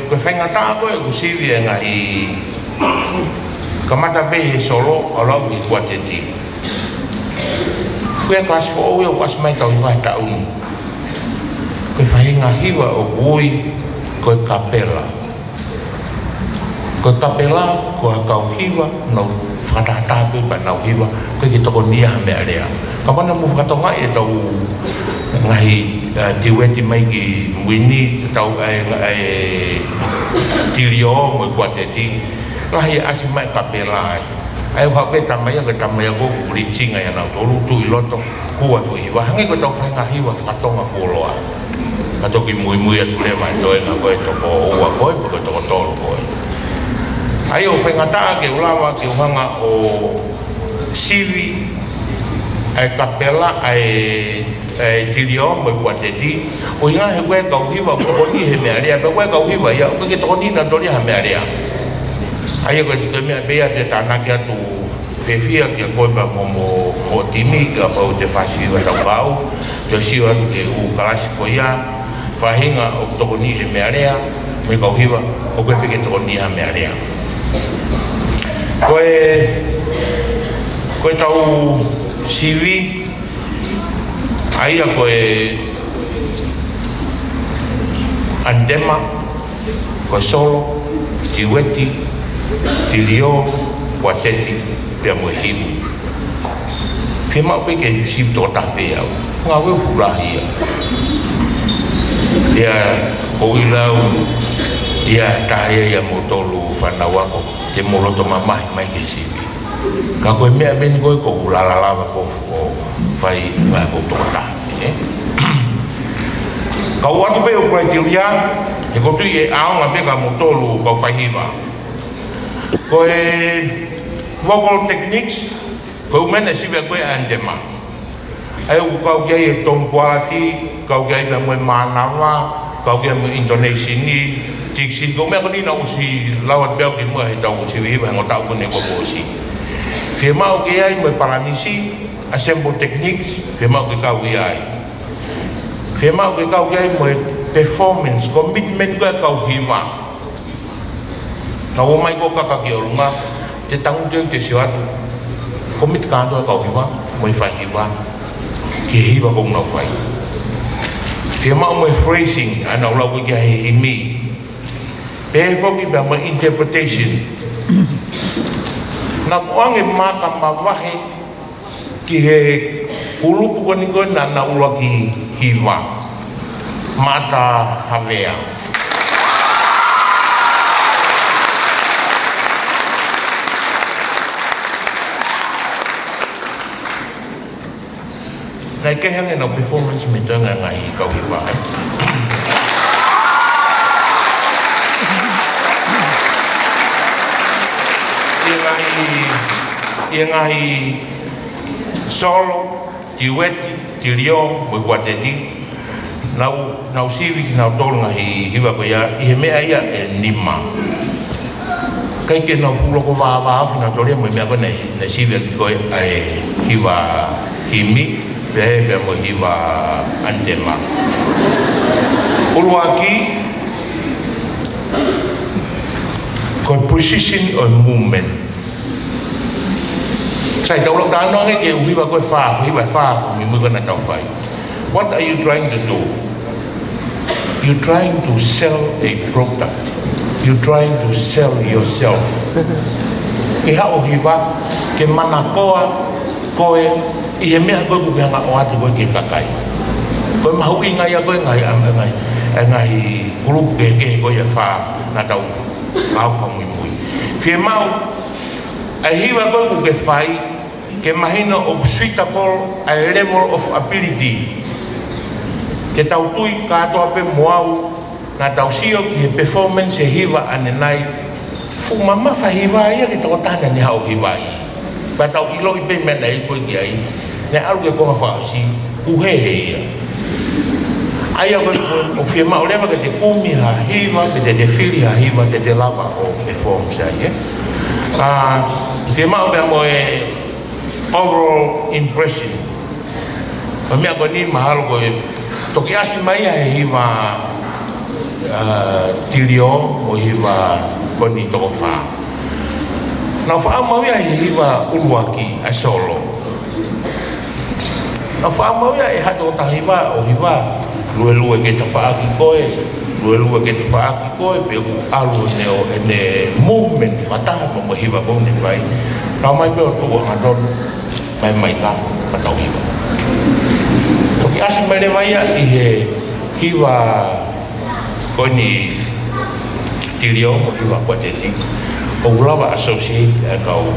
whaingata koe kusiwi e ngahi kamata pe he solo o lau i guateti koe klasi ko oe o pas mai tau iwa he tauni koe whainga hiwa o kui koe kapela koe kapela koe kau hiwa no whakatape pa nau hiwa koe ki toko nia mea rea ka mana mu whakatonga e tau ngahi tiweti mai ki mwini tau ai tilio mo kuateti lahi asi mai kapela ai wa pe tamaya ko lichinga ya na tolu tu iloto kuwa fu hiwa hangi ko tau whainga hiwa whakatonga fuoloa ka toki mui atu lewa e toe nga koe toko ua koe ko toko tolu koe ai o whainga taa ke ulawa ke uhanga o siwi ai kapela ai tilio mo kuateti o inga he koe kau hiwa ko ni he mea rea pe koe kau hiwa ia ko ke toko ni na tori ha mea rea ai ko te mea bea te tana ki atu fefia ki koe pa mo timi ka pa o te whasi wa tau pau te siwa ke u kalasi ko ia whahinga o toko ni he mea rea me kau hiwa o koe pe ke toko ni ha mea rea koe tau siwi aia koe andema koe solo tiweti tilio kuateti pia mo hiwi pia mau pe ke yusim tō tape au ngā weu furahi ia ko ilau ia tahia ia mo tolu whanau ako te moloto mamahi mai ke siwi ka koe mea ben koe ko ulalalawa ko whai mai ko tōta ka uatu pe o koe tiuria e ko tui e aonga pe ka motolu ka whahiwa koe vocal techniques koe umene siwe koe andema ai u kau kia e tone quality kau kia e moe manawa kau kia mo intonation ni tiksin ko mea ko nina usi lawat beo ki mua he tau usi wihiwa hengo tau kone ko usi Fie mau ke ai mo paramisi assemble techniques fie mau ke kau ai fie mau ke kau ai mo performance commitment ko kau hiwa kau mai ko kaka ki olunga te tangu te siwat commit ka ndo kau hiwa mo fa hiwa ki hiwa ko no fai fie mau mo phrasing ana ula ko ki himi pe fo ki ba mo interpretation na kuange maka mawahe ki he kulupu koni koe na ula ki hiwa Mata Havea. Nei ke hange no performance me tanga ngai kau hi wa. Ia ngai solo, tiweti, tirio, mo wateti. Nau siwi nau tolu ngai hiwa ko ia I he mea ia e nima. Kai ke nau fulo ko wa afu na tole mo mea ko nei siwi ki ko ai hiwa himi be mo hiwa antema. Uluaki ko position or movement. Sai tau lo tano nge ke hiwa ko fa mi mo na tau fai. What are you trying to do? You're trying to sell a product. You're trying to sell yourself. Ke hao hiva, ke mana koa, koe, I he mea koe kukeanga o atu koe ke kakai. Koe mahu I ngai a koe ngai grupu ke koe e wha, nga tau whau whamui mui. Whie mau, a hiva koe kuke whai, ke mahina o suitable a level of ability. Ke tau tui katoa pe moau na tau sio ki he performance e hiwa ane nai fu mama fa hiwa ia ke tau tana ni hao hiwa I pa tau ilo I pe mena I koe ki ai ne aru ke konga wha si uhe he ia ai au o fia mao lewa ke te kumi ha hiwa ke te whiri ha hiwa ke te lava o performance ai fia mao mea mo e overall impression o mea ko ni mahalo ko e toki asi mai he hiwa tirio o hiwa koni toko wha. Nau wha amau ia he hiwa uluaki a solo. Nau wha amau ia e hato ta hiwa o hiwa lue ke ta wha aki koe, lue ke ta wha aki koe pe u alu ne movement whataha mo hiwa kone whai. Kau mai peo tuko hangadon mai ka patau hiwa. Toki asi mai lewa ia I he hiwa koni tirio o hiwa kwateti o ulawa associate e kau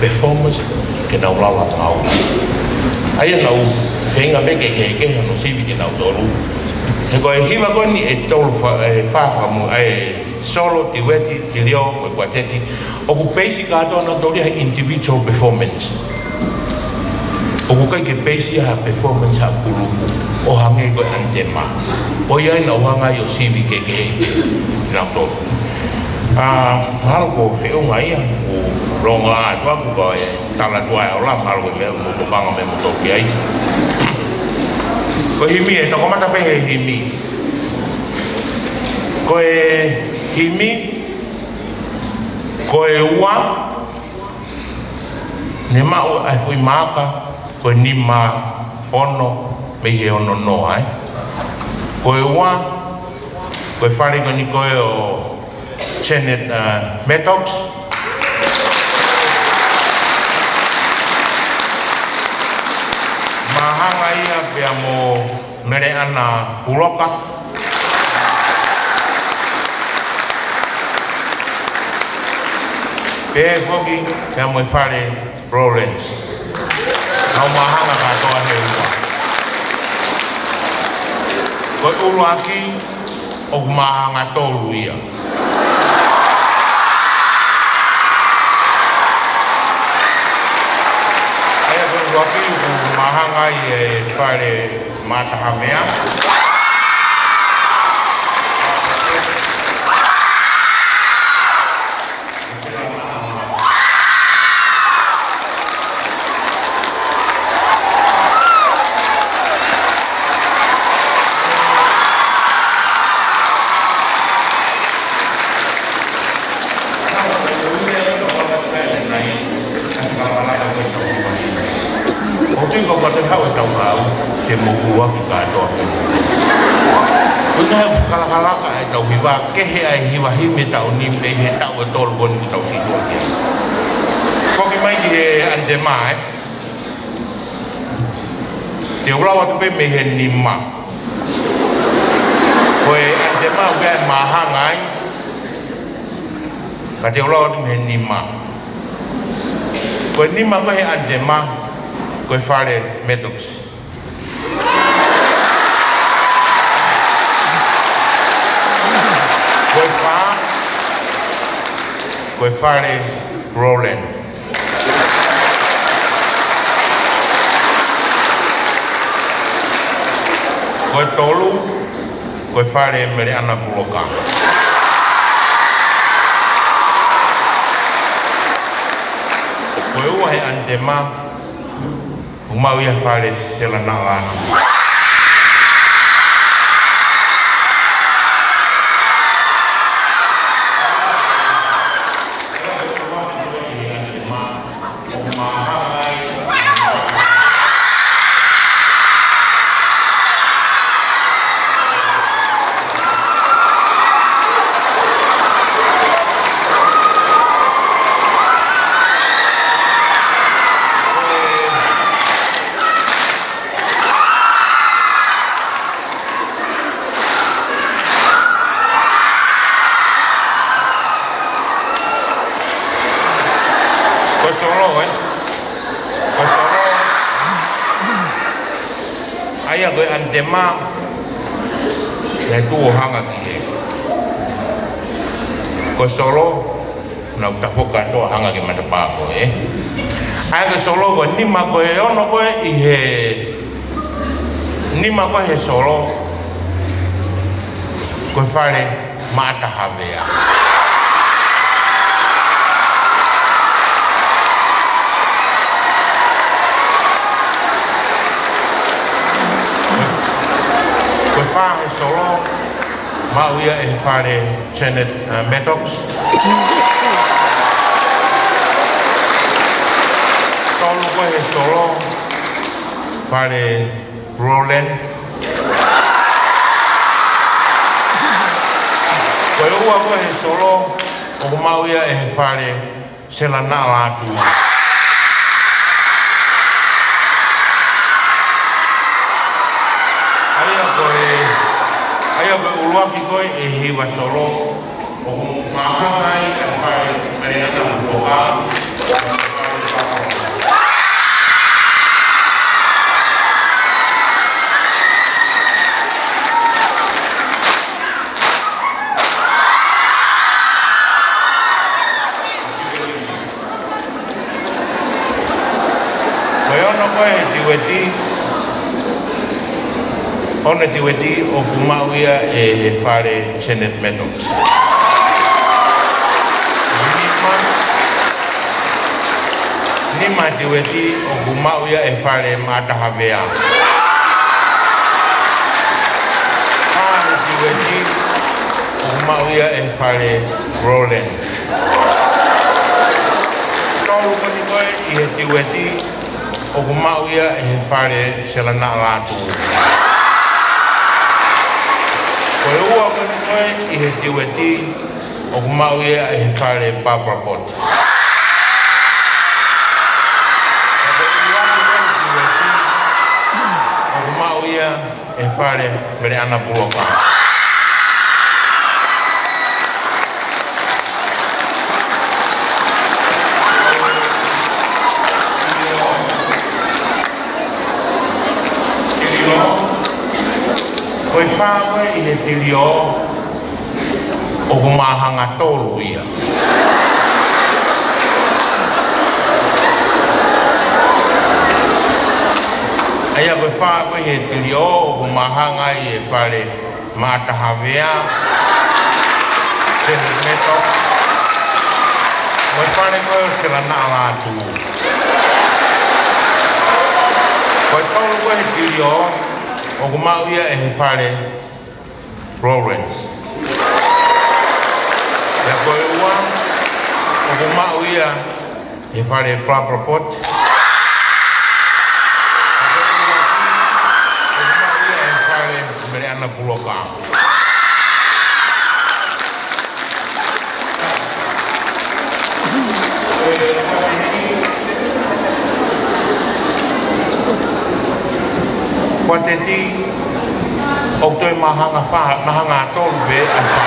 performance ke na ulawa ngau. Aia nau whenga meke ke no siwi ke nau toru. He koe hiwa koni e tolu whawhamu e solo, tiweti, tirio, kwateti o ku basic ato na tori he individual performance. O ku kai ke base ha performance ha kulupu o hange ko antema o ia na wanga yo sivi ke na to algo feo ngai o longa to ku ko e tala to ai la algo me mo to banga me mo to ke ai ko himi e to ko mata pe himi ko e himi ko e wa ne ma o ai foi maka ko ni ma ono me he ono no ai ko e wa ko fare ko ni ko o Chenet Metox mahanga ia pe mo mere ana uloka pe fogi pe mo fare Lawrence au mahanga ka toa he ua. Koe uluaki o mahanga tolu ia. Aia koe uluaki o mahanga I e whare matahamea. Ke mokua ki katoa ke Una he whakalakalaka e tau hiwa kehe ai hiwa hime tau ni me he tau e tolu boni ki tau situa ke Whoki mai ki he andema Te urawa tupe me he nima Koe ante ma wea mahangai. Ka te ora o me nima. Koe nima koe he ante ma. Koe whare Metox. Koe whare Roland. Koe tolu, koe whare mere ana Puloka. Koe ua he ante ma, umau ia whare sela na lana. Aia koe ante ma le tuo hanga ki he. Ko solo na utafoka to hanga ki matapako Aia koe solo koe nima koe ono koe I he nima koe he solo koe whare maata havea. Koe whahe solo, mauia e whare Janet Metox. Tolu koe he solo, whare Roland. Koe ua koe he solo, o mauia e whare Selana Latu. Aia koe uruaki koe e hiwa solo o mahangai e whae mereana Puloka. Koe ono koe tiweti One tiweti o kumauia e whare Janet Metox. Nima tiweti o kumauia e whare Mata Havea. Hane tiweti o kumauia e whare Roland. Tolu koni koe I he tiweti o kumauia e whare Selana Latu. Koe ua koni koe I he tiweti o kumauia e whare Barbara Pot. Koe ua koni tiweti o kumauia e whare Mereana Puloka. Koe whāwe I he tirio o kumahanga tolu ia. Aia koe whāwe I he tirio o kumahanga I he whare Mata Havea, Janet Metox. Koe whare koe o Selana Latu. Koe tolu koe he tirio o kumauia e he whare Lawrence. Ia koe ua o kumauia e whare Barbara Pot. O kumauia e whare Mereana Puloka. Kwa te ti O toi mahanga tolu be a wha.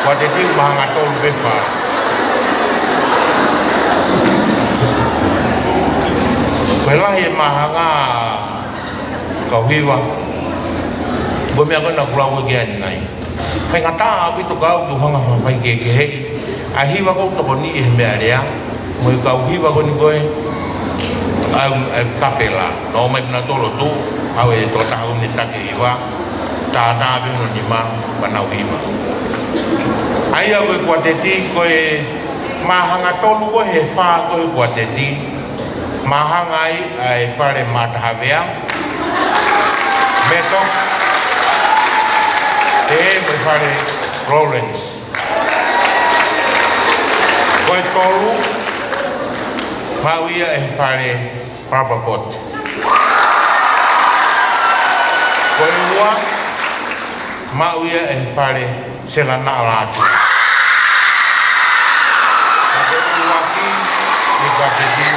Wa te tiu mahanga tolu be wha. Koe lahi e mahanga kauhiwa. Koe mea koe na kuraua ki ani nai. Whai ngata a pito kau tu hanga whawhai ke hei. A hiwa kou toko ni e mea rea. Moi kauhiwa koe ni koe. Au kapela. No mai pina tolo tu. Au e tō tahu ni take hiwa. Tā bihono ni ma wanau hiwa. Aia koe kua te ti koe mahanga tolu koe he wha koe kua te ti. Mahanga ai whare matahawea. Meto. Te koe whare Lawrence. Koe tolu. Mauia e whare Papapot. Koe ua. Mauia e whare Selana Alatu. Koe ua ki e kua te ti.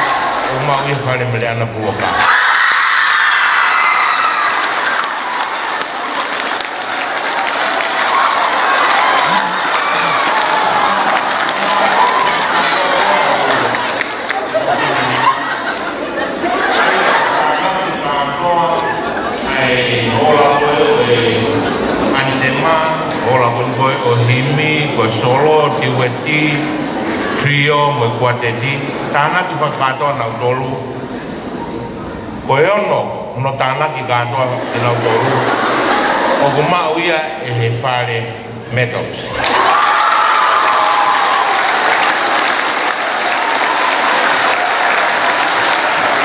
O mauia whare Meleana Puoka. O himi, ko solo, tiweti, trio, mo kuateti, tāna ki whakatoa nau tolu. Ko e ono, no tāna ki katoa i nau tolu. O ko mauia e he whare metals.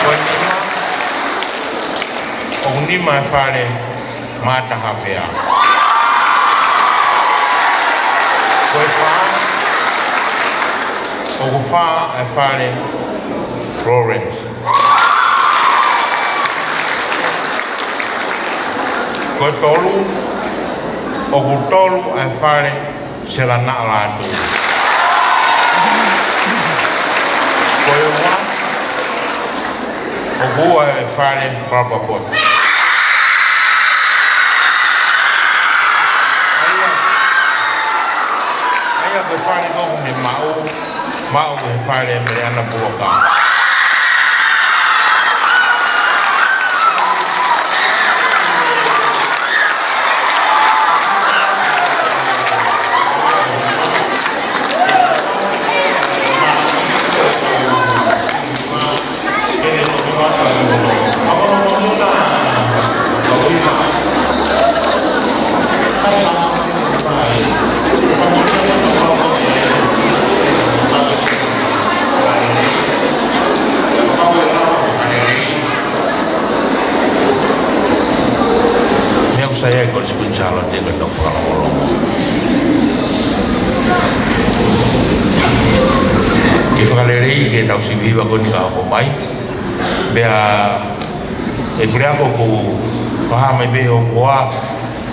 Ko nima, o nima e whare matahawea. Koe wha, o ku wha e whare Lawrence. Koe tolu, o ku tolu e whare Selana Alatu. Koe ua, o ku ua e whare Papapot. Koe whare koku me mau e whare Meleana Puoka. Saya ikut sekunjalo dia ke Nova Olong. Kita kali kita tahu si viva kau ni kau mai. Bea, berapa ku faham be hoa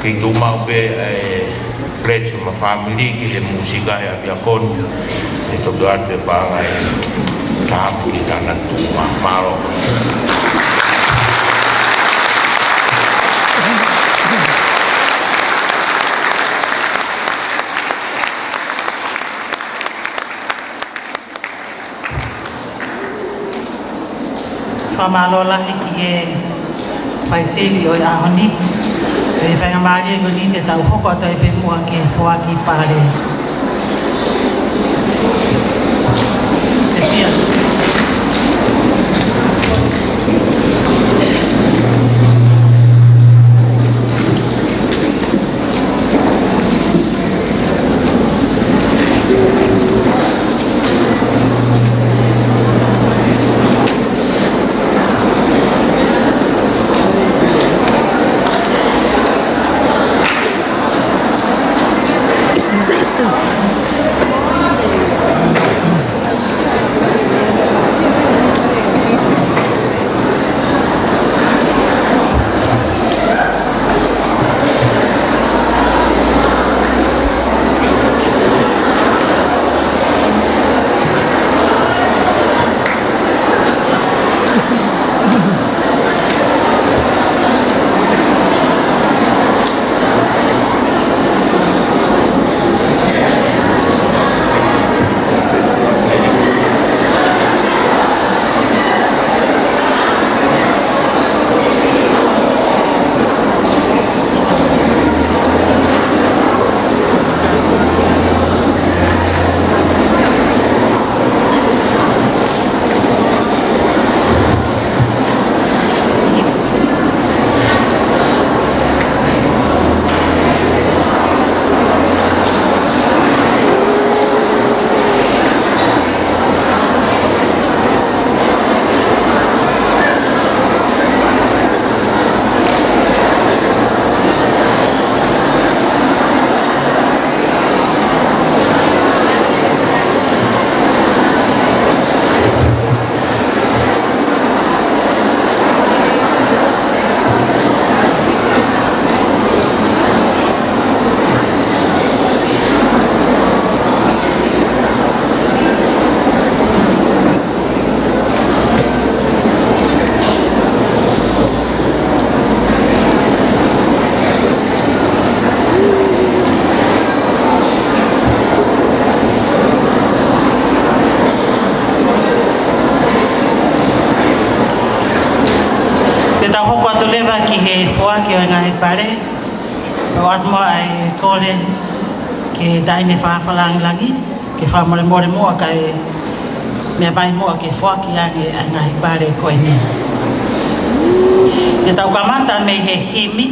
kita mau be pledge sama family ke musika ya bea kon itu berarti bangai tahap kita nanti malo. Whamalola hiki e paiseri o ahoni. E whaingamari e goni te tau hoko ata e pe mua ke whoaki pare. E pia. tau hoko atu lewa ki he fua ki o ngahi pare. Pau atmo ai kore ke daine whawhalangi ke whamore mua kai mea mai mua ke fua ki ange ai ngahi pare koe ni. Ke tau kamata me he himi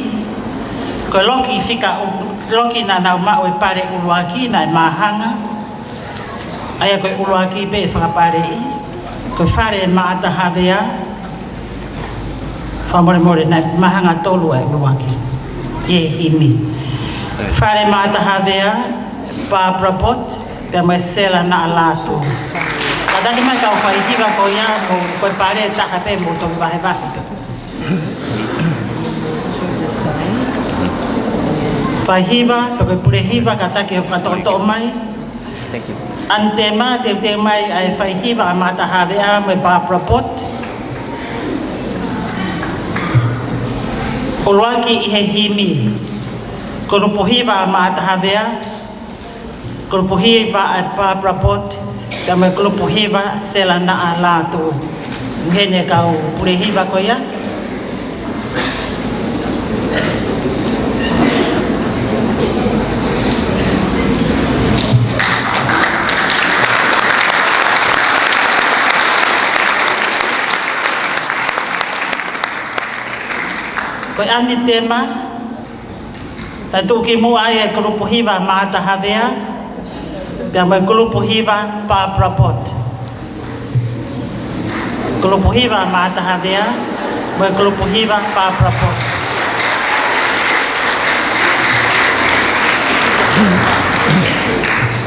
koe loki loki na nau mao e pare uluaki na e mahanga. Aia koe uluaki pe e whakapare i. Koe whare e maata hawea. Whamore na mahanga tolu e uluaki. Ie himi. Whare maata hawea. Barbara Bott. Pea mai sela na alatu. Kataki mai kau whaihiwa ko ia mo koe pare e taka pe mo toku vahe vahe. Whahiwa, pe koe purehiwa kataki o whakatoto mai. Antema te mai ai whaihiwa a mata hawea me Barbara Bott. Uluaki i he himi. Kurupuhiwa a mata hawea. Kurupuhiwa a Barbara Bott. Ka me kurupuhiwa sela na a lātu. Uhene kau purehiwa ko ia. Koe ani tema, tai tuki mua ai e kurupuhiwa maata hawea, pia mai kurupuhiwa Barbara Bott. Kurupuhiwa maata hawea, mai kurupuhiwa Barbara Bott.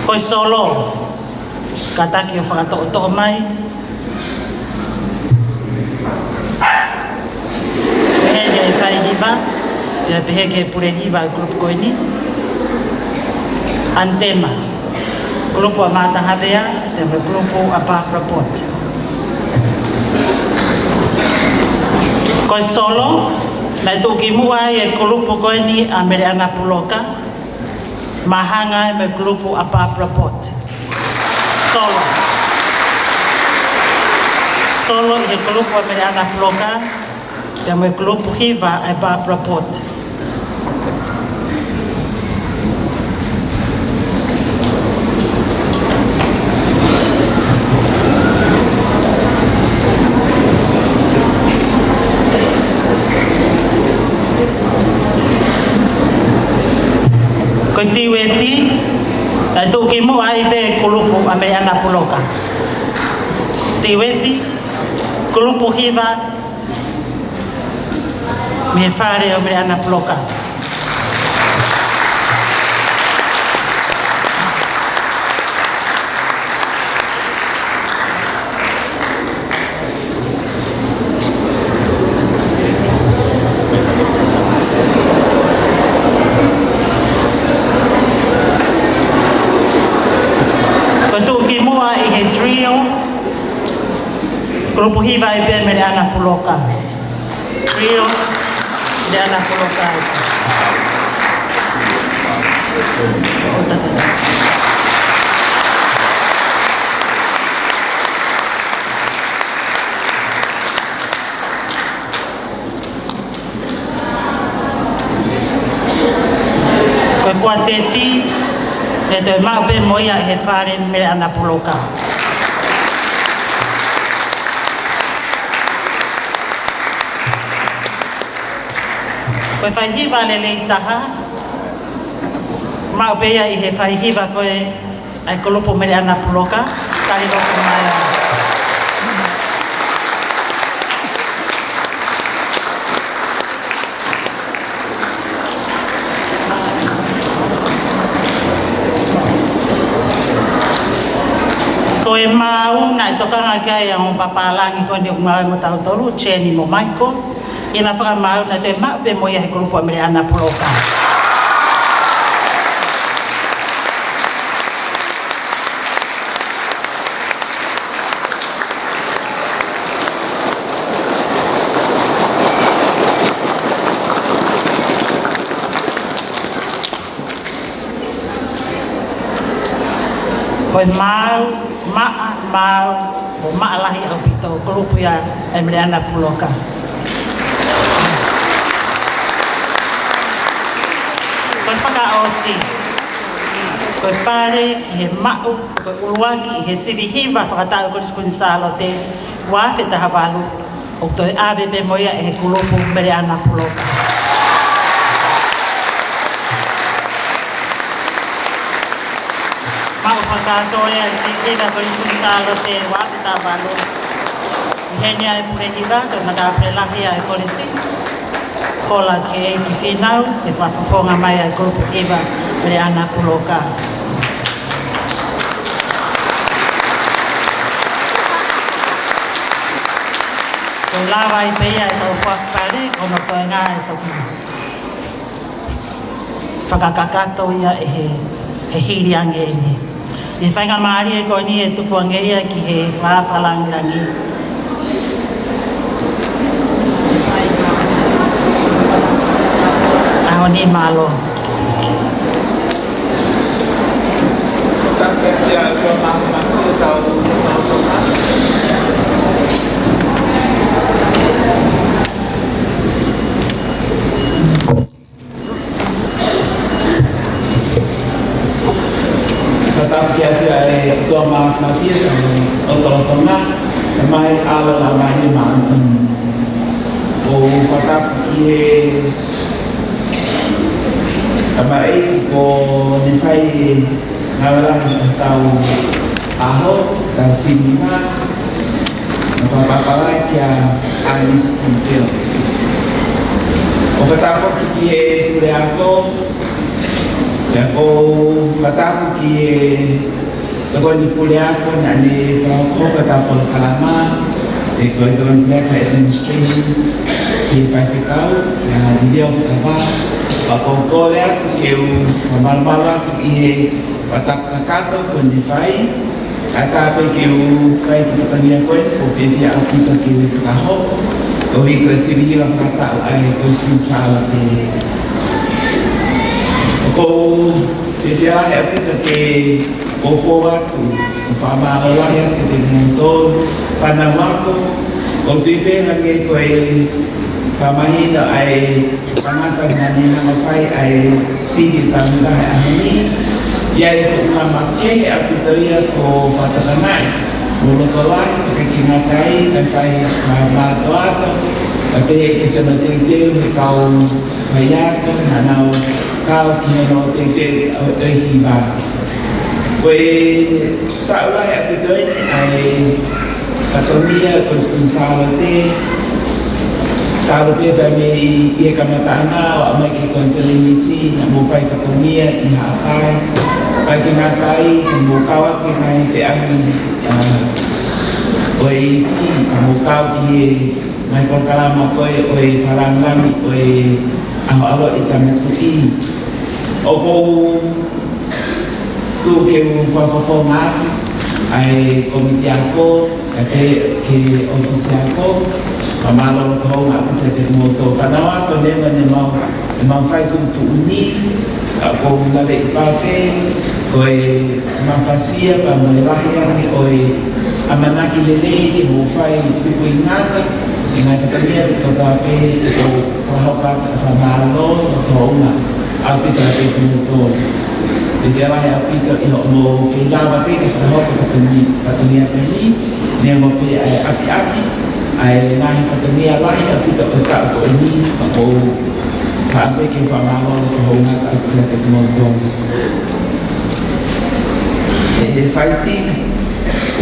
Koe solo, kataki o whakatoʻotoʻo mai. Whaihiwa, ia peheke purehiwa i grupu koe ni. Antema, grupu a Mata Hawea, ia me grupu a Barbara Bott. Koe solo, nai tuki mua i e grupu koe ni a Meriana Puloka. Mahanga i me grupu a Barbara Bott. Solo. Solo i e grupu a Meriana Puloka. Ia me grupu hiwa ai Barbara Bott. Koe tiweti, tai tuki mua ai be grupu a Meriana Puloka. Tiweti, grupu hiwa me whare o Meriana Puloka. Ko tuki mua i he trio, grupu hiwa i be Meriana Puloka. Trio, Meriana Puloka. Koe kua teti, e toi mau pe moia he whare Meriana Puloka. Koe whaihiwa le lei taha, mau pea i he whaihiwa koe ai kolupo Meriana Puloka, kari loko mai a. Koe mau nai tokanga kai a on papalangi koe ni umai mo tau toru, Cheni mo Michael. Ina whakamau na te mau pe moia he kolupo Meriana Puloka. Koe mau, mau, o maa lahi au pito kolupo ia e Meriana Puloka. Koe whakaosi. Koe pare ki he mau, koe uruaki he sirihiwa whakatau ko Skuli Salo te wafe taha walu. O toi ave pe moia e he kulopu mere ana puloka. Mau whakatoria e sirihiwa ko Skuli Salo te wafe taha walu. Henia e purehiwa, koe makapurelahi a e kolisi. Kola ke e ki whinau, e whawhawhonga mai a kulopu iwa mere ana puloka. Koe lawa i peia e tau whakapare, kono koe ngā e toki. Whakakakato ia e he hiri ange e ni. I whainga maari e koe ni e tuku ange ia ki he whaafalangrangi. Aho ni malo. Tapi biasa tua mak mafia atau mai ala la mai man o patap ye mai ko ni fai ngawala tau aho tau sinima apa pala kia anis confio o patap ki ye aku ya ko patap ki Toko ni kuliah ko na ni ko katapon kalama ko ito ang administration ki patikau na dia apa ako kuliah ke mamal-malam ki patak kakato ko ni fai ata pe ke fai kitanya ko vivia kita ki kaho ko ko sibili la kata ai ko sponsal ko vivia kita ke Opo waktu, fama Allah ya titik motor, panamaku, kontipe lagi koi pamahina ai pangatan nani nama fai ai sidi tangga ahli, ya itu nama ke aku teriak ko fatakanai, mulu kolai pakai kingatai kan fai mama toato, tapi kesana tinggal kau bayar kan hanau kau kino tinggal hiba. Koe ta'ulah ya pitoin ai katomia ko Skuli te kalau pe bami ia kamatana wa mai ki konferensi na mo pai katomia i hatai pai ki ngatai mo kawa ki mai te ami koe fi mo kaw ki mai por kalama koe oi faranglang koe alo itametui opo tu ke format ai komite ako ke ofisi ako pamalo to aku te moto panawa to ne mau fai tu uni ako ngale pape koi mafasia pa moirahia ni oi amanaki lele ki mo fai tu inata ina tatania to tape ko hapat pamalo to una aku te moto Bicara yang kita mau kehilangan apa kita tahu katanya ini ni mau pe api-api ai naik katanya lain kita tetap ko ini aku sampai ke famalo tahu nak kita teknologi faisi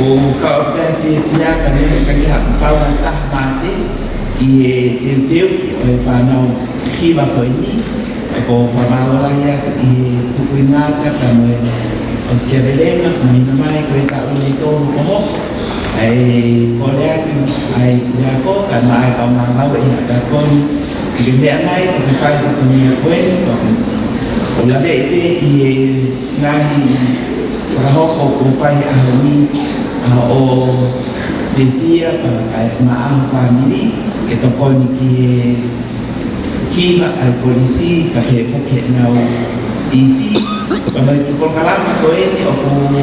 o kau dah via kami hak kau entah mati dia fanau kiba ko ini ko famalo lah ya tu kuinata kami oskevelema mai ko ta ulito ko ai kolea tu ai ya ko kan mai ka mang lawe ya ka kon gede mai ko fai ko ni ko ko la de i ngai raho ko fai ahli o devia para kai ma family itu kon ki Kima al polisi kake fake nau ifi bama ko kalama ko ini aku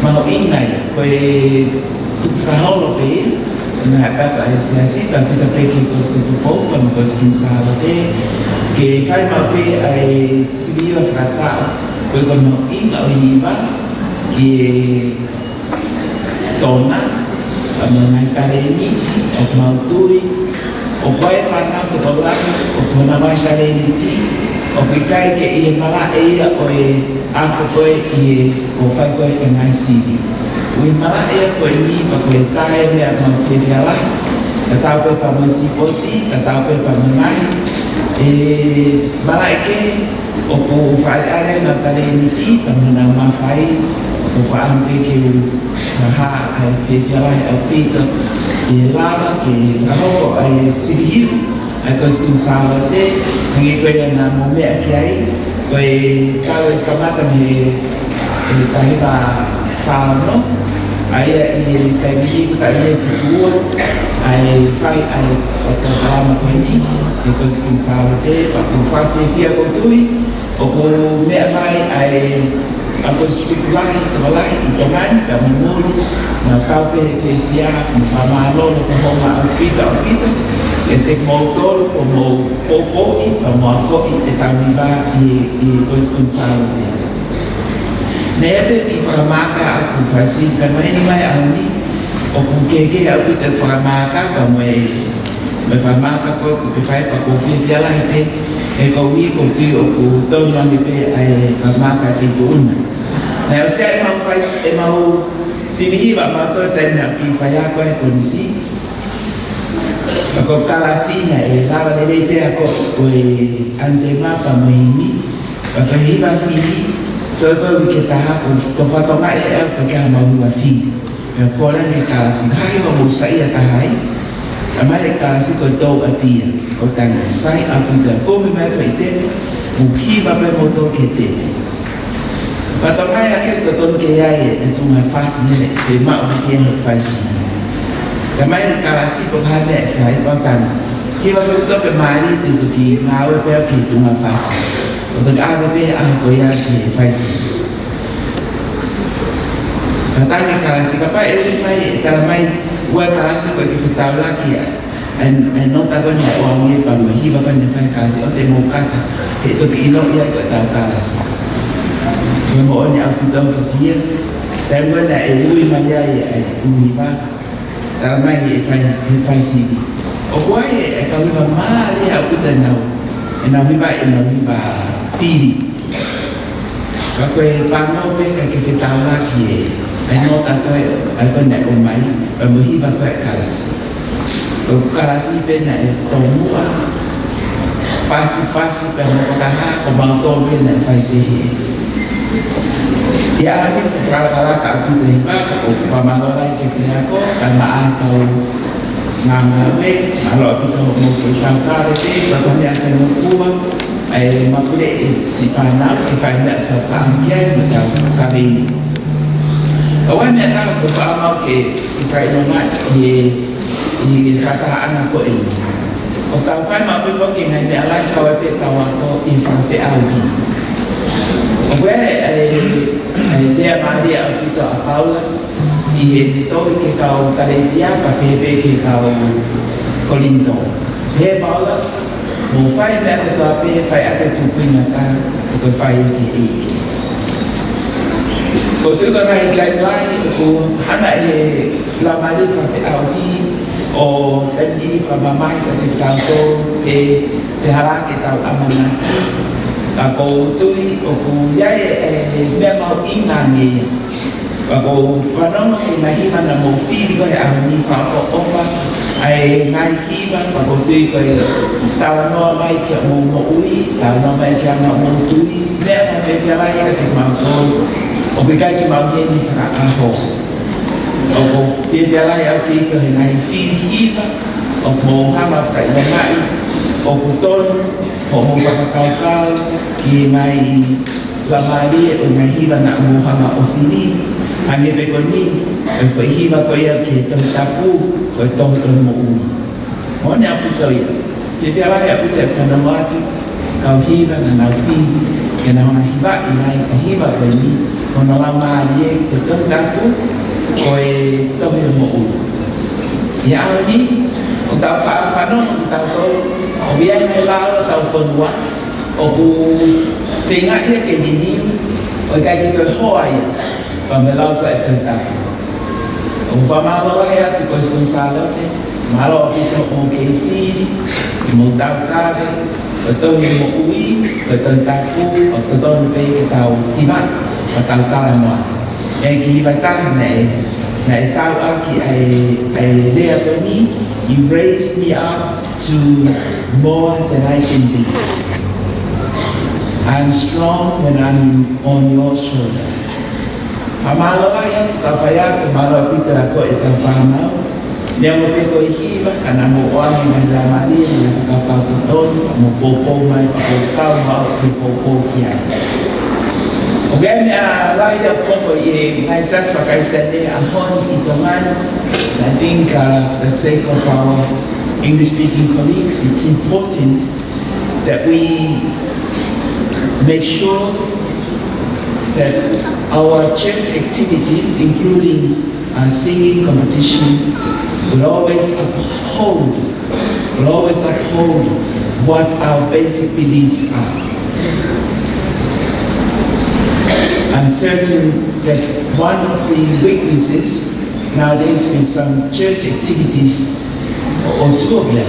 mau ingai ko tu fraholo pe na kapa siasi ta fita peki kos ke tupo pa kos kinsala te ke fai ma pe ai sibira frata ko ko no inga o hiba ke tona mengenai kareni o mautui o pai fana to tola o kona mai kareni o pikai ke i mala e o ako ko i o fai ko e ngai sidi o mala e ko ni pa ko tae me ma fesiala ta ko pa mo sipoti ta ko pa mengai e mala ke o ko fai ale na kareni ti pa na ma fai o fa ante ke ha ai fesiala e pita e lava ke aho ai sihir ai ko skinsala te ngi ko na mo me ki ai ko e kamata me e kai ba fa no ai e kai ni ko ta ni futua ai fai ai o ta ma ko ni e ko skinsala te pa ko fa fia ko tui o ko me mai ai ako spekulai tolai itongan ka mulu na kaupe fia mamalo no homa apita ete motor como popo i pamako i tamiba i responsable nebe i faramaka aku fasi kan mai ni mai ani o kukeke aku te faramaka ka me faramaka ko ke fai pa ko fia la e ko wi ko ti o ko don na me pe ai faramaka fi tuna na uskai mau faz mau sini ba ma to tem na ki faya ko e kondisi ko kala sina e lava de pe ko ko ante mapa mai ba ka hiba fili to ko ke ta ha ko to fa to mai e ka ka ma wa fili ko la ni kala sin hai ba mu sai ta hai ama e kala si ko to apia ko tang sai apita ko mi mai fa ite mu ki ba pe moto ke te Patongai aquele que todo que é tu mais fácil né de mal que é fácil também cara assim por hai mẹ phải important khi mà chúng tôi cái mari từ từ kỳ ngáo với cái tu mais fácil từ A với B A với A thì fácil Tentang yang cara si kapal ini mai cara mai buat cara si bagi kita lagi ya and not tahu ni orang ni pamah hiba kan ni fai cara si orang mau kata itu kilo ya kita tahu cara si yang mau ni aku tahu fakir tapi mana lui maya ya lui ba cara mai fai si oh why kalau kita mali aku tahu enawi ba fili kako pamau pe ka kita lagi ano tato ako na umay pamuhiba ko kalasi o kalasi pe na tomua pasi pa mo kaha o bangto pe na faite ya ani frala ka aku te ba ko pamalola ke ko kama atau ngamawe malo ko mo ke tangkare pe ba ni akan fuwa ai makule si fana ke fana ka pangya na kabini Awak ni tahu beberapa ke ikai nomad di kata anak ko ini. Kalau fai mak before ke ngai ni alai kau pe tahu ko infansi algi. Awak dia mari aku tu apa lah. Ia itu ke kau kali dia pakai ke kau kolinto. Dia bawa mau fai mak tu apa fai ada tu punya kan, tu fai ke. Kalau tu kan ada lain, aku hendak lama di fase Audi, oh tadi famamai ketika tu pihak kita amanah. Aku tu aku jaya memang ingat ni. Aku faham ni nahi mana mau feel kau ahli faham apa. Ai ngai kiban aku tu kau tahu nama mai kia mau ui, tahu nama mai kia mau tui. Dia fase lain ketika mau o bikai ki mau ni fra aho o fia la ya ti ke nai fi hiba o mo ha ma fra nai o kuton o mo pa ka ki nai la mari o nai hiba na mo ha ma o fini ane be ko ni o pa hiba ko ya ke to tapu ko to mo u mo ne apu to ya fia la ya pu te fa na ma ti ka hiba na fi ke na hiba nai hiba ko ni kono lama dia ketemu aku koi tahu mau Ya ni, untuk fano kita tu, biar melalui tau fenua, aku tengok dia ke dini, orang kita hoi, melalui ke tentang. Umpama Allah ya tu kau salah ni, malu kita mungkin free, mengutapkan, betul ni mengui, betul taku, betul ni kita tahu hibat, betul tahu yang hibatan ni. Now, you raised me up to more than I can be. I'm strong when I'm on your shoulder. Amalo ya, kafaya kemalo kita aku itu faham. Dia mungkin kau hiba, karena mau orang yang lamani, yang kau tuntun, mau popo mai, kau mau popo kiai. Again, later po myself, like I said, I think for the sake of our English-speaking colleagues, it's important that we make sure that our church activities, including singing competition, will always uphold what our basic beliefs are. I'm certain that one of the weaknesses nowadays in some church activities, or two of them,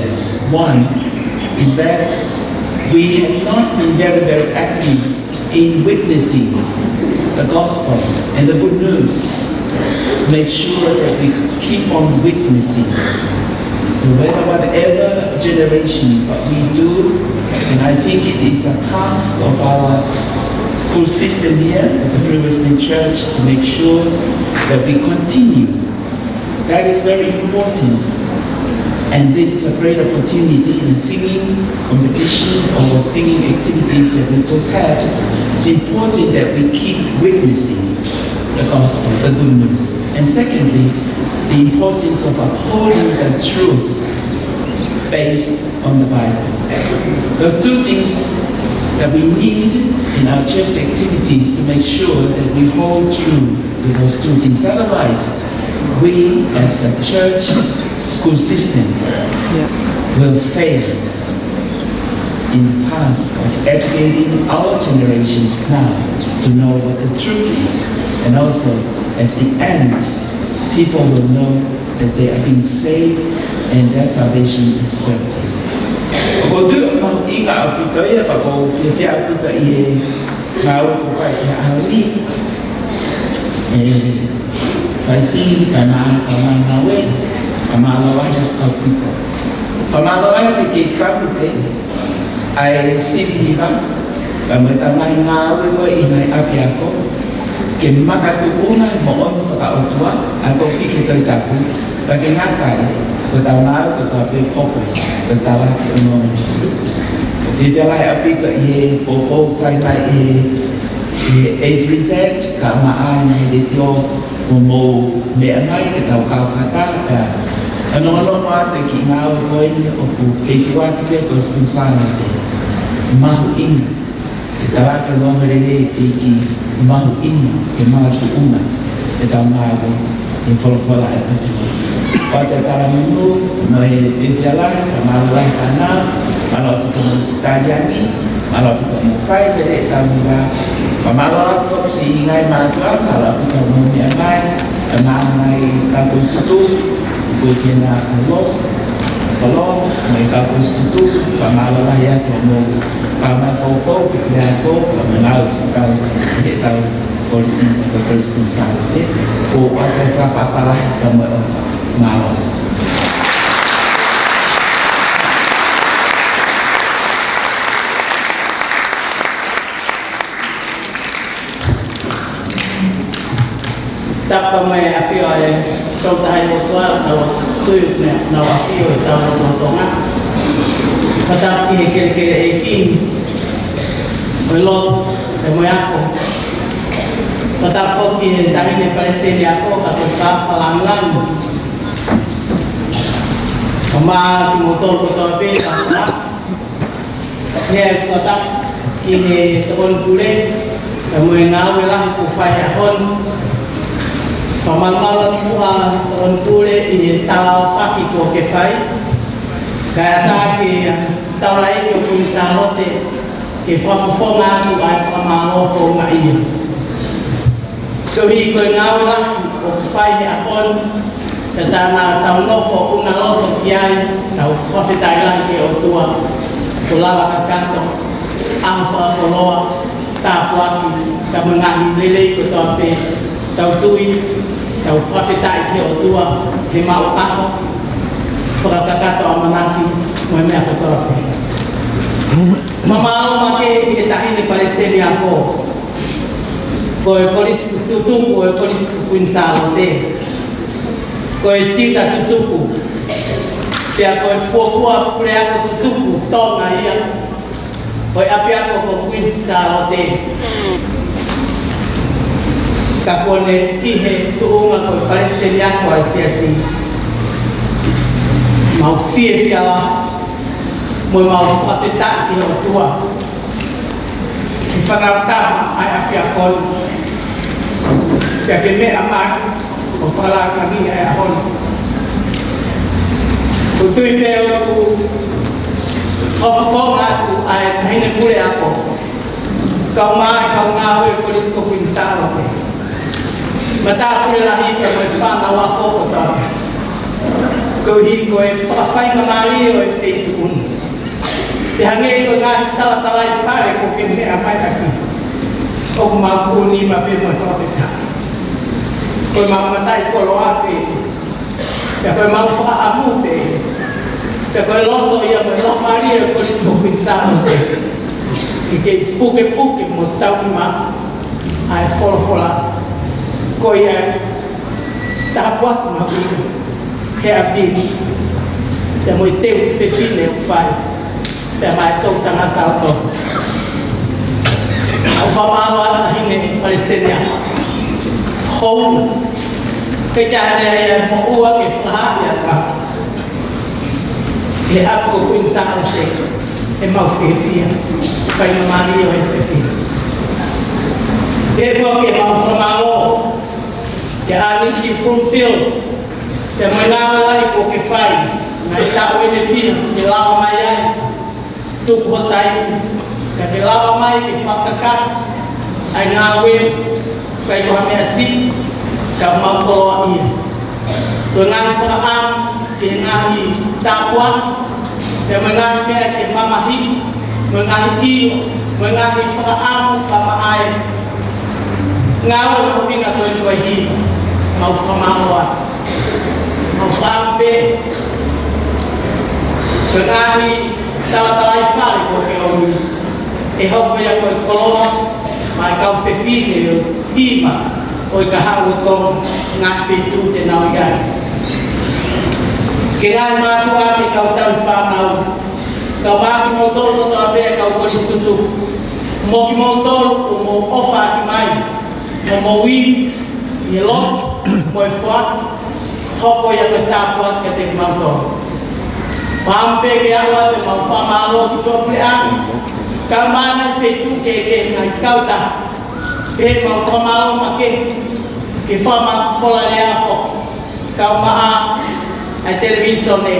one is that we have not been very active in witnessing the gospel and the good news. Make sure that we keep on witnessing. Whatever generation we do, and I think it is a task of our school system here at the Free Wesleyan Church to make sure that we continue. That is very important. And this is a great opportunity in singing competition or singing activities that we just had. It's important that we keep witnessing the gospel, the good news. And secondly, the importance of upholding the truth based on the Bible. There are two things that we need in our church activities to make sure that we hold true to those two things. Otherwise, we as a church school system will fail in the task of educating our generations now to know what the truth is. And also, at the end, people will know that they are being saved and their salvation is certain. Kalau tu mau ingat kita ya, kalau fiat kita ia mau kuat ya hari, fasih karena ngawe, kamalawah ya kita, kamalawah kita kita, ai sih bang, kami tamai ngawe ko inai api aku, kemaka tu unai mohon fakau tua, aku pikir tu tahu, bagi ngakai. Pertama, tetapi kopi, pertama umum. Di dalam api tu ia popo fly A3Z, kemaan yang dia mau meanai kita kau kata, anon mata kita kau ini aku ketua kita kau sebenarnya mahu ini kita lagi orang ini iki mahu ini kemana tu umat kita mahu informal itu. Pada tahun itu, noi jalan, malah tanah, malah kita sekalian, malah kita mufai dari tamunya, malah foksi ingai malah, malah kita mumiamai, menamai kampus itu, bukannya los, kalau kampus itu, malah ya kamu kamar foto, pikiranku, mengenal sekali, kita polisi besar, oh ada apa lah kamu mau. Tapa mai afio ai tau tai mo tua tau tuiuk ne na afio tau no tonga kata ki ke ekin melot e mo yako kata foki tani ne Palestina yako kata fa falangan kama ki motor ko to pe ta ye kata ki ne tol kule mo ngawe lah ku fa ya hon Pamalmala tua on pule I tala faki ko ke fai. Kaya ta ke taurai ko kumisalote ke fafonga tu ai famalo ko ngai. Ko hi ko ngaula o fai akon tatana tauno fo una loto kiai tau fafitai lang ke o tua ko lava kakato afa koloa tapuaki tamangahi lele ko tope tau tui tau fafitai ke o tua he mau aho whakakato amanaki mo mea ko tope mamalo make ke tahine Palestina ko ko e kolis tutuku ko e kolis kuinsalo te ko e tita tutuku pia ko e fuafua pule ako tutuku tonga ia ko e api ako ko kuinsalo te ka kone ihe tuunga ko e Palestina ko ai siasi mau fie fiala mo mau whakateta ki o tua I whanauta ai api akon pia ke mea mai o whala kami ai ahon ko tui peo ku whawhawha atu ai tahine pule ako kau mai kau ngawe ko lisko kuinsaro te mata pule lahi pe mo whanau ako ko tawe ko hi ko e whawhai mamari o e feitu unu Te hange ko ngā tala I whare ko ke mea mai aki. O ku mau kūni ma pe mo whawhita. Ko mau matai kolo ape. Pea ko mau whaamu pe. Pea ko loto ia mo lo maria ko lisko pinsano te. Ke puke mo tau ma. Ai fola. Ko ia tahapuaku ma pino. He api. Pea mo I teu te fine o whare. Pea mai tau tangata o tō. Au whamalo ata hine Palestina. Hou. Kei kia hea mo ua ke whahapi ata. He ako kuinsano te. He mau whiwhia. Whai mamari o he whiwhia. He whoke mau whamalo. Ke anisi Broomfield. Pea mai ngāra lai ko ke whai. Ngai tau ene whia. Ke lawa mai ai. Tuku hotai, ka ke lawa mai ke whakakat, ai ngawe, kai ko hame asi, ka mau koloa ia. Ko ngahi whakaam, ke ngahi tāpua, ke ngahi mea ke mamahi, ngahi iyo, ngahi whakaam, ka maai. Ngawe ko pinga koe koe hi, mau whamaroa, mau whaampe, ko ngahi tala I whare ko ke omi. E hoko ia koe koloa, mai kau whewhine o ima, o I ka hau ko ngā whetu te nau iai. Ke ngai mātua te kau tau whanau, kau māki mō toro koto a pēr kau koris tutu. Mō ki mō toro o mō ofa ki mai, mō wī, I lo, mō e whuat, hoko ia koe tāpuat ka te mau toro. Pampe ke awa te mau whamalo ki tō preani. Ka mana whetu ke ngai kauta. Pe mau whamalo ma ke whama whola rea whok. Kau maa ai television e.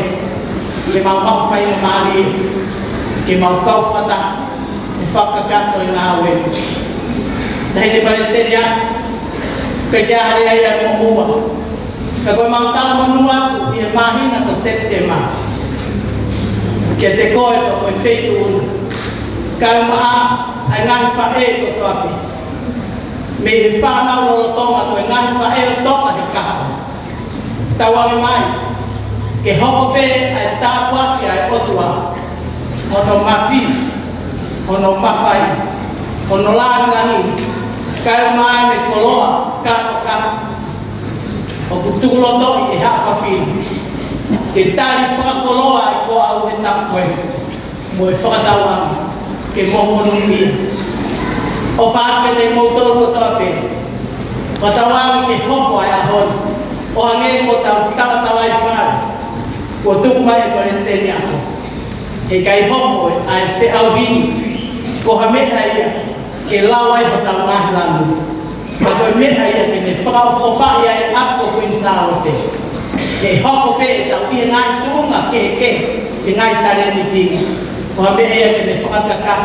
Ke mau whai maari. Ke mau kau whata. E whakakato I ngā we. Tahine Palestina. Ka jahare ai a mo ua. Ka koe mau tala manua I e mahina ko September. Ke te koe pa koe wheitu una. Kau maa ai ngahi whae ko toape. Me he whanau lolo tonga koe ngahi whae o tonga he kaha. Tawangi mai. Ke hoko pe ai tāpuaki ai otua. Hono mawhi. Hono mawhai. Hono lāngani. Kau mai me koloa. Kato. O kutuloto I hawhawhini. Ke tari whakakoloa I ko au he tapue. Mo e whakatauanga. Ke mohono ia. O whaake te motoro ko tape. Whatauanga ke hopo ai ahon. O hange ko tau tawatawai whare. Ko tuku mai e Palestina ako. He kai hopo ai whe au hini. Ko hameta ia. Ke lawai ho tau ngahi landu. Ko me ai ke me frau fa ia ap ko kuin sa ote. Ke hoko pe ta pi ngai tunga ke ngai tare ni ti. Ko be ia ke me frata ka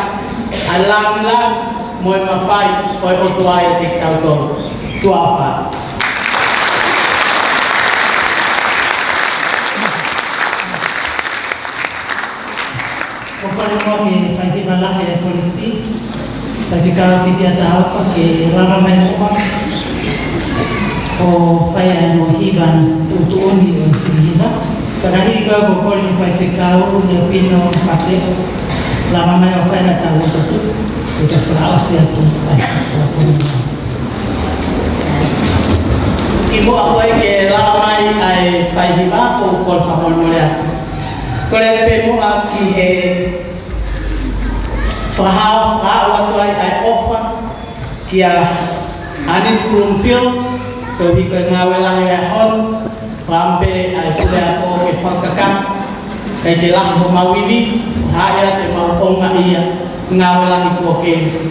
alang la mo ma fai ko o to ai te ka to tua fa. Ko mo ke fai di bala he polisi. Tapi kalau kita tahu pakai lama main rumah, oh saya mau hiban untuk undi sihina. Kadang juga bokor yang saya fikau dia pino pakai lama main saya tahu itu kita flaus ya tu. Ibu aku ke lama main ai saya hiba ko kol famol molia. Kalau pemu aki he Frau waktu ai offer kia Anis Bloomfield ke hika ngawelah ya hon rambe ai kuda ko ke fakaka kai jelah mawili haya te mau onga ia ngawelah ko ke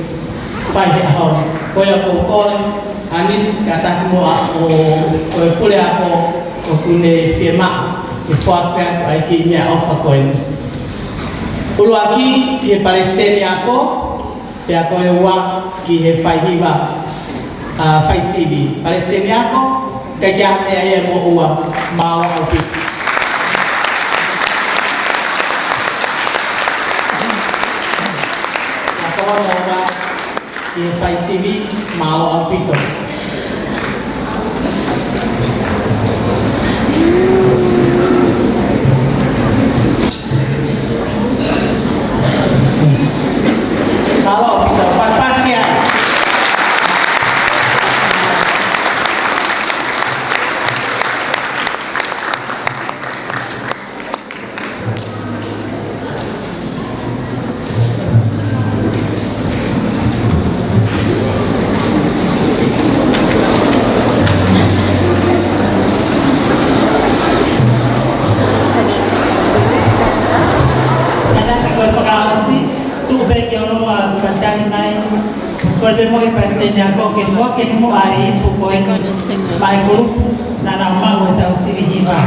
fai hon ko ya ko kol Anis kata mo ako ko kuda ko kune firma ke fakka ai kinya offer ko Uluaki ki Palestina ako, ya ko ewa ki he faihiba, faisibi. Palestina ako, kaya ay mo uwa mau alpi. Ako mo uwa ki faisibi mau alpi to. Kalau kita pas-pas dia. Kalau mau presiden aku ke fokus mau hari pokoknya baik grup dan nama kita sih hiba.